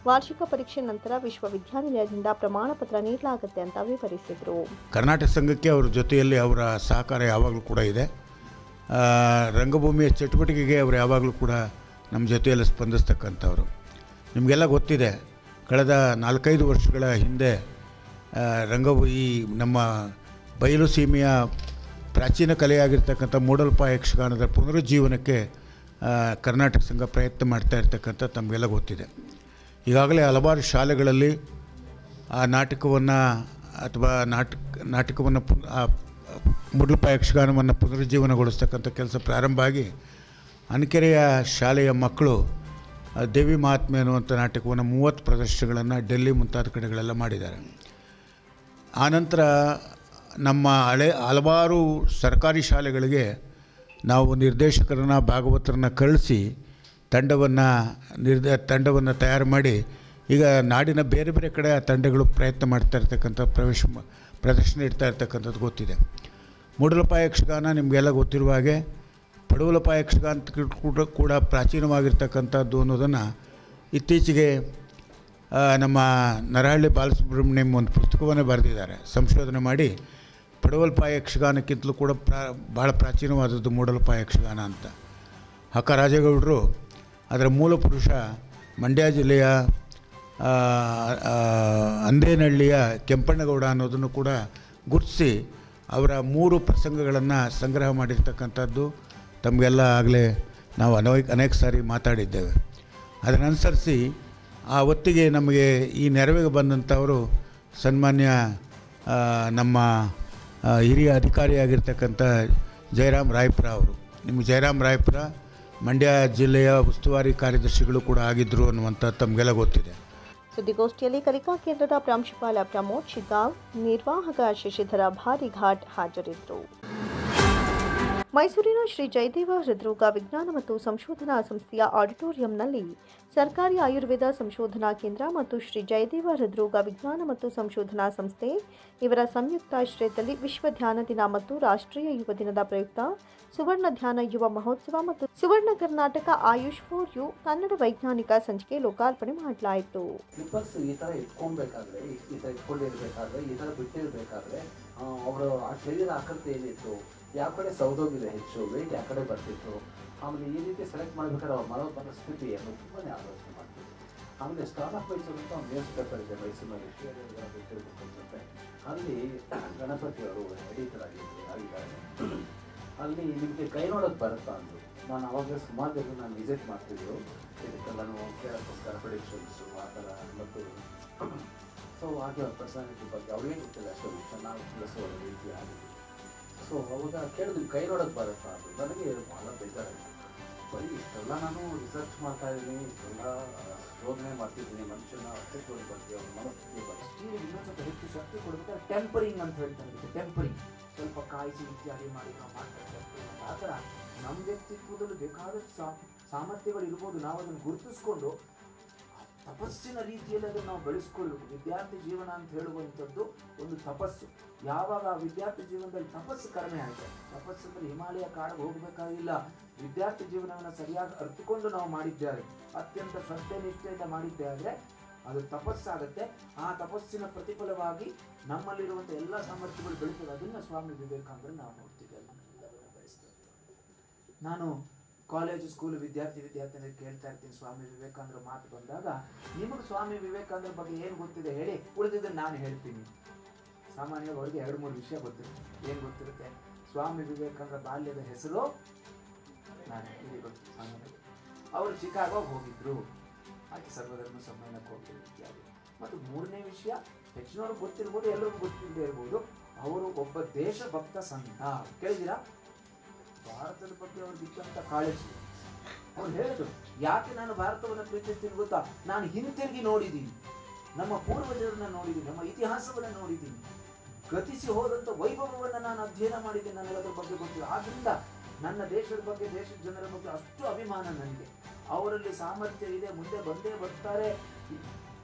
ವಾರ್ಷಿಕ ಪರೀಕ್ಷೆ ನಂತರ ವಿಶ್ವವಿದ್ಯಾನಿಲಯದಿಂದ ಪ್ರಮಾಣ ಪತ್ರ ನೀಡಲಾಗುತ್ತೆ ಅಂತ ವಿವರಿಸಿದರು. ಕರ್ನಾಟಕ ಸಂಘಕ್ಕೆ ಅವರ ಜೊತೆಯಲ್ಲಿ ಅವರ ಸಹಕಾರ ಯಾವಾಗಲೂ ಕೂಡ ಇದೆ. ರಂಗಭೂಮಿಯ ಚಟುವಟಿಕೆಗೆ ಅವರು ಯಾವಾಗಲೂ ಕೂಡ ನಮ್ಮ ಜೊತೆಯಲ್ಲಿ ಸ್ಪಂದಿಸ್ತಕ್ಕಂಥವ್ರು. ನಿಮಗೆಲ್ಲ ಗೊತ್ತಿದೆ, ಕಳೆದ 4-5 ವರ್ಷಗಳ ಹಿಂದೆ ಈ ನಮ್ಮ ಬಯಲು ಸೀಮೆಯ ಪ್ರಾಚೀನ ಕಲೆಯಾಗಿರ್ತಕ್ಕಂಥ ಮೂಡಲಪಾಯ ಯಕ್ಷಗಾನದ ಪುನರುಜ್ಜೀವನಕ್ಕೆ ಕರ್ನಾಟಕ ಸಂಘ ಪ್ರಯತ್ನ ಮಾಡ್ತಾ ಇರ್ತಕ್ಕಂಥ ತಮಗೆಲ್ಲ ಗೊತ್ತಿದೆ. ಈಗಾಗಲೇ ಹಲವಾರು ಶಾಲೆಗಳಲ್ಲಿ ಆ ನಾಟಕವನ್ನು ಅಥವಾ ನಾಟಕವನ್ನು ಮೂಡಲಪಾಯ ಯಕ್ಷಗಾನವನ್ನು ಪುನರುಜ್ಜೀವನಗೊಳಿಸ್ತಕ್ಕಂಥ ಕೆಲಸ ಪ್ರಾರಂಭ ಆಗಿ ಅನಕೆರೆಯ ಶಾಲೆಯ ಮಕ್ಕಳು ದೇವಿ ಮಹಾತ್ಮೆ ಅನ್ನುವಂಥ ನಾಟಕವನ್ನು 30 ಪ್ರದರ್ಶನಗಳನ್ನು ಡೆಲ್ಲಿ ಮುಂತಾದ ಕಡೆಗಳೆಲ್ಲ ಮಾಡಿದ್ದಾರೆ. ಆನಂತರ ನಮ್ಮ ಹಲವಾರು ಸರ್ಕಾರಿ ಶಾಲೆಗಳಿಗೆ ನಾವು ನಿರ್ದೇಶಕರನ್ನು, ಭಾಗವತರನ್ನು ಕಳಿಸಿ ತಂಡವನ್ನು ತಯಾರು ಮಾಡಿ ಈಗ ನಾಡಿನ ಬೇರೆ ಬೇರೆ ಕಡೆ ಆ ತಂಡಗಳು ಪ್ರಯತ್ನ ಮಾಡ್ತಾ ಇರ್ತಕ್ಕಂಥ ಪ್ರದರ್ಶನ ಇಡ್ತಾ ಇರ್ತಕ್ಕಂಥದ್ದು ಗೊತ್ತಿದೆ. ಮೂಡಲಪಾಯ ಯಕ್ಷಗಾನ ನಿಮಗೆಲ್ಲ ಗೊತ್ತಿರುವ ಹಾಗೆ ಪಡುವಲಪಾಯ ಯಕ್ಷಗಾನ ಕೂಡ ಪ್ರಾಚೀನವಾಗಿರ್ತಕ್ಕಂಥದ್ದು ಅನ್ನೋದನ್ನು ಇತ್ತೀಚೆಗೆ ನಮ್ಮ ನರಹಳ್ಳಿ ಬಾಲಸುಬ್ರಹ್ಮಣ್ಯಂ ಒಂದು ಪುಸ್ತಕವನ್ನೇ ಬರೆದಿದ್ದಾರೆ. ಸಂಶೋಧನೆ ಮಾಡಿ ಪಡುವಲಪಾಯ ಯಕ್ಷಗಾನಕ್ಕಿಂತಲೂ ಕೂಡ ಭಾಳ ಪ್ರಾಚೀನವಾದದ್ದು ಮೂಡಲಪಾಯ ಯಕ್ಷಗಾನ ಅಂತ. ಹಕ್ಕ ರಾಜೇಗೌಡರು ಅದರ ಮೂಲ ಪುರುಷ ಮಂಡ್ಯ ಜಿಲ್ಲೆಯ ಅಂದೇನಹಳ್ಳಿಯ ಕೆಂಪಣ್ಣಗೌಡ ಅನ್ನೋದನ್ನು ಕೂಡ ಗುರುತಿಸಿ ಅವರ 3 ಪ್ರಸಂಗಗಳನ್ನು ಸಂಗ್ರಹ ಮಾಡಿರ್ತಕ್ಕಂಥದ್ದು ತಮಗೆಲ್ಲ ಆಗಲೇ ನಾವು ಅನೇಕ ಸಾರಿ ಮಾತಾಡಿದ್ದೇವೆ. ಅದನ್ನನುಸರಿಸಿ ಆ ಹೊತ್ತಿಗೆ ನಮಗೆ ಈ ನೆರವಿಗೆ ಬಂದಂಥವರು ಸನ್ಮಾನ್ಯ ನಮ್ಮ ಹಿರಿಯ ಅಧಿಕಾರಿಯಾಗಿರ್ತಕ್ಕಂಥ ಜಯರಾಮ್ ರಾಯಪುರ ಅವರು. ನಿಮಗೆ ಜಯರಾಮ್ ರಾಯಪುರ ಮಂಡ್ಯ ಜಿಲ್ಲೆಯ ಉಸ್ತುವಾರಿ ಕಾರ್ಯದರ್ಶಿಗಳು ಕೂಡ ಆಗಿದ್ದರು ಅನ್ನುವಂಥ ತಮಗೆಲ್ಲ ಗೊತ್ತಿದೆ. ಸುದ್ದಿಗೋಷ್ಠಿಯಲ್ಲಿ ಕಲಿಕಾ ಕೇಂದ್ರದ ಪ್ರಾಂಶುಪಾಲ ಪ್ರಮೋದ್ ಶಿಗಾವ್, ನಿರ್ವಾಹಕ ಶಶಿಧರ ಭಾರಿಘಾಟ್ ಹಾಜರಿದ್ದರು. ಮೈಸೂರಿನ ಶ್ರೀ ಜಯದೇವ ಹೃದ್ರೋಗ ವಿಜ್ಞಾನ ಮತ್ತು ಸಂಶೋಧನಾ ಸಂಸ್ಥೆಯ ಆಡಿಟೋರಿಯಂನಲ್ಲಿ ಸರ್ಕಾರಿ ಆಯುರ್ವೇದ ಸಂಶೋಧನಾ ಕೇಂದ್ರ ಮತ್ತು ಶ್ರೀ ಜಯದೇವ ಹೃದ್ರೋಗ ವಿಜ್ಞಾನ ಮತ್ತು ಸಂಶೋಧನಾ ಸಂಸ್ಥೆ ಇವರ ಸಂಯುಕ್ತಾಶ್ರಯದಲ್ಲಿ ವಿಶ್ವ ಧ್ಯಾನ ದಿನ ಮತ್ತು ರಾಷ್ಟ್ರೀಯ ಯುವ ದಿನದ ಪ್ರಯುಕ್ತ ಸುವರ್ಣ ಧ್ಯಾನ ಯುವ ಮಹೋತ್ಸವ ಮತ್ತು ಸುವರ್ಣ ಕರ್ನಾಟಕ ಆಯುಷ್ ಫಾರ್ ಯು ಕನ್ನಡ ವೈಜ್ಞಾನಿಕ ಸಂಚಿಕೆ ಲೋಕಾರ್ಪಣೆ ಮಾಡಲಾಯಿತು. ಈ ಥರ ಇಟ್ಕೊಬೇಕಾದ್ರೆ ಈ ಥರ ಇಟ್ಕೊಂಡಿರ್ಬೇಕಾದ್ರೆ ಈ ಥರ ಬಿಟ್ಟಿರಬೇಕಾದ್ರೆ ಅವರ ಆ ಶರೀರ ಆಕೃತಿ ಏನಿತ್ತು, ಯಾವ ಕಡೆ ಸೌದೋಗಿದೆ ಹೆಚ್ಚು, ವೆಯ್ಟ್ ಯಾವ ಕಡೆ ಬರ್ತಿತ್ತು, ಆಮೇಲೆ ಈ ರೀತಿ ಸೆಲೆಕ್ಟ್ ಮಾಡಬೇಕಾದ್ರೆ ಅವ್ರ ಮನೋ ಪರಿಸ್ಥಿತಿಯನ್ನು ತುಂಬಾ ಆಲೋಚನೆ ಮಾಡ್ತೀವಿ. ಆಮೇಲೆ ಸ್ಟಾರ್ ಆಫ್ ಮೈಸೂರು ಅಂತ ಒಂದು ನ್ಯೂಸ್ ಪೇಪರ್ ಇದೆ ಮೈಸೂರಿನಲ್ಲಿ, ಬಿಟ್ಟಿರಬೇಕು ಅನ್ಸುತ್ತೆ. ಅಲ್ಲಿ ಗಣಪತಿ ಅವರು ಎಡಿಟರ್ ಆಗಿದ್ದಾರೆ. ಅಲ್ಲಿ ನಿಮಗೆ ಕೈ ನೋಡೋದು ಬರುತ್ತಾ ಅಂದರು. ನಾನು ಅವಾಗ ಸುಮಾರು ಜನ ನಾನು ವಿಸಿಟ್ ಮಾಡ್ತಿದ್ರು ಇದಕ್ಕೆಲ್ಲನೂ ಕೇಳೋಕ್ಕೋಸ್ಕರ ಪ್ರಿಡಿಕ್ಷನ್ಸು ಆ ಥರ. ಮತ್ತು ಸೊ ಹಾಗೆ ಅವ್ರ ಪರ್ಸನಾಲಿಟಿ ಬಗ್ಗೆ ಅವ್ರಿಗೆ ಗೊತ್ತಿಲ್ಲ ಅಷ್ಟು ಚೆನ್ನಾಗಿ ತಿಳಿಸೋ ರೀತಿ ಆಗಿದೆ. ಸೊ ಅವಾಗ ಕೇಳಿದ್ವಿ ಕೈ ನೋಡೋಕ್ಕೆ ಬರುತ್ತಾ ಅಂದರು. ನನಗೆ ಭಾಳ ಬೇಜಾರಾಯಿತು. ಬರೀ ಇಷ್ಟೆಲ್ಲ ನಾನು ರಿಸರ್ಚ್ ಮಾಡ್ತಾ ಇದ್ದೀನಿ, ಇಷ್ಟೆಲ್ಲ ಶೋಧನೆ ಮಾಡ್ತಿದ್ದೀನಿ, ಮನುಷ್ಯನ ಅಸ್ತಿತ್ವದ ಬಗ್ಗೆ ಅವ್ರ ಮನಸ್ಥಿತಿ ಬಗ್ಗೆ ಇನ್ನೊಂದು ಸ್ವಲ್ಪ ಹೆಚ್ಚು ಶಕ್ತಿ ಕೊಡಬೇಕಾದ್ರೆ ಟೆಂಪರಿಂಗ್ ಅಂತ ಹೇಳ್ತಾರೆ. ಟೆಂಪರಿಂಗ್ ಸ್ವಲ್ಪ ಕಾಯಿಸಿ ಇತ್ಯಾದಿ ಮಾಡಿ ನಾವು ಮಾಡ್ತಾ ಇರ್ತೀವಿ. ಆ ಥರ ನಮ್ಮ ವ್ಯಕ್ತಿತ್ವದಲ್ಲಿ ಬೇಕಾದಷ್ಟು ಸಾಮರ್ಥ್ಯಗಳು ಇರ್ಬೋದು. ನಾವು ಅದನ್ನು ಗುರುತಿಸ್ಕೊಂಡು ತಪಸ್ಸಿನ ರೀತಿಯಲ್ಲಿ ಅದನ್ನು ನಾವು ಬೆಳೆಸ್ಕೊಳ್ಬೇಕು. ವಿದ್ಯಾರ್ಥಿ ಜೀವನ ಅಂತ ಹೇಳುವಂಥದ್ದು ಒಂದು ತಪಸ್ಸು. ಯಾವಾಗ ಆ ವಿದ್ಯಾರ್ಥಿ ಜೀವನದಲ್ಲಿ ತಪಸ್ಸು ಕಡಿಮೆ ಆಗುತ್ತೆ, ತಪಸ್ಸಂದ್ರೆ ಹಿಮಾಲಯ ಕಾಡಿಗೆ ಹೋಗಬೇಕಾಗಿಲ್ಲ. ವಿದ್ಯಾರ್ಥಿ ಜೀವನವನ್ನು ಸರಿಯಾಗಿ ಅರ್ಥಕೊಂಡು ನಾವು ಮಾಡಿದ್ದೇವೆ, ಅತ್ಯಂತ ಶ್ರದ್ಧೆ ನಿಷ್ಠೆಯಿಂದ ಮಾಡಿದ್ದೆ ಆದರೆ ಅದು ತಪಸ್ಸಾಗುತ್ತೆ. ಆ ತಪಸ್ಸಿನ ಪ್ರತಿಫಲವಾಗಿ ನಮ್ಮಲ್ಲಿರುವಂಥ ಎಲ್ಲ ಸಾಮರ್ಥ್ಯಗಳು ಬೆಳೀತದೆ. ಅದನ್ನು ಸ್ವಾಮಿ ವಿವೇಕಾನಂದರು ನಾವು ನೋಡ್ತೀವಿ, ಎಲ್ಲವನ್ನ ಬೆಳೆಸ್ತಾರೆ. ನಾನು ಕಾಲೇಜು ಸ್ಕೂಲು ವಿದ್ಯಾರ್ಥಿನಿಗೆ ಕೇಳ್ತಾ ಇರ್ತೀನಿ, ಸ್ವಾಮಿ ವಿವೇಕಾನಂದರ ಮಾತು ಬಂದಾಗ ನಿಮಗೆ ಸ್ವಾಮಿ ವಿವೇಕಾನಂದರ ಬಗ್ಗೆ ಏನು ಗೊತ್ತಿದೆ ಹೇಳಿ, ಉಳಿದಿದ್ದನ್ನು ನಾನು ಹೇಳ್ತೀನಿ. ಸಾಮಾನ್ಯವಾಗಿ ಅವರಿಗೆ 2-3 ವಿಷಯ ಗೊತ್ತಿರುತ್ತೆ. ಏನು ಗೊತ್ತಿರುತ್ತೆ? ಸ್ವಾಮಿ ವಿವೇಕಾನಂದರ ಬಾಲ್ಯದ ಹೆಸರು ನಾನು ಇಲ್ಲಿ ಗೊತ್ತು. ಅವರು ಚಿಕಾಗೋ ಹೋಗಿದ್ರು, ಆಕೆ ಸರ್ವಧರ್ಮ ಸಮ್ಮೇಳನಕ್ಕೆ ಹೋಗಿದ್ರು ಇತ್ಯಾದಿ. ಮತ್ತು 3ನೇ ವಿಷಯ ಹೆಚ್ಚಿನವ್ರಿಗೆ ಗೊತ್ತಿರ್ಬೋದು, ಎಲ್ಲರಿಗೂ ಗೊತ್ತಿಲ್ಲದೆ ಇರ್ಬೋದು, ಅವರು ಒಬ್ಬ ದೇಶಭಕ್ತ ಸಂತ. ಕೇಳಿದಿರಾ? ಭಾರತದ ಬಗ್ಗೆ ಅವ್ರಿಗೆ ಇದ್ದಂಥ ಕಾಳಜಿ. ಅವ್ರು ಹೇಳಿದ್ರು, ಯಾಕೆ ನಾನು ಭಾರತವನ್ನು ಪ್ರೀತಿಸ್ತೀನಿ ಗೊತ್ತಾ? ನಾನು ಹಿಂತಿರುಗಿ ನೋಡಿದ್ದೀನಿ, ನಮ್ಮ ಪೂರ್ವಜರನ್ನ ನೋಡಿದ್ದೀನಿ, ನಮ್ಮ ಇತಿಹಾಸವನ್ನು ನೋಡಿದ್ದೀನಿ, ಗತಿಸಿ ಹೋದಂಥ ವೈಭವವನ್ನು ನಾನು ಅಧ್ಯಯನ ಮಾಡಿದ್ದೀನಿ, ನನಗದ್ರ ಬಗ್ಗೆ ಗೊತ್ತಿಲ್ಲ. ಆದ್ದರಿಂದ ನನ್ನ ದೇಶದ ಬಗ್ಗೆ, ದೇಶದ ಜನರ ಬಗ್ಗೆ ಅಷ್ಟು ಅಭಿಮಾನ ನನಗೆ. ಅವರಲ್ಲಿ ಸಾಮರ್ಥ್ಯ ಇದೆ, ಮುಂದೆ ಬಂದೇ ಬರ್ತಾರೆ.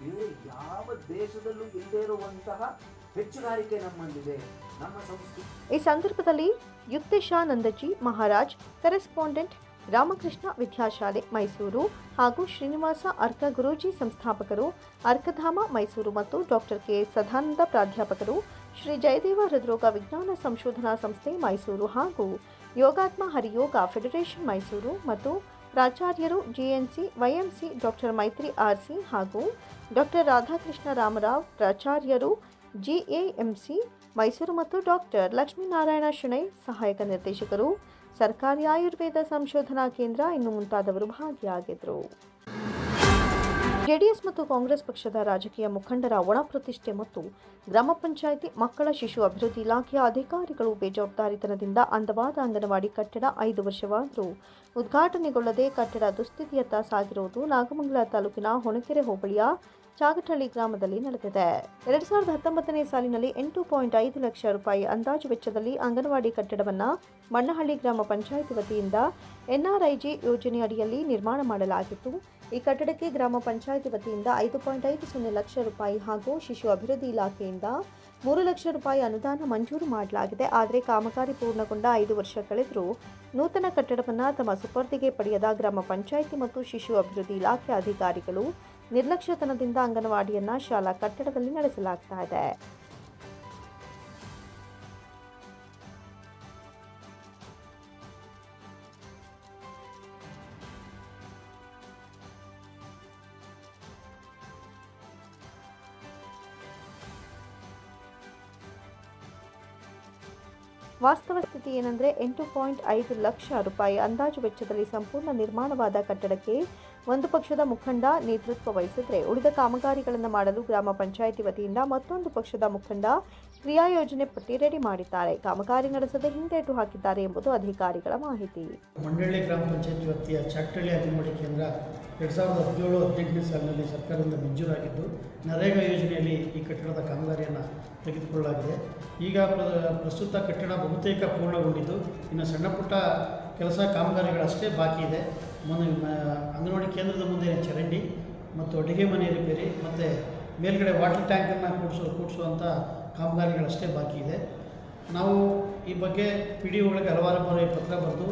ಬೇರೆ ಯಾವ ದೇಶದಲ್ಲೂ ಇಲ್ಲದೇ ಇರುವಂತಹ ಹೆಚ್ಚುಗಾರಿಕೆ ನಮ್ಮಲ್ಲಿದೆ, ನಮ್ಮ ಸಂಸ್ಕೃತಿ. ಈ ಸಂದರ್ಭದಲ್ಲಿ ಯುಕ್ತೇಶಾನಂದಜಿ ಮಹಾರಾಜ್, ಕರೆಸ್ಪಾಂಡೆಂಟ್ ರಾಮಕೃಷ್ಣ ವಿದ್ಯಾಶಾಲೆ ಮೈಸೂರು ಹಾಗೂ ಶ್ರೀನಿವಾಸ ಅರ್ಕ ಗುರೂಜಿ ಸಂಸ್ಥಾಪಕರು, ಅರ್ಕಧಾಮ ಮೈಸೂರು ಮತ್ತು ಡಾಕ್ಟರ್ ಕೆ ಸದಾನಂದ ಪ್ರಾಧ್ಯಾಪಕರು, ಶ್ರೀ ಜಯದೇವ ಹೃದ್ರೋಗ ವಿಜ್ಞಾನ ಸಂಶೋಧನಾ ಸಂಸ್ಥೆ ಮೈಸೂರು ಹಾಗೂ ಯೋಗಾತ್ಮ ಹರಿಯೋಗ ಫೆಡರೇಷನ್ ಮೈಸೂರು ಮತ್ತು ಪ್ರಾಚಾರ್ಯರು ಜಿಎನ್ಸಿ ವೈಎಂಸಿ ಡಾಕ್ಟರ್ ಮೈತ್ರಿ ಆರ್ಸಿ ಹಾಗೂ ಡಾಕ್ಟರ್ ರಾಧಾಕೃಷ್ಣ ರಾಮರಾವ್, ಪ್ರಾಚಾರ್ಯರು ಜಿಎಎಂಸಿ ಮೈಸೂರು ಮತ್ತು ಡಾಕ್ಟರ್ ಲಕ್ಷ್ಮೀನಾರಾಯಣ ಶೆಣೈ, ಸಹಾಯಕ ನಿರ್ದೇಶಕರು, ಸರ್ಕಾರಿ ಆಯುರ್ವೇದ ಸಂಶೋಧನಾ ಕೇಂದ್ರ ಇನ್ನು ಮುಂತಾದವರು ಭಾಗಿಯಾಗಿದ್ದರು. ಜೆಡಿಎಸ್ ಮತ್ತು ಕಾಂಗ್ರೆಸ್ ಪಕ್ಷದ ರಾಜಕೀಯ ಮುಖಂಡರ ಒಣ ಪ್ರತಿಷ್ಠೆ ಮತ್ತು ಗ್ರಾಮ ಪಂಚಾಯಿತಿ ಮಕ್ಕಳ ಶಿಶು ಅಭಿವೃದ್ಧಿ ಇಲಾಖೆಯ ಅಧಿಕಾರಿಗಳು ಬೇಜವಾಬ್ದಾರಿತನದಿಂದ ಅಂದವಾದ ಅಂಗನವಾಡಿ ಕಟ್ಟಡ 5 ವರ್ಷವಾದರೂ ಉದ್ಘಾಟನೆಗೊಳ್ಳದೆ ಕಟ್ಟಡ ದುಸ್ಥಿತಿಯತ್ತ ಸಾಗಿರುವುದು ನಾಗಮಂಗಲ ತಾಲೂಕಿನ ಹೊಣಕೆರೆ ಹೋಬಳಿಯ ಚಾಗಟಹಳ್ಳಿ ಗ್ರಾಮದಲ್ಲಿ ನಡೆದಿದೆ. 2019ನೇ ಸಾಲಿನಲ್ಲಿ 8.5 ಲಕ್ಷ ರೂಪಾಯಿ ಅಂದಾಜು ವೆಚ್ಚದಲ್ಲಿ ಅಂಗನವಾಡಿ ಕಟ್ಟಡವನ್ನು ಮಣ್ಣಹಳ್ಳಿ ಗ್ರಾಮ ಪಂಚಾಯಿತಿ ವತಿಯಿಂದ NRIG ಯೋಜನೆ ಅಡಿಯಲ್ಲಿ ನಿರ್ಮಾಣ ಮಾಡಲಾಗಿತ್ತು. ಈ ಕಟ್ಟಡಕ್ಕೆ ಗ್ರಾಮ ಪಂಚಾಯಿತಿ ವತಿಯಿಂದ 5.50 ಲಕ್ಷ ರೂಪಾಯಿ ಹಾಗೂ ಶಿಶು ಅಭಿವೃದ್ಧಿ ಇಲಾಖೆಯಿಂದ 3 ಲಕ್ಷ ರೂಪಾಯಿ ಅನುದಾನ ಮಂಜೂರು ಮಾಡಲಾಗಿದೆ. ಆದರೆ ಕಾಮಗಾರಿ ಪೂರ್ಣಗೊಂಡ 5 ವರ್ಷ ಕಳೆದರೂ ನೂತನ ಕಟ್ಟಡವನ್ನು ತಮ್ಮ ಸುಪರ್ದಿಗೆ ಪಡೆಯದ ಗ್ರಾಮ ಪಂಚಾಯಿತಿ ಮತ್ತು ಶಿಶು ಅಭಿವೃದ್ಧಿ ಇಲಾಖೆ ಅಧಿಕಾರಿಗಳು ನಿರ್ಲಕ್ಷ್ಯತನದಿಂದ ಅಂಗನವಾಡಿಯನ್ನು ಶಾಲಾ ಕಟ್ಟಡದಲ್ಲಿ ನಡೆಸಲಾಗ್ತಾ ಇದೆ. ವಾಸ್ತವ ಸ್ಥಿತಿ ಏನೆಂದರೆ 8.5 ಲಕ್ಷ ರೂಪಾಯಿ ಅಂದಾಜು ವೆಚ್ಚದಲ್ಲಿ ಸಂಪೂರ್ಣ ನಿರ್ಮಾಣವಾದ ಕಟ್ಟಡಕ್ಕೆ ಒಂದು ಪಕ್ಷದ ಮುಖಂಡ ನೇತೃತ್ವ ವಹಿಸಿದರೆ ಉಳಿದ ಕಾಮಗಾರಿಗಳನ್ನು ಮಾಡಲು ಗ್ರಾಮ ಪಂಚಾಯಿತಿ ವತಿಯಿಂದ ಮತ್ತೊಂದು ಪಕ್ಷದ ಮುಖಂಡ ಕ್ರಿಯಾ ಯೋಜನೆ ಪಟ್ಟಿ ರೆಡಿ ಮಾಡಿದ್ದಾರೆ. ಕಾಮಗಾರಿ ನಡೆಸದೆ ಹಿಂದೇಟು ಹಾಕಿದ್ದಾರೆ ಎಂಬುದು ಅಧಿಕಾರಿಗಳ ಮಾಹಿತಿ. ಮಂಡಳ್ಳಿ ಗ್ರಾಮ ಪಂಚಾಯಿತಿ ವ್ಯಾಪ್ತಿಯ ಚಾಕ್ಟಳ್ಳಿ ಅಂಗನವಾಡಿ ಕೇಂದ್ರ 2017-18ನೇ ಸಾಲಿನಲ್ಲಿ ಸರ್ಕಾರದಿಂದ ಮಂಜೂರಾಗಿದ್ದು ನರೇಗಾ ಯೋಜನೆಯಲ್ಲಿ ಈ ಕಟ್ಟಡದ ಕಾಮಗಾರಿಯನ್ನು ತೆಗೆದುಕೊಳ್ಳಲಾಗಿದೆ. ಈಗ ಪ್ರಸ್ತುತ ಕಟ್ಟಡ ಬಹುತೇಕ ಪೂರ್ಣಗೊಂಡಿದ್ದು ಇನ್ನು ಸಣ್ಣ ಪುಟ್ಟ ಕೆಲಸ ಕಾಮಗಾರಿಗಳಷ್ಟೇ ಬಾಕಿ ಇದೆ. ಅಂಗನವಾಡಿ ಕೇಂದ್ರದ ಮುಂದೆ ಚರಂಡಿ ಮತ್ತು ಅಡುಗೆ ಮನೆ ರಿಪೇರಿ ಮತ್ತು ಮೇಲ್ಗಡೆ ವಾಟರ್ ಟ್ಯಾಂಕನ್ನು ಕೂಡಿಸುವಂಥ ಕಾಮಗಾರಿಗಳಷ್ಟೇ ಬಾಕಿ ಇದೆ. ನಾವು ಈ ಬಗ್ಗೆ PDOಗಳಿಗೆ ಹಲವಾರು ಬಾರಿ ಪತ್ರ ಬರೆದು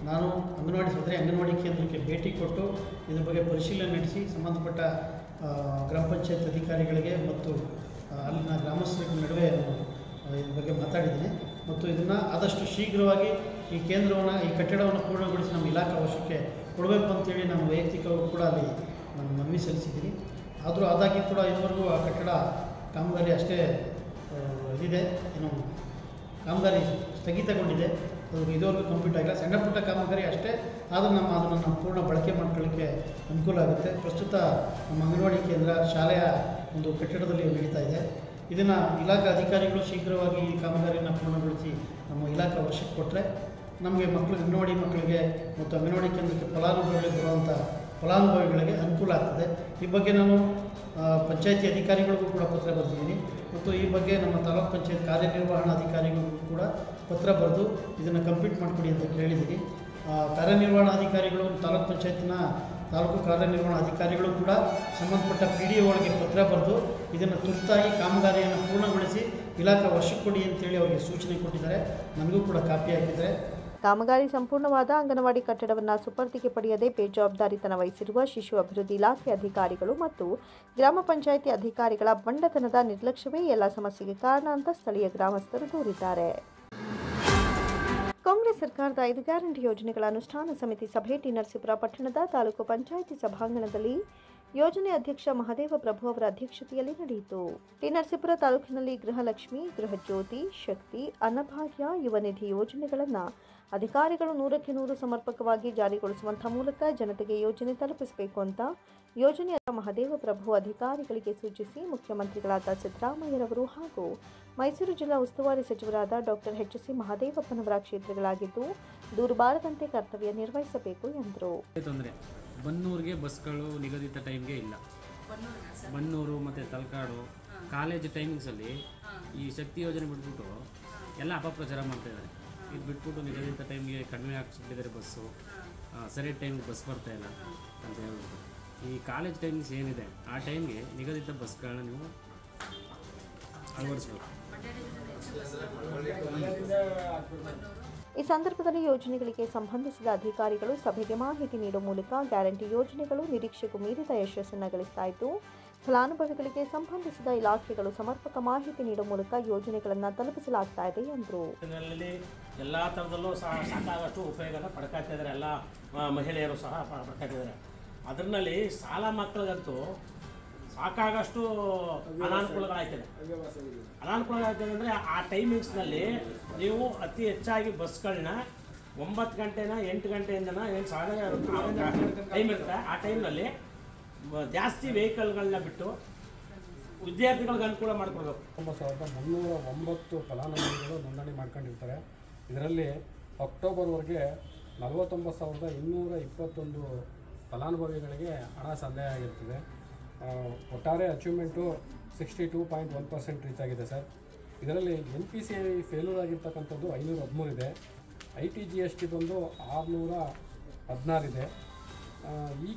ನಾನು ಅಂಗನವಾಡಿ ಕೇಂದ್ರಕ್ಕೆ ಭೇಟಿ ಕೊಟ್ಟು ಇದ್ರ ಬಗ್ಗೆ ಪರಿಶೀಲನೆ ನಡೆಸಿ ಸಂಬಂಧಪಟ್ಟ ಗ್ರಾಮ ಪಂಚಾಯತ್ ಅಧಿಕಾರಿಗಳಿಗೆ ಮತ್ತು ಅಲ್ಲಿನ ಗ್ರಾಮಸ್ಥರ ನಡುವೆ ಇದ್ರ ಬಗ್ಗೆ ಮಾತಾಡಿದ್ದೀನಿ ಮತ್ತು ಇದನ್ನು ಆದಷ್ಟು ಶೀಘ್ರವಾಗಿ ಈ ಕಟ್ಟಡವನ್ನು ಪೂರ್ಣಗೊಳಿಸಿ ನಮ್ಮ ಇಲಾಖೆ ವಶಕ್ಕೆ ಕೊಡಬೇಕು ಅಂತೇಳಿ ನಾನು ವೈಯಕ್ತಿಕವಾಗಿ ಕೂಡ ಅಲ್ಲಿ ನಾನು ಮನವಿ ಸಲ್ಲಿಸಿದ್ದೀನಿ. ಆದರೂ ಆದಾಗಿ ಕೂಡ ಇದುವರೆಗೂ ಆ ಕಟ್ಟಡ ಕಾಮಗಾರಿ ಅಷ್ಟೇ ಇದಿದೆ, ಕಾಮಗಾರಿ ಸ್ಥಗಿತಗೊಂಡಿದೆ. ಅದು ಇದುವರೆಗೂ ಕಂಪ್ಲೀಟ್ ಆಗಿಲ್ಲ. ಸಣ್ಣ ಪುಟ್ಟ ಕಾಮಗಾರಿ ಅಷ್ಟೇ ಆದರೂ ಅದನ್ನು ಪೂರ್ಣ ಬಳಕೆ ಮಾಡ್ಕೊಳ್ಳಿಕ್ಕೆ ಅನುಕೂಲ ಆಗುತ್ತೆ. ಪ್ರಸ್ತುತ ನಮ್ಮ ಅಂಗನವಾಡಿ ಕೇಂದ್ರ ಶಾಲೆಯ ಒಂದು ಕಟ್ಟಡದಲ್ಲಿ ನಡೀತಾ ಇದೆ. ಇದನ್ನು ಇಲಾಖಾ ಅಧಿಕಾರಿಗಳು ಶೀಘ್ರವಾಗಿ ಈ ಕಾಮಗಾರಿಯನ್ನು ಪೂರ್ಣಗೊಳಿಸಿ ನಮ್ಮ ಇಲಾಖೆ ವಶಕ್ಕೆ ಕೊಟ್ಟರೆ ನಮಗೆ ಅಂಗನವಾಡಿ ಮಕ್ಕಳಿಗೆ ಮತ್ತು ಅಂಗನವಾಡಿ ಕೇಂದ್ರಕ್ಕೆ ಫಲಾನುಭವಿಗಳಿಗೆ ಬರುವಂಥ ಫಲಾನುಭವಿಗಳಿಗೆ ಅನುಕೂಲ ಆಗ್ತದೆ. ಈ ಬಗ್ಗೆ ನಾನು ಪಂಚಾಯತಿ ಅಧಿಕಾರಿಗಳಿಗೂ ಕೂಡ ಪತ್ರ ಬರೆದಿದ್ದೀನಿ ಮತ್ತು ಈ ಬಗ್ಗೆ ನಮ್ಮ ತಾಲೂಕು ಪಂಚಾಯತ್ ಕಾರ್ಯನಿರ್ವಹಣಾಧಿಕಾರಿಗಳಿಗೂ ಕೂಡ ಪತ್ರ ಬರೆದು ಇದನ್ನು ಕಂಪ್ಲೀಟ್ ಮಾಡಿಕೊಡಿ ಅಂತ ಕೇಳಿದ್ದೀನಿ. ಕಾರ್ಯನಿರ್ವಹಣಾಧಿಕಾರಿಗಳು ತಾಲೂಕು ಪಂಚಾಯತಿನ ತಾಲೂಕು ಕಾರ್ಯನಿರ್ವಹಣಾಧಿಕಾರಿಗಳು ಕೂಡ ಸಂಬಂಧಪಟ್ಟ PDOಗಳಿಗೆ ಪತ್ರ ಬರೆದು ಇದನ್ನು ತುರ್ತಾಗಿ ಕಾಮಗಾರಿಯನ್ನು ಪೂರ್ಣಗೊಳಿಸಿ ಇಲಾಖೆ ವಶಕ್ಕೆ ಕೊಡಿ ಅಂತೇಳಿ ಅವರಿಗೆ ಸೂಚನೆ ಕೊಟ್ಟಿದ್ದಾರೆ. ನನಗೂ ಕೂಡ ಕಾಪಿ ಹಾಕಿದ್ದಾರೆ. ಕಾಮಗಾರಿ ಸಂಪೂರ್ಣವಾದ ಅಂಗನವಾಡಿ ಕಟ್ಟಡವನ್ನು ಸುಪರ್ದಿಗೆ ಪಡೆಯದೆ ಬೇಜವಾಬ್ದಾರಿತನ ವಹಿಸಿರುವ ಶಿಶು ಅಭಿವೃದ್ಧಿ ಇಲಾಖೆ ಅಧಿಕಾರಿಗಳು ಮತ್ತು ಗ್ರಾಮ ಪಂಚಾಯಿತಿ ಅಧಿಕಾರಿಗಳ ಬಂಡತನದ ನಿರ್ಲಕ್ಷ್ಯವೇ ಎಲ್ಲ ಸಮಸ್ಯೆಗೆ ಕಾರಣ ಅಂತ ಸ್ಥಳೀಯ ಗ್ರಾಮಸ್ಥರು ದೂರಿದ್ದಾರೆ. ಕಾಂಗ್ರೆಸ್ ಸರ್ಕಾರದ 5 ಗ್ಯಾರಂಟಿ ಯೋಜನೆಗಳ ಅನುಷ್ಠಾನ ಸಮಿತಿ ಸಭೆ ಟಿ ನರಸೀಪುರ ಪಟ್ಟಣದ ತಾಲೂಕು ಪಂಚಾಯಿತಿ ಸಭಾಂಗಣದಲ್ಲಿ ಯೋಜನೆ ಅಧ್ಯಕ್ಷ ಮಹದೇವ ಪ್ರಭು ಅವರ ಅಧ್ಯಕ್ಷತೆಯಲ್ಲಿ ನಡೆಯಿತು. ಟಿ ನರಸೀಪುರ ತಾಲೂಕಿನಲ್ಲಿ ಗೃಹಲಕ್ಷ್ಮಿ, ಗೃಹಜ್ಯೋತಿ, ಶಕ್ತಿ, ಅನ್ನಭಾಗ್ಯ, ಯುವ ನಿಧಿ ಯೋಜನೆಗಳನ್ನು ಅಧಿಕಾರಿಗಳು 100ಕ್ಕೆ 100 ಸಮರ್ಪಕವಾಗಿ ಜಾರಿಗೊಳಿಸುವಂಥ ಮೂಲಕ ಜನತೆಗೆ ಯೋಜನೆ ತಲುಪಿಸಬೇಕು ಅಂತ ಯೋಜನೆಯ ಮಹದೇವ ಪ್ರಭು ಅಧಿಕಾರಿಗಳಿಗೆ ಸೂಚಿಸಿ ಮುಖ್ಯಮಂತ್ರಿಗಳಾದ ಸಿದ್ದರಾಮಯ್ಯರವರು ಹಾಗೂ ಮೈಸೂರು ಜಿಲ್ಲಾ ಉಸ್ತುವಾರಿ ಸಚಿವರಾದ ಡಾಕ್ಟರ್ H.C. ಮಹದೇವಪ್ಪನವರ ಕ್ಷೇತ್ರಗಳಾಗಿದ್ದು ದೂರಬಾರದಂತೆ ಕರ್ತವ್ಯ ನಿರ್ವಹಿಸಬೇಕು ಎಂದರು. ಬನ್ನೂರಿಗೆ ಬಸ್ಗಳು ನಿಗದಿತ ಟೈಮ್ಗೆ ಇಲ್ಲ. ಬನ್ನೂರು ಮತ್ತು ತಲಕಾಡು ಕಾಲೇಜ್ ಟೈಮಿಂಗ್ಸಲ್ಲಿ ಈ ಶಕ್ತಿ ಯೋಜನೆ ಬಿಟ್ಬಿಟ್ಟು ಎಲ್ಲ ಅಪಪ್ರಚಾರ ಮಾಡ್ತಾಯಿದ್ದಾರೆ. ಇದು ಬಿಟ್ಬಿಟ್ಟು ನಿಗದಿತ ಟೈಮ್ಗೆ ಕಡಿಮೆ ಹಾಕ್ಸ್ಬಿಟ್ಟಿದ್ದಾರೆ ಬಸ್ಸು, ಸರಿಯಾದ ಟೈಮ್ಗೆ ಬಸ್ ಬರ್ತಾಯಿಲ್ಲ ಅಂತ ಹೇಳ್ಬಿಟ್ಟು. ಈ ಕಾಲೇಜ್ ಟೈಮಿಂಗ್ಸ್ ಏನಿದೆ ಆ ಟೈಮ್ಗೆ ನಿಗದಿತ ಬಸ್ಗಳನ್ನ ನೀವು ಅಳವಡಿಸ್ಬೇಕು. ಈ ಸಂದರ್ಭದಲ್ಲಿ ಯೋಜನೆಗಳಿಗೆ ಸಂಬಂಧಿಸಿದ ಅಧಿಕಾರಿಗಳು ಸಭೆಗೆ ಮಾಹಿತಿ ನೀಡುವ ಮೂಲಕ ಗ್ಯಾರಂಟಿ ಯೋಜನೆಗಳು ನಿರೀಕ್ಷೆಗೂ ಮೀರಿದ ಯಶಸ್ಸನ್ನು ಗಳಿಸ್ತಾ ಇದ್ದು ಫಲಾನುಭವಿಗಳಿಗೆ ಸಂಬಂಧಿಸಿದ ಇಲಾಖೆಗಳು ಸಮರ್ಪಕ ಮಾಹಿತಿ ನೀಡುವ ಮೂಲಕ ಯೋಜನೆಗಳನ್ನು ತಲುಪಿಸಲಾಗ್ತಾ ಇದೆ ಎಂದರು. ಎಲ್ಲ ಥರದಲ್ಲೂ ಸಹ ಸಾಕಾಗಷ್ಟು ಉಪಯೋಗನ ಪಡ್ಕೊಳ್ತಿದ್ದಾರೆ. ಎಲ್ಲ ಮಹಿಳೆಯರು ಸಹ ಪಡ್ಕೊಳ್ತಿದ್ದಾರೆ. ಅದರಲ್ಲಿ ಸಾಲ ಮಕ್ಕಳಿಗಂತೂ ಸಾಕಾಗಷ್ಟು ಅನಾನುಕೂಲಗಳಾಗ್ತದೆ. ಅನಾನುಕೂಲಗಳಾಗ್ತದೆ ಅಂದರೆ ಆ ಟೈಮಿಂಗ್ಸ್ನಲ್ಲಿ ನೀವು ಅತಿ ಹೆಚ್ಚಾಗಿ ಬಸ್ಗಳನ್ನ 9 ಗಂಟೆನ 8 ಗಂಟೆಯಿಂದನ ಏನು ಟೈಮ್ ಇರುತ್ತೆ ಆ ಟೈಮ್ನಲ್ಲಿ ಜಾಸ್ತಿ ವೆಹಿಕಲ್ಗಳನ್ನ ಬಿಟ್ಟು ವಿದ್ಯಾರ್ಥಿಗಳಿಗೆ ಅನುಕೂಲ ಮಾಡಿಕೊಡ್ಬೇಕು. 9,309 ಫಲಾನುಭವಿಗಳು ನೋಂದಣಿ ಮಾಡ್ಕೊಂಡಿರ್ತಾರೆ. ಇದರಲ್ಲಿ ಅಕ್ಟೋಬರ್ವರೆಗೆ 49,221 ಫಲಾನುಭವಿಗಳಿಗೆ ಹಣ ಸಂದಾಯ ಆಗಿರ್ತದೆ. ಒಟ್ಟಾರೆ ಅಚೀವ್ಮೆಂಟು 62.1% ರೀಚ್ ಆಗಿದೆ ಸರ್. ಇದರಲ್ಲಿ NPCI ಫೇಲ್ಯೂರ್ ಆಗಿರ್ತಕ್ಕಂಥದ್ದು 513 ಇದೆ. ITGST ಬಂದು 616 ಇದೆ.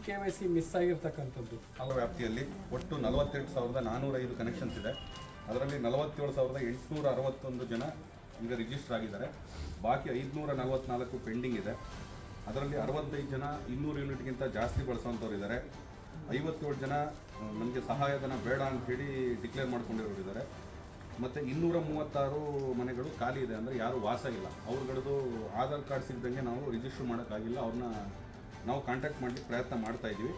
KYC ಮಿಸ್ ಆಗಿರ್ತಕ್ಕಂಥದ್ದು. ಅವರ ವ್ಯಾಪ್ತಿಯಲ್ಲಿ ಒಟ್ಟು 48,405 ಕನೆಕ್ಷನ್ಸ್ ಇದೆ. ಅದರಲ್ಲಿ 47,861 ಜನ ಈಗ ರಿಜಿಸ್ಟರ್ ಆಗಿದ್ದಾರೆ. ಬಾಕಿ 544 ಪೆಂಡಿಂಗ್ ಇದೆ. ಅದರಲ್ಲಿ 65 ಜನ 200 ಯೂನಿಟ್ಗಿಂತ ಜಾಸ್ತಿ ಬಳಸುವಂಥವ್ರು ಇದ್ದಾರೆ. 57 ಜನ ನಮಗೆ ಸಹಾಯಧನ ಬೇಡ ಅಂಥೇಳಿ ಡಿಕ್ಲೇರ್ ಮಾಡ್ಕೊಂಡಿರೋರು ಇದ್ದಾರೆ. ಮತ್ತು 236 ಮನೆಗಳು ಖಾಲಿ ಇದೆ, ಅಂದರೆ ಯಾರೂ ವಾಸ ಇಲ್ಲ. ಅವ್ರಗಳದ್ದು ಆಧಾರ್ ಕಾರ್ಡ್ ಸಿಗ್ದಂಗೆ ನಾವು ರಿಜಿಸ್ಟರ್ ಮಾಡೋಕ್ಕಾಗಿಲ್ಲ. ಅವ್ರನ್ನ ನಾವು ಕಾಂಟ್ಯಾಕ್ಟ್ ಮಾಡಲಿಕ್ಕೆ ಪ್ರಯತ್ನ ಮಾಡ್ತಾ ಇದ್ದೀವಿ.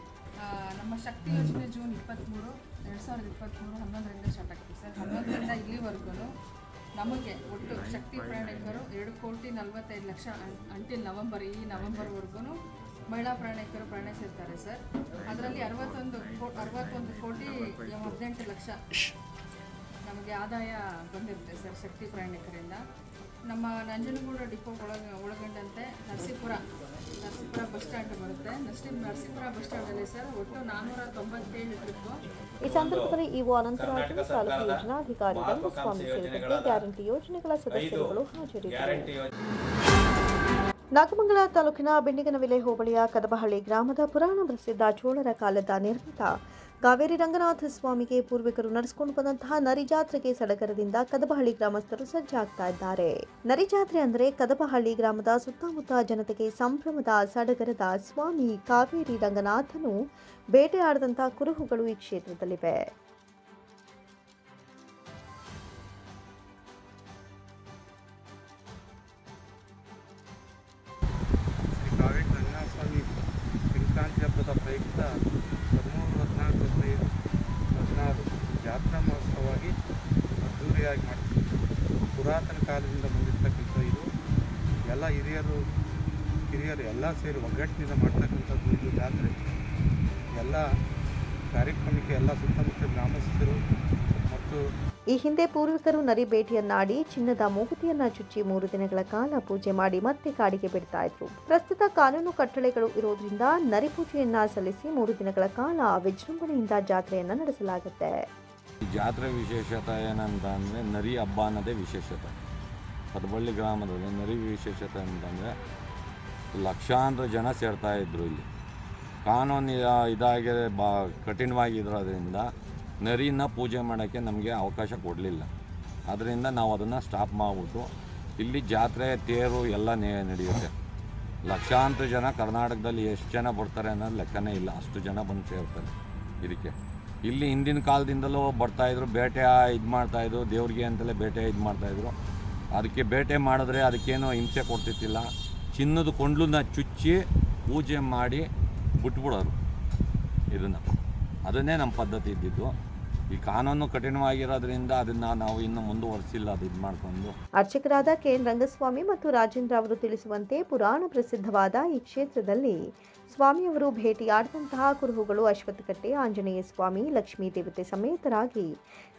ನಮ್ಮ ಶಕ್ತಿ ಯೋಜನೆ ಜೂನ್ 23, 2023 11ರಿಂದ ಸ್ಟಾರ್ಟ್ ಆಗ್ತೀವಿ ಸರ್. 11ರಿಂದ ಇಲ್ಲಿವರೆಗೂ ನಮಗೆ ಒಟ್ಟು ಶಕ್ತಿ ಪ್ರಯಾಣಿಕರು 2,45,00,000 ಅಂಟಿಲ್ ನವಂಬರ್, ಈ ನವಂಬರ್ವರೆಗೂ ಮಹಿಳಾ ಪ್ರಯಾಣಿಕರು ಪ್ರಯಾಣಿಸಿರ್ತಾರೆ ಸರ್. ಅದರಲ್ಲಿ 61 ಕೋಟಿ 18 ಲಕ್ಷ ನಮಗೆ ಆದಾಯ ಬಂದಿರುತ್ತೆ ಸರ್ ಶಕ್ತಿ ಪ್ರಯಾಣಿಕರಿಂದ. ನಮ್ಮ ನಂಜನಗೂಡು ಡಿಪೋ ಒಳಗೊಂಡಂತೆ ನರಸೀಪುರ ಬಸ್ ಸ್ಟ್ಯಾಂಡ್ ಬರುತ್ತೆ. ನರಸೀಪುರ ಬಸ್ ಸ್ಟ್ಯಾಂಡಲ್ಲಿ ಸರ್ ಒಟ್ಟು 497 ಟ್ರಿಪ್ಪು. ಈ ಸಂದರ್ಭದಲ್ಲಿ ಇಒ ಅನಂತರಾಜು, ತಾಲೂಕು ಯೋಜನಾಧಿಕಾರಿ ರಂಗಸ್ವಾಮಿ ಸೇರಿದಂತೆ ಗ್ಯಾರಂಟಿ ಯೋಜನೆಗಳ ಸದಸ್ಯರುಗಳು ಹಾಜರಿದ್ದರು. ನಾಗಮಂಗಲ ತಾಲೂಕಿನ ಬೆಂಡಿಗನವಿಲೆ ಹೋಬಳಿಯ ಕದಬಹಳ್ಳಿ ಗ್ರಾಮದ ಪುರಾಣ ಪ್ರಸಿದ್ಧ ಚೋಳರ ಕಾಲದ ನಿರ್ಮಿತ ಕಾವೇರಿ ರಂಗನಾಥ ಸ್ವಾಮಿಗೆ ಪೂರ್ವಿಕರು ನಡೆಸಿಕೊಂಡು ಬಂದಂತಹ ನರಿಜಾತ್ರೆಗೆ ಸಡಗರದಿಂದ ಕದಬಹಳ್ಳಿ ಗ್ರಾಮಸ್ಥರು ಸಜ್ಜಾಗ್ತಾ ಇದ್ದಾರೆ. ನರಿಜಾತ್ರೆ ಅಂದರೆ ಕದಬಹಳ್ಳಿ ಗ್ರಾಮದ ಸುತ್ತಮುತ್ತ ಜನತೆಗೆ ಸಂಭ್ರಮದ ಸಡಗರದ ಸ್ವಾಮಿ ಕಾವೇರಿ ರಂಗನಾಥನು ಬೇಟೆಯಾಡದಂತಹ ಕುರುಹುಗಳು ಈ ಕ್ಷೇತ್ರದಲ್ಲಿವೆ. ಕಾವೇರಿ ರಂಗನಾಥ ಸ್ವಾಮಿ ಸಂಕ್ರಾಂತಿ ಹಬ್ಬದ ಪ್ರಯುಕ್ತ 13, 14 ಜಾತ್ರಾ ಮಹೋತ್ಸವವಾಗಿ ಅದ್ದೂರಿಯಾಗಿ ಮಾಡ್ತೀವಿ. ಪುರಾತನ ಕಾಲದಿಂದ ಬಂದಿರತಕ್ಕಂಥ ಇದು ಎಲ್ಲ ಹಿರಿಯರು ಎಲ್ಲ ಸೇರಿ ಒಗ್ಗಟ್ಟಿನಿಂದ ಮಾಡ್ತಕ್ಕಂಥದ್ದು ಇದು ಜಾತ್ರೆ. ಎಲ್ಲ ಕಾರ್ಯಕ್ರಮಕ್ಕೆ ಎಲ್ಲ ಸುತ್ತಮುತ್ತ ಗ್ರಾಮಸ್ಥರು ಮತ್ತು ಈ ಹಿಂದೆ ಪೂರ್ವಿಕರು ನರಿ ಬೇಟೆಯನ್ನಾಡಿ ಚಿನ್ನದ ಮೂಗುತಿಯನ್ನ ಚುಚ್ಚಿ 3 ದಿನಗಳ ಕಾಲ ಪೂಜೆ ಮಾಡಿ ಮತ್ತೆ ಕಾಡಿಗೆ ಬಿಡ್ತಾ ಇದ್ರು. ಪ್ರಸ್ತುತ ಕಾನೂನು ಕಟ್ಟಳೆಗಳು ಇರೋದ್ರಿಂದ ನರಿ ಪೂಜೆಯನ್ನ ಸಲ್ಲಿಸಿ 3 ದಿನಗಳ ಕಾಲ ವಿಜೃಂಭಣೆಯಿಂದ ಜಾತ್ರೆಯನ್ನ ನಡೆಸಲಾಗುತ್ತೆ. ಜಾತ್ರೆ ವಿಶೇಷತೆ ಏನಂತ ಅಂದರೆ ನರಿ ಹಬ್ಬ ಅನ್ನೋದೇ ವಿಶೇಷತೆ. ಕದಬಳ್ಳಿ ಗ್ರಾಮದಲ್ಲಿ ನರಿ ವಿಶೇಷತೆ ಅಂತಂದರೆ ಲಕ್ಷಾಂತರ ಜನ ಸೇರ್ತಾ ಇದ್ರು. ಇಲ್ಲಿ ಕಾನೂನು ಇದಾಗಿ ಕಠಿಣವಾಗಿರೋದ್ರಿಂದ ನರಿನ ಪೂಜೆ ಮಾಡೋಕ್ಕೆ ನಮಗೆ ಅವಕಾಶ ಕೊಡಲಿಲ್ಲ. ಅದರಿಂದ ನಾವು ಅದನ್ನು ಸ್ಟಾಪ್ ಮಾಡಿಬಿಟ್ಟು ಇಲ್ಲಿ ಜಾತ್ರೆ ತೇರು ಎಲ್ಲ ನಡೆಯುತ್ತೆ. ಲಕ್ಷಾಂತರ ಜನ ಕರ್ನಾಟಕದಲ್ಲಿ ಎಷ್ಟು ಜನ ಬರ್ತಾರೆ ಅನ್ನೋದು ಲೆಕ್ಕನೇ ಇಲ್ಲ, ಅಷ್ಟು ಜನ ಬಂದು ಸೇರ್ತಾರೆ ಇದಕ್ಕೆ. ಇಲ್ಲಿ ಹಿಂದಿನ ಕಾಲದಿಂದಲೂ ಬರ್ತಾಯಿದ್ರು, ಬೇಟೆ ಇದು ಮಾಡ್ತಾಯಿದ್ರು, ದೇವ್ರಿಗೆ ಅಂತಲೇ ಬೇಟೆ ಇದು ಮಾಡ್ತಾಯಿದ್ರು. ಅದಕ್ಕೆ ಬೇಟೆ ಮಾಡಿದ್ರೆ ಅದಕ್ಕೇನು ಹಿಂಸೆ ಕೊಡ್ತಿತ್ತಿಲ್ಲ. ಚಿನ್ನದ ಕೊಂಡ್ಲನ್ನ ಚುಚ್ಚಿ ಪೂಜೆ ಮಾಡಿ ಬಿಟ್ಬಿಡೋರು ಇದನ್ನು. ಅದನ್ನೇ ನಮ್ಮ ಪದ್ಧತಿ ಇದ್ದಿದ್ದು. ಈ ಕಾನೂನು ಕಠಿಣವಾಗಿರೋದ್ರಿಂದ ಅದನ್ನು ನಾವು ಇನ್ನು ಮುಂದುವರಿಸಿಲ್ಲ, ಅದು ಇದು ಮಾಡಿಕೊಂಡು. ಅರ್ಚಕರಾದ ಕೆಎನ್ ರಂಗಸ್ವಾಮಿ ಮತ್ತು ರಾಜೇಂದ್ರ ಅವರು ತಿಳಿಸುವಂತೆ ಪುರಾಣ ಪ್ರಸಿದ್ಧವಾದ ಈ ಕ್ಷೇತ್ರದಲ್ಲಿ ಸ್ವಾಮಿಯವರು ಭೇಟಿಯಾಡಿದಂತಹ ಕುರುಹುಗಳು ಅಶ್ವತ್ಥಕಟ್ಟೆ ಆಂಜನೇಯ ಸ್ವಾಮಿ, ಲಕ್ಷ್ಮೀ ದೇವತೆ ಸಮೇತರಾಗಿ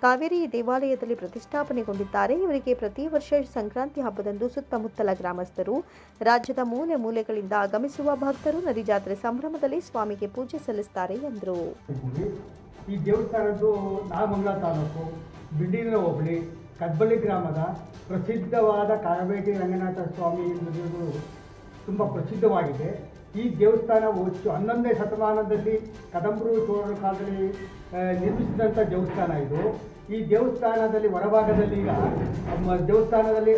ಕಾವೇರಿ ದೇವಾಲಯದಲ್ಲಿ ಪ್ರತಿಷ್ಠಾಪನೆಗೊಂಡಿದ್ದಾರೆ. ಇವರಿಗೆ ಪ್ರತಿ ವರ್ಷ ಸಂಕ್ರಾಂತಿ ಹಬ್ಬದಂದು ಸುತ್ತಮುತ್ತಲ ಗ್ರಾಮಸ್ಥರು, ರಾಜ್ಯದ ಮೂಲೆ ಮೂಲೆಗಳಿಂದ ಆಗಮಿಸುವ ಭಕ್ತರು ನರಿಜಾತ್ರೆ ಸಂಭ್ರಮದಲ್ಲಿ ಸ್ವಾಮಿಗೆ ಪೂಜೆ ಸಲ್ಲಿಸುತ್ತಾರೆ ಎಂದರು. ಈ ದೇವಸ್ಥಾನದ್ದು ನಾಗಮಂಗಲ ತಾಲೂಕು ಬಿಂಡಿಗನ ಹೋಬಳಿ ಕದಬಳ್ಳಿ ಗ್ರಾಮದ ಪ್ರಸಿದ್ಧವಾದ ಕಾವೇರಿ ರಂಗನಾಥ ಸ್ವಾಮಿ ಎಂಬುದು ತುಂಬ ಪ್ರಸಿದ್ಧವಾಗಿದೆ. ಈ ದೇವಸ್ಥಾನವು 11ನೇ ಶತಮಾನದಲ್ಲಿ ಕದಂಬರು ಚೋಳರ ಕಾಲದಲ್ಲಿ ನಿರ್ಮಿಸಿದಂಥ ದೇವಸ್ಥಾನ ಇದು. ಈ ದೇವಸ್ಥಾನದಲ್ಲಿ ಹೊರಭಾಗದಲ್ಲಿ ಈಗ ದೇವಸ್ಥಾನದಲ್ಲಿ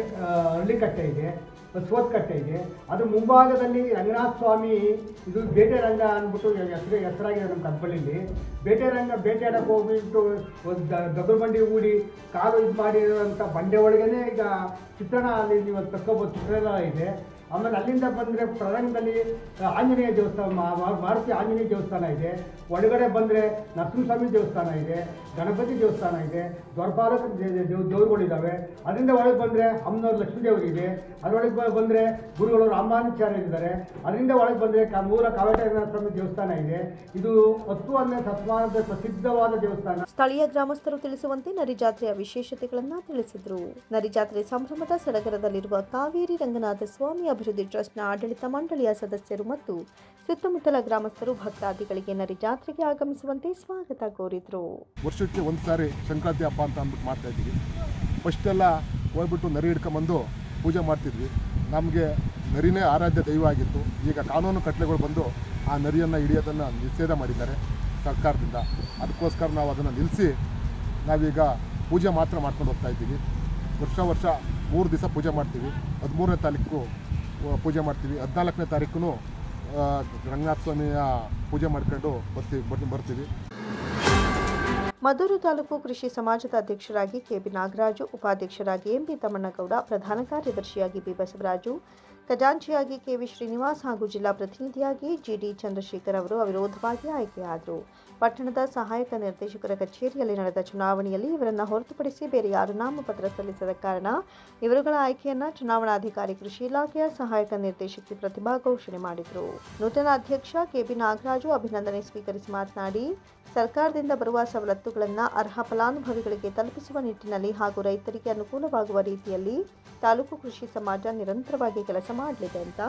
ಹಳ್ಳಿಕಟ್ಟೆ ಇದೆ, ಬಸವತ್ಕಟ್ಟೆ ಇದೆ. ಅದು ಮುಂಭಾಗದಲ್ಲಿ ರಂಗನಾಥ ಸ್ವಾಮಿ, ಇದು ಬೇಟೆ ರಂಗ ಅಂದ್ಬಿಟ್ಟು ಹೆಸರಾಗಿದೆ ನಮ್ಮ ಕದಬಳ್ಳಿಲಿ. ಬೇಟೆಯಾಡಕ್ಕೆ ಹೋಗ್ಬಿಟ್ಟು ಒಂದು ದೊಡ್ಡ ಬಂಡಿ ಹೂಡಿ ಕಾಲು ಇದು ಮಾಡಿರೋಂಥ ಬಂಡೆ ಒಳಗೇ ಈಗ ಚಿತ್ರಣ ಅಲ್ಲಿ ನೀವು ತಕ್ಕೋಬೋದು, ಚಿತ್ರಣ ಇದೆ. ಆಮೇಲೆ ಅಲ್ಲಿಂದ ಬಂದರೆ ಪ್ರರಂಗದಲ್ಲಿ ಆಂಜನೇಯ ದೇವಸ್ಥಾನ, ಮಾರುತಿ ಆಂಜನೇಯ ದೇವಸ್ಥಾನ ಇದೆ. ಒಳಗಡೆ ಬಂದರೆ ನರಸಿಂಹಸ್ವಾಮಿ ದೇವಸ್ಥಾನ ಇದೆ, ಗಣಪತಿ ದೇವಸ್ಥಾನ ಇದೆ, ದ್ವಾರಪಾಲಕ ದೇವರುಗಳಿದ್ದಾವೆ. ಅದರಿಂದ ಒಳಗೆ ಬಂದರೆ ಅಮ್ಮನವ್ರ ಲಕ್ಷ್ಮೀದೇವರಿದೆ. ಅದರೊಳಗೆ ಬಂದರೆ ಗುರುಗಳು ರಾಮಾನುಚಾರ್ಯರಿದ್ದಾರೆ. ಅದರಿಂದ ಒಳಗೆ ಬಂದರೆ ಮೂಲ ಕಾವೇರಿ ಸ್ವಾಮಿ ದೇವಸ್ಥಾನ ಇದೆ. ಇದು 10ನೇ ಶತಮಾನದ ಪ್ರಸಿದ್ಧವಾದ ದೇವಸ್ಥಾನ. ಸ್ಥಳೀಯ ಗ್ರಾಮಸ್ಥರು ತಿಳಿಸುವಂತೆ ನರಿಜಾತ್ರೆಯ ವಿಶೇಷತೆಗಳನ್ನು ತಿಳಿಸಿದರು. ನರಿಜಾತ್ರೆ ಸಂಭ್ರಮದ ಸಡಗರದಲ್ಲಿರುವ ಕಾವೇರಿ ರಂಗನಾಥ ಸ್ವಾಮಿ ಅಭಿವೃದ್ಧಿ ಟ್ರಸ್ಟ್ನ ಆಡಳಿತ ಮಂಡಳಿಯ ಸದಸ್ಯರು ಮತ್ತು ಸುತ್ತಮುತ್ತಲ ಗ್ರಾಮಸ್ಥರು ಭಕ್ತಾದಿಗಳಿಗೆ ನರಿಜಾತ್ರೆಗೆ ಆಗಮಿಸುವಂತೆ ಸ್ವಾಗತ ಕೋರಿದರು. ವರ್ಷಕ್ಕೆ ಒಂದು ಸಾರಿ ಸಂಕ್ರಾಂತಿ ಹಬ್ಬ ಅಂತ ಅಂದ್ಬಿಟ್ಟು ಮಾಡ್ತಾ ಇದ್ದೀವಿ. ಫಸ್ಟೆಲ್ಲ ಹೋಗ್ಬಿಟ್ಟು ನರಿ ಹಿಡ್ಕೊಂಬಂದು ಪೂಜೆ ಮಾಡ್ತಿದ್ವಿ. ನಮಗೆ ನರಿನೇ ಆರಾಧ್ಯ ದೈವ ಆಗಿತ್ತು. ಈಗ ಕಾನೂನು ಕಟ್ಟಳೆಗಳು ಬಂದು ಆ ನರಿಯನ್ನು ಹಿಡಿಯೋದನ್ನು ನಿಷೇಧ ಮಾಡಿದ್ದಾರೆ ಸರ್ಕಾರದಿಂದ. ಅದಕ್ಕೋಸ್ಕರ ನಾವು ಅದನ್ನು ನಿಲ್ಲಿಸಿ ನಾವೀಗ ಪೂಜೆ ಮಾತ್ರ ಮಾಡ್ಕೊಂಡು ಹೋಗ್ತಾ ಇದ್ದೀವಿ. ವರ್ಷ 3 ದಿವಸ ಪೂಜೆ ಮಾಡ್ತೀವಿ. 13ನೇ ತಾರೀಕು ಪೂಜೆ ಮಾಡ್ತೀವಿ. 14ನೇ ತಾರೀಕು ರಂಗನಾಥ ಸ್ವಾಮಿಯ ಪೂಜೆ ಮಾಡ್ಕೊಂಡು ಬರ್ತೀವಿ. ಮದ್ದೂರು ತಾಲೂಕು ಕೃಷಿ ಸಮಾಜದ ಅಧ್ಯಕ್ಷರಾಗಿ ಕೆಬಿ ನಾಗರಾಜು, ಉಪಾಧ್ಯಕ್ಷರಾಗಿ ಎಂಬಿ ತಮ್ಮಣ್ಣಗೌಡ, ಪ್ರಧಾನ ಕಾರ್ಯದರ್ಶಿಯಾಗಿ ಬಿ ಬಸವರಾಜು, ಖಜಾಂಚಿಯಾಗಿ ಕೆವಿ ಶ್ರೀನಿವಾಸ್ ಹಾಗೂ ಜಿಲ್ಲಾ ಪ್ರತಿನಿಧಿಯಾಗಿ ಜಿಡಿ ಚಂದ್ರಶೇಖರ್ ಅವರು ಅವಿರೋಧವಾಗಿ ಆಯ್ಕೆಯಾದರು. ಪಟ್ಟಣದ ಸಹಾಯಕ ನಿರ್ದೇಶಕರ ಕಚೇರಿಯಲ್ಲಿ ನಡೆದ ಚುನಾವಣೆಯಲ್ಲಿ ಇವರನ್ನು ಹೊರತುಪಡಿಸಿ ಬೇರೆ ಯಾರು ನಾಮಪತ್ರ ಸಲ್ಲಿಸದ ಕಾರಣ ಇವರುಗಳ ಆಯ್ಕೆಯನ್ನು ಚುನಾವಣಾಧಿಕಾರಿ ಕೃಷಿ ಇಲಾಖೆಯ ಸಹಾಯಕ ನಿರ್ದೇಶಕಿ ಪ್ರತಿಭಾ ಘೋಷಣೆ ಮಾಡಿದರು. ನೂತನ ಅಧ್ಯಕ್ಷ ಕೆಬಿ ನಾಗರಾಜು ಅಭಿನಂದನೆ ಸ್ವೀಕರಿಸಿ ಮಾತನಾಡಿ, ಸರ್ಕಾರದಿಂದ ಬರುವ ಸವಲತ್ತುಗಳನ್ನು ಅರ್ಹ ಫಲಾನುಭವಿಗಳಿಗೆ ತಲುಪಿಸುವ ನಿಟ್ಟಿನಲ್ಲಿ ಹಾಗೂ ರೈತರಿಗೆ ಅನುಕೂಲವಾಗುವ ರೀತಿಯಲ್ಲಿ ತಾಲೂಕು ಕೃಷಿ ಸಮಾಜ ನಿರಂತರವಾಗಿ ಕೆಲಸ ಮಾಡಲಿದೆ ಅಂತ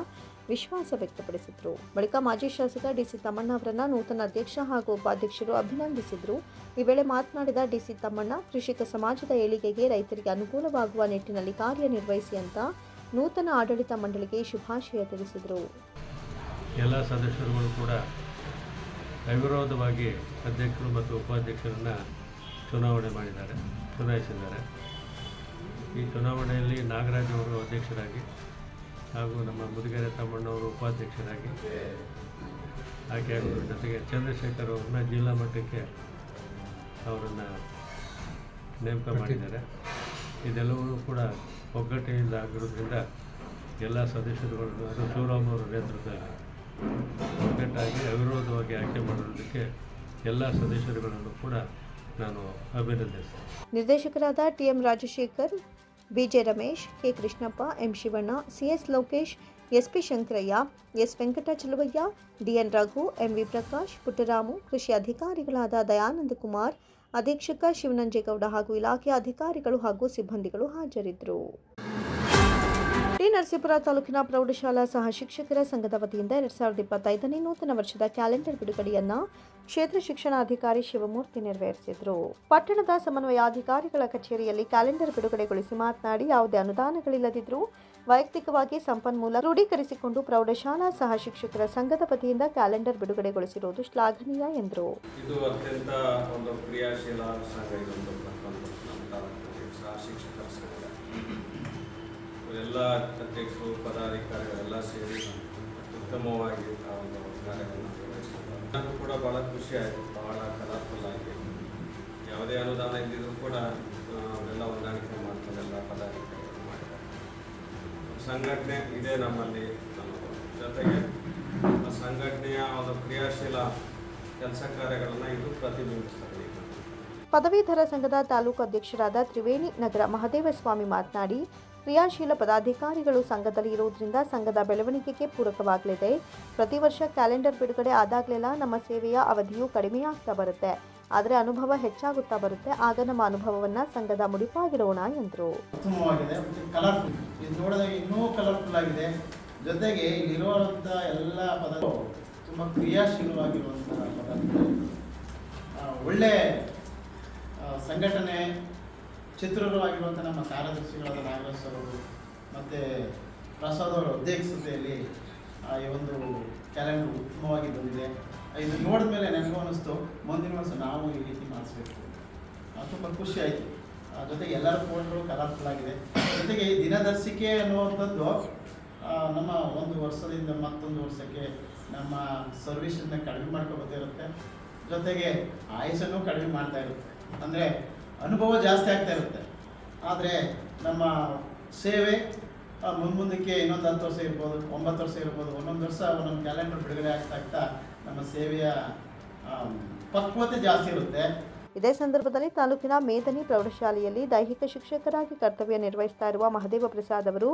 ವಿಶ್ವಾಸ ವ್ಯಕ್ತಪಡಿಸಿದರು. ಬಳಿಕ ಮಾಜಿ ಶಾಸಕ ಡಿಸಿ ತಮ್ಮಣ್ಣ ಅವರನ್ನು ನೂತನ ಅಧ್ಯಕ್ಷ ಹಾಗೂ ಉಪಾಧ್ಯಕ್ಷರು ಅಭಿನಂದಿಸಿದರು. ಈ ವೇಳೆ ಮಾತನಾಡಿದ ಡಿಸಿ ತಮ್ಮಣ್ಣ, ಕೃಷಿಕ ಸಮಾಜದ ಏಳಿಗೆಗೆ ರೈತರಿಗೆ ಅನುಕೂಲವಾಗುವ ನಿಟ್ಟಿನಲ್ಲಿ ಕಾರ್ಯನಿರ್ವಹಿಸಿ ಅಂತ ನೂತನ ಆಡಳಿತ ಮಂಡಳಿಗೆ ಶುಭಾಶಯ ತಿಳಿಸಿದರು. ಎಲ್ಲ ಸದಸ್ಯರುಗಳು ಕೂಡ ಅವಿರೋಧವಾಗಿ ಅಧ್ಯಕ್ಷರು ಮತ್ತು ಉಪಾಧ್ಯಕ್ಷರನ್ನು ಚುನಾಯಿಸಿದ್ದಾರೆ. ಈ ಚುನಾವಣೆಯಲ್ಲಿ ನಾಗರಾಜ್ ಅವರು ಅಧ್ಯಕ್ಷರಾಗಿ ಹಾಗೂ ನಮ್ಮ ಮುದುಗೆರೆ ತಮ್ಮಣ್ಣವರು ಉಪಾಧ್ಯಕ್ಷರಾಗಿ ಆಯ್ಕೆಯಾಗೋದ್ರ ಜೊತೆಗೆ ಚಂದ್ರಶೇಖರ್ ಅವ್ರನ್ನ ಜಿಲ್ಲಾ ಮಟ್ಟಕ್ಕೆ ಅವರನ್ನು ನೇಮಕ ಮಾಡಿದ್ದಾರೆ. ಇದೆಲ್ಲವೂ ಕೂಡ ಒಗ್ಗಟ್ಟಿನಿಂದ ಆಗಿರೋದ್ರಿಂದ ಎಲ್ಲ ಸದಸ್ಯರುಗಳನ್ನು ಅದು ಶಿವರಾಮ್ ಅವರ ನೇತೃತ್ವದಲ್ಲಿ ಒಗ್ಗಟ್ಟಾಗಿ ಅವಿರೋಧವಾಗಿ ಆಯ್ಕೆ ಮಾಡೋದಕ್ಕೆ ಎಲ್ಲ ಸದಸ್ಯರುಗಳನ್ನು ಕೂಡ ನಾನು ಅಭಿನಂದಿಸ್ತೇನೆ. ನಿರ್ದೇಶಕರಾದ TM Rajashekar, BJ Ramesh, K Krishnappa, M Shivanna, CS Lokesh, SP Shankaraiah, S Venkatachalavaiah, DN Raghu, MV Prakash, Puttaramu, ಕೃಷಿ ಅಧಿಕಾರಿಗಳಾದ ದಯಾನಂದ ಕುಮಾರ್, ಅಧೀಕ್ಷಕ ಶಿವನಂಜೇಗೌಡ ಹಾಗೂ ಇಲಾಖೆಯ ಅಧಿಕಾರಿಗಳು ಹಾಗೂ ಸಿಬ್ಬಂದಿಗಳು ಹಾಜರಿದ್ದರು. ಟಿ ನರಸೀಪುರ ತಾಲೂಕಿನ ಪ್ರೌಢಶಾಲಾ ಸಹ ಶಿಕ್ಷಕರ ಸಂಘದ ವತಿಯಿಂದ 2025ನೇ ನೂತನ ವರ್ಷದ ಕ್ಯಾಲೆಂಡರ್ ಬಿಡುಗಡೆಯನ್ನು ಕ್ಷೇತ್ರ ಶಿಕ್ಷಣಾಧಿಕಾರಿ ಶಿವಮೂರ್ತಿ ನೆರವೇರಿಸಿದರು. ಪಟ್ಟಣದ ಸಮನ್ವಯಾಧಿಕಾರಿಗಳ ಕಚೇರಿಯಲ್ಲಿ ಕ್ಯಾಲೆಂಡರ್ ಬಿಡುಗಡೆಗೊಳಿಸಿ ಮಾತನಾಡಿ, ಯಾವುದೇ ಅನುದಾನಗಳಿಲ್ಲದಿದ್ದರೂ ವೈಯಕ್ತಿಕವಾಗಿ ಸಂಪನ್ಮೂಲ ಕ್ರೋಢೀಕರಿಸಿಕೊಂಡು ಪ್ರೌಢಶಾಲಾ ಸಹ ಶಿಕ್ಷಕರ ಸಂಘದ ವತಿಯಿಂದ ಕ್ಯಾಲೆಂಡರ್ ಬಿಡುಗಡೆಗೊಳಿಸಿರುವುದು ಶ್ಲಾಘನೀಯ ಎಂದರು. ಇದು ಅತ್ಯಂತ ಒಂದು ಕ್ರಿಯಾಶೀಲ ಸಂಘ. ಇದೊಂದು ಸಹ ಶಿಕ್ಷಕರ ಸಂಘ ಎಲ್ಲ ಅಧ್ಯಕ್ಷರು ಪದಾಧಿಕಾರಿಗಳೆಲ್ಲ ಸೇರಿ ಉತ್ತಮವಾಗಿ ಒಂದು ಕಾರ್ಯವನ್ನು ನಿರ್ವಹಿಸ್ತಾರೆ. ನನಗೂ ಕೂಡ ಭಾಳ ಖುಷಿ ಆಯಿತು. ಭಾಳ ಕಲರ್ಫುಲ್ ಆಗಿ ಯಾವುದೇ ಅನುದಾನ ಇದ್ದಿದ್ರು ಕೂಡ ಅವೆಲ್ಲ ಹೊಂದಾಣಿಕೆ ಮಾಡ್ತಾರೆ. ಎಲ್ಲ ಪದಾಧಿಕಾರಿಗಳು ಮಾಡಿದ್ದಾರೆ. ಸಂಘಟನೆ ಇದೆ ನಮ್ಮಲ್ಲಿ. ಜೊತೆಗೆ ಸಂಘಟನೆಯ ಒಂದು ಕ್ರಿಯಾಶೀಲ ಕೆಲಸ ಕಾರ್ಯಗಳನ್ನು ಇದು ಪ್ರತಿಬಿಂಬಿಸ್ತದೆ. ಪದವೀಧರ ಸಂಘದ ತಾಲೂಕು ಅಧ್ಯಕ್ಷರಾದ ತ್ರಿವೇಣಿ ನಗರ ಮಹದೇವಸ್ವಾಮಿ ಮಾತನಾಡಿ, ಕ್ರಿಯಾಶೀಲ ಪದಾಧಿಕಾರಿಗಳು ಸಂಘದಲ್ಲಿ ಇರುವುದರಿಂದ ಸಂಘದ ಬೆಳವಣಿಗೆಗೆ ಪೂರಕವಾಗಲಿದೆ. ಪ್ರತಿ ವರ್ಷ ಕ್ಯಾಲೆಂಡರ್ ಬಿಡುಗಡೆ ಆದಾಗಲೆಲ್ಲ ನಮ್ಮ ಸೇವೆಯ ಅವಧಿಯು ಕಡಿಮೆಯಾಗ್ತಾ ಬರುತ್ತೆ, ಆದರೆ ಅನುಭವ ಹೆಚ್ಚಾಗುತ್ತಾ ಬರುತ್ತೆ. ಆಗ ನಮ್ಮ ಅನುಭವವನ್ನು ಸಂಘದ ಮುಡಿಪಾಗಿಡೋಣ ಎಂದರು. ಉತ್ತಮವಾಗಿದೆ, ಕಲರ್ಫುಲ್. ಇದು ನೋಡಿದಾಗ ಇನ್ನೂ ಕಲರ್ಫುಲ್ ಆಗಿದೆ. ಜೊತೆಗೆ ಇಲ್ಲಿರುವಂಥ ಎಲ್ಲ ಪದಗಳು ತುಂಬ ಕ್ರಿಯಾಶೀಲವಾಗಿರುವಂತಹ ಪದಾರ್ಥಗಳು. ಒಳ್ಳೆ ಸಂಘಟನೆ ಚಿತ್ರರು ಆಗಿರುವಂಥ ನಮ್ಮ ಕಾರ್ಯದರ್ಶಿಗಳಾದ ನಾಗರಾಜ್ ಅವರು ಮತ್ತು ಪ್ರಸಾದ್ ಅವರ ಅಧ್ಯಕ್ಷತೆಯಲ್ಲಿ ಈ ಒಂದು ಕ್ಯಾಲೆಂಡರ್ ಉತ್ತಮವಾಗಿ ಬಂದಿದೆ. ಇದು ನೋಡಿದ ಮೇಲೆ ನನಗೂ ಅನ್ನಿಸ್ತು, ಮುಂದಿನ ವರ್ಷ ನಾವು ಈ ರೀತಿ ಮಾಡಿಸ್ಬೇಕು. ತುಂಬ ಖುಷಿ ಆಯಿತು. ಜೊತೆಗೆ ಎಲ್ಲರ ಫೋಟೋಗಳು ಕಲರ್ಫುಲ್ ಆಗಿದೆ. ಜೊತೆಗೆ ಈ ದಿನದರ್ಶಿಕೆ ಅನ್ನುವಂಥದ್ದು ನಮ್ಮ ಒಂದು ವರ್ಷದಿಂದ ಮತ್ತೊಂದು ವರ್ಷಕ್ಕೆ ನಮ್ಮ ಸರ್ವಿಸನ್ನು ಕಡಿಮೆ ಮಾಡ್ಕೊಳ್ತಿರುತ್ತೆ. ಜೊತೆಗೆ ಆಯುಷನ್ನು ಕಡಿಮೆ ಮಾಡ್ತಾ ಇರುತ್ತೆ. ಅಂದರೆ ಅನುಭವ ಜಾಸ್ತಿ ಆಗ್ತಾ ಇರುತ್ತೆ. ಆದರೆ ನಮ್ಮ ಸೇವೆ ಮುಂದಕ್ಕೆ ಇನ್ನೊಂದು 10 ವರ್ಷ ಇರ್ಬೋದು, 9 ವರ್ಷ ಇರ್ಬೋದು. ಒಂದೊಂದು ವರ್ಷ ಒಂದೊಂದು ಕ್ಯಾಲೆಂಡರ್ ಬಿಡುಗಡೆ ಆಗ್ತಾ ನಮ್ಮ ಸೇವೆಯ ಪಕ್ವತೆ ಜಾಸ್ತಿ ಇರುತ್ತೆ. ಇದೇ ಸಂದರ್ಭದಲ್ಲಿ ತಾಲೂಕಿನ ಮೇದನಿ ಪ್ರೌಢಶಾಲೆಯಲ್ಲಿ ದೈಹಿಕ ಶಿಕ್ಷಕರಾಗಿ ಕರ್ತವ್ಯ ನಿರ್ವಹಿಸ್ತಾ ಇರುವ ಮಹದೇವ ಪ್ರಸಾದ್ ಅವರು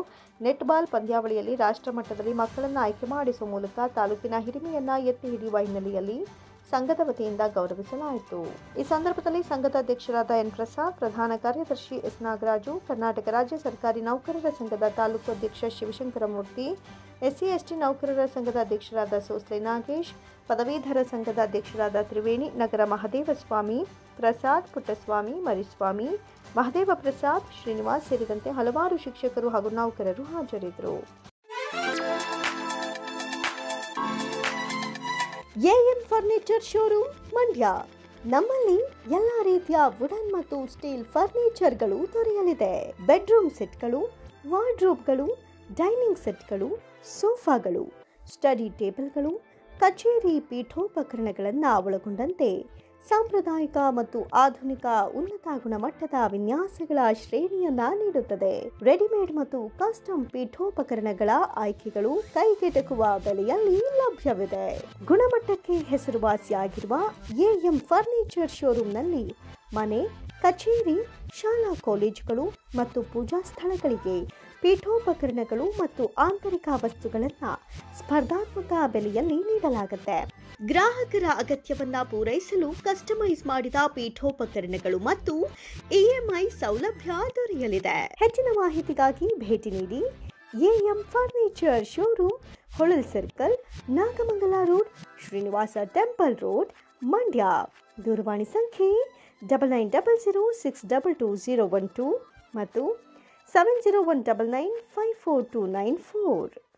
ನೆಟ್ಬಾಲ್ ಪಂದ್ಯಾವಳಿಯಲ್ಲಿ ರಾಷ್ಟ್ರಮಟ್ಟದಲ್ಲಿ ಮಕ್ಕಳನ್ನು ಆಯ್ಕೆ ಮಾಡಿಸುವ ಮೂಲಕ ತಾಲೂಕಿನ ಹಿರಿಮೆಯನ್ನು ಎತ್ತಿ ಹಿಡಿಯುವ ಹಿನ್ನೆಲೆಯಲ್ಲಿ ಸಂಘದ ವತಿಯಿಂದ ಗೌರವಿಸಲಾಯಿತು. ಈ ಸಂದರ್ಭದಲ್ಲಿ ಸಂಘದ ಅಧ್ಯಕ್ಷರಾದ ಎನ್ ಪ್ರಸಾದ್, ಪ್ರಧಾನ ಕಾರ್ಯದರ್ಶಿ ಎಸ್ ನಾಗರಾಜು, ಕರ್ನಾಟಕ ರಾಜ್ಯ ಸರ್ಕಾರಿ ನೌಕರರ ಸಂಘದ ತಾಲೂಕು ಅಧ್ಯಕ್ಷ ಶಿವಶಂಕರಮೂರ್ತಿ, SC/ST ನೌಕರರ ಸಂಘದ ಅಧ್ಯಕ್ಷರಾದ ಸೋಸ್ಲೆ ನಾಗೇಶ್, ಪದವೀಧರ ಸಂಘದ ಅಧ್ಯಕ್ಷರಾದ ತ್ರಿವೇಣಿ ನಗರ ಮಹದೇವಸ್ವಾಮಿ, ಪ್ರಸಾದ್, ಪುಟ್ಟಸ್ವಾಮಿ, ಮರಿಸ್ವಾಮಿ, ಮಹದೇವ ಪ್ರಸಾದ್, ಶ್ರೀನಿವಾಸ್ ಸೇರಿದಂತೆ ಹಲವಾರು ಶಿಕ್ಷಕರು ಹಾಗೂ ನೌಕರರು ಹಾಜರಿದ್ದರು. A N furniture showroom Mandya. ನಮ್ಮಲ್ಲಿ ಎಲ್ಲ ರೀತಿಯ ವುಡನ್ ಮತ್ತು ಸ್ಟೀಲ್ ಫರ್ನಿಚರ್ಗಳು ದೊರೆಯಲಿದೆ. ಬೆಡ್ರೂಮ್ ಸೆಟ್ಗಳು, ವಾರ್ಡ್ರೋಬ್ಗಳು, ಡೈನಿಂಗ್ ಸೆಟ್ಗಳು, ಸೋಫಾಗಳು, ಸ್ಟಡಿ ಟೇಬಲ್ಗಳು, ಕಚೇರಿ ಪೀಠೋಪಕರಣಗಳನ್ನು ಒಳಗೊಂಡಂತೆ ಸಾಂಪ್ರದಾಯಿಕ ಮತ್ತು ಆಧುನಿಕ ಉನ್ನತ ಗುಣಮಟ್ಟದ ವಿನ್ಯಾಸಗಳ ಶ್ರೇಣಿಯನ್ನ ನೀಡುತ್ತದೆ. ರೆಡಿಮೇಡ್ ಮತ್ತು ಕಸ್ಟಮ್ ಪೀಠೋಪಕರಣಗಳ ಆಯ್ಕೆಗಳು ಕೈಗೆಟಕುವ ಬೆಲೆಯಲ್ಲಿ ಲಭ್ಯವಿದೆ. ಗುಣಮಟ್ಟಕ್ಕೆ ಹೆಸರುವಾಸಿಯಾಗಿರುವ ಎಎಂ ಫರ್ನಿಚರ್ ಶೋರೂಮ್ನಲ್ಲಿ ಮನೆ, ಕಚೇರಿ, ಶಾಲಾ ಕಾಲೇಜುಗಳು ಮತ್ತು ಪೂಜಾ ಸ್ಥಳಗಳಿಗೆ ಪೀಠೋಪಕರಣಗಳು ಮತ್ತು ಆಂತರಿಕ ವಸ್ತುಗಳನ್ನು ಸ್ಪರ್ಧಾತ್ಮಕ ಬೆಲೆಯಲ್ಲಿ ನೀಡಲಾಗುತ್ತೆ. ಗ್ರಾಹಕರ ಅಗತ್ಯವನ್ನ ಪೂರೈಸಲು ಕಸ್ಟಮೈಸ್ ಮಾಡಿದ ಪೀಠೋಪಕರಣಗಳು ಮತ್ತು ಇಎಂಐ ಸೌಲಭ್ಯ ದೊರೆಯಲಿದೆ. ಹೆಚ್ಚಿನ ಮಾಹಿತಿಗಾಗಿ ಭೇಟಿ ನೀಡಿ AM furniture showroom, Holal circle, Nagamangala road, Srinivasa temple road, Mandya. ದೂರವಾಣಿ ಸಂಖ್ಯೆ 9900622012 ಮತ್ತು 7019954294.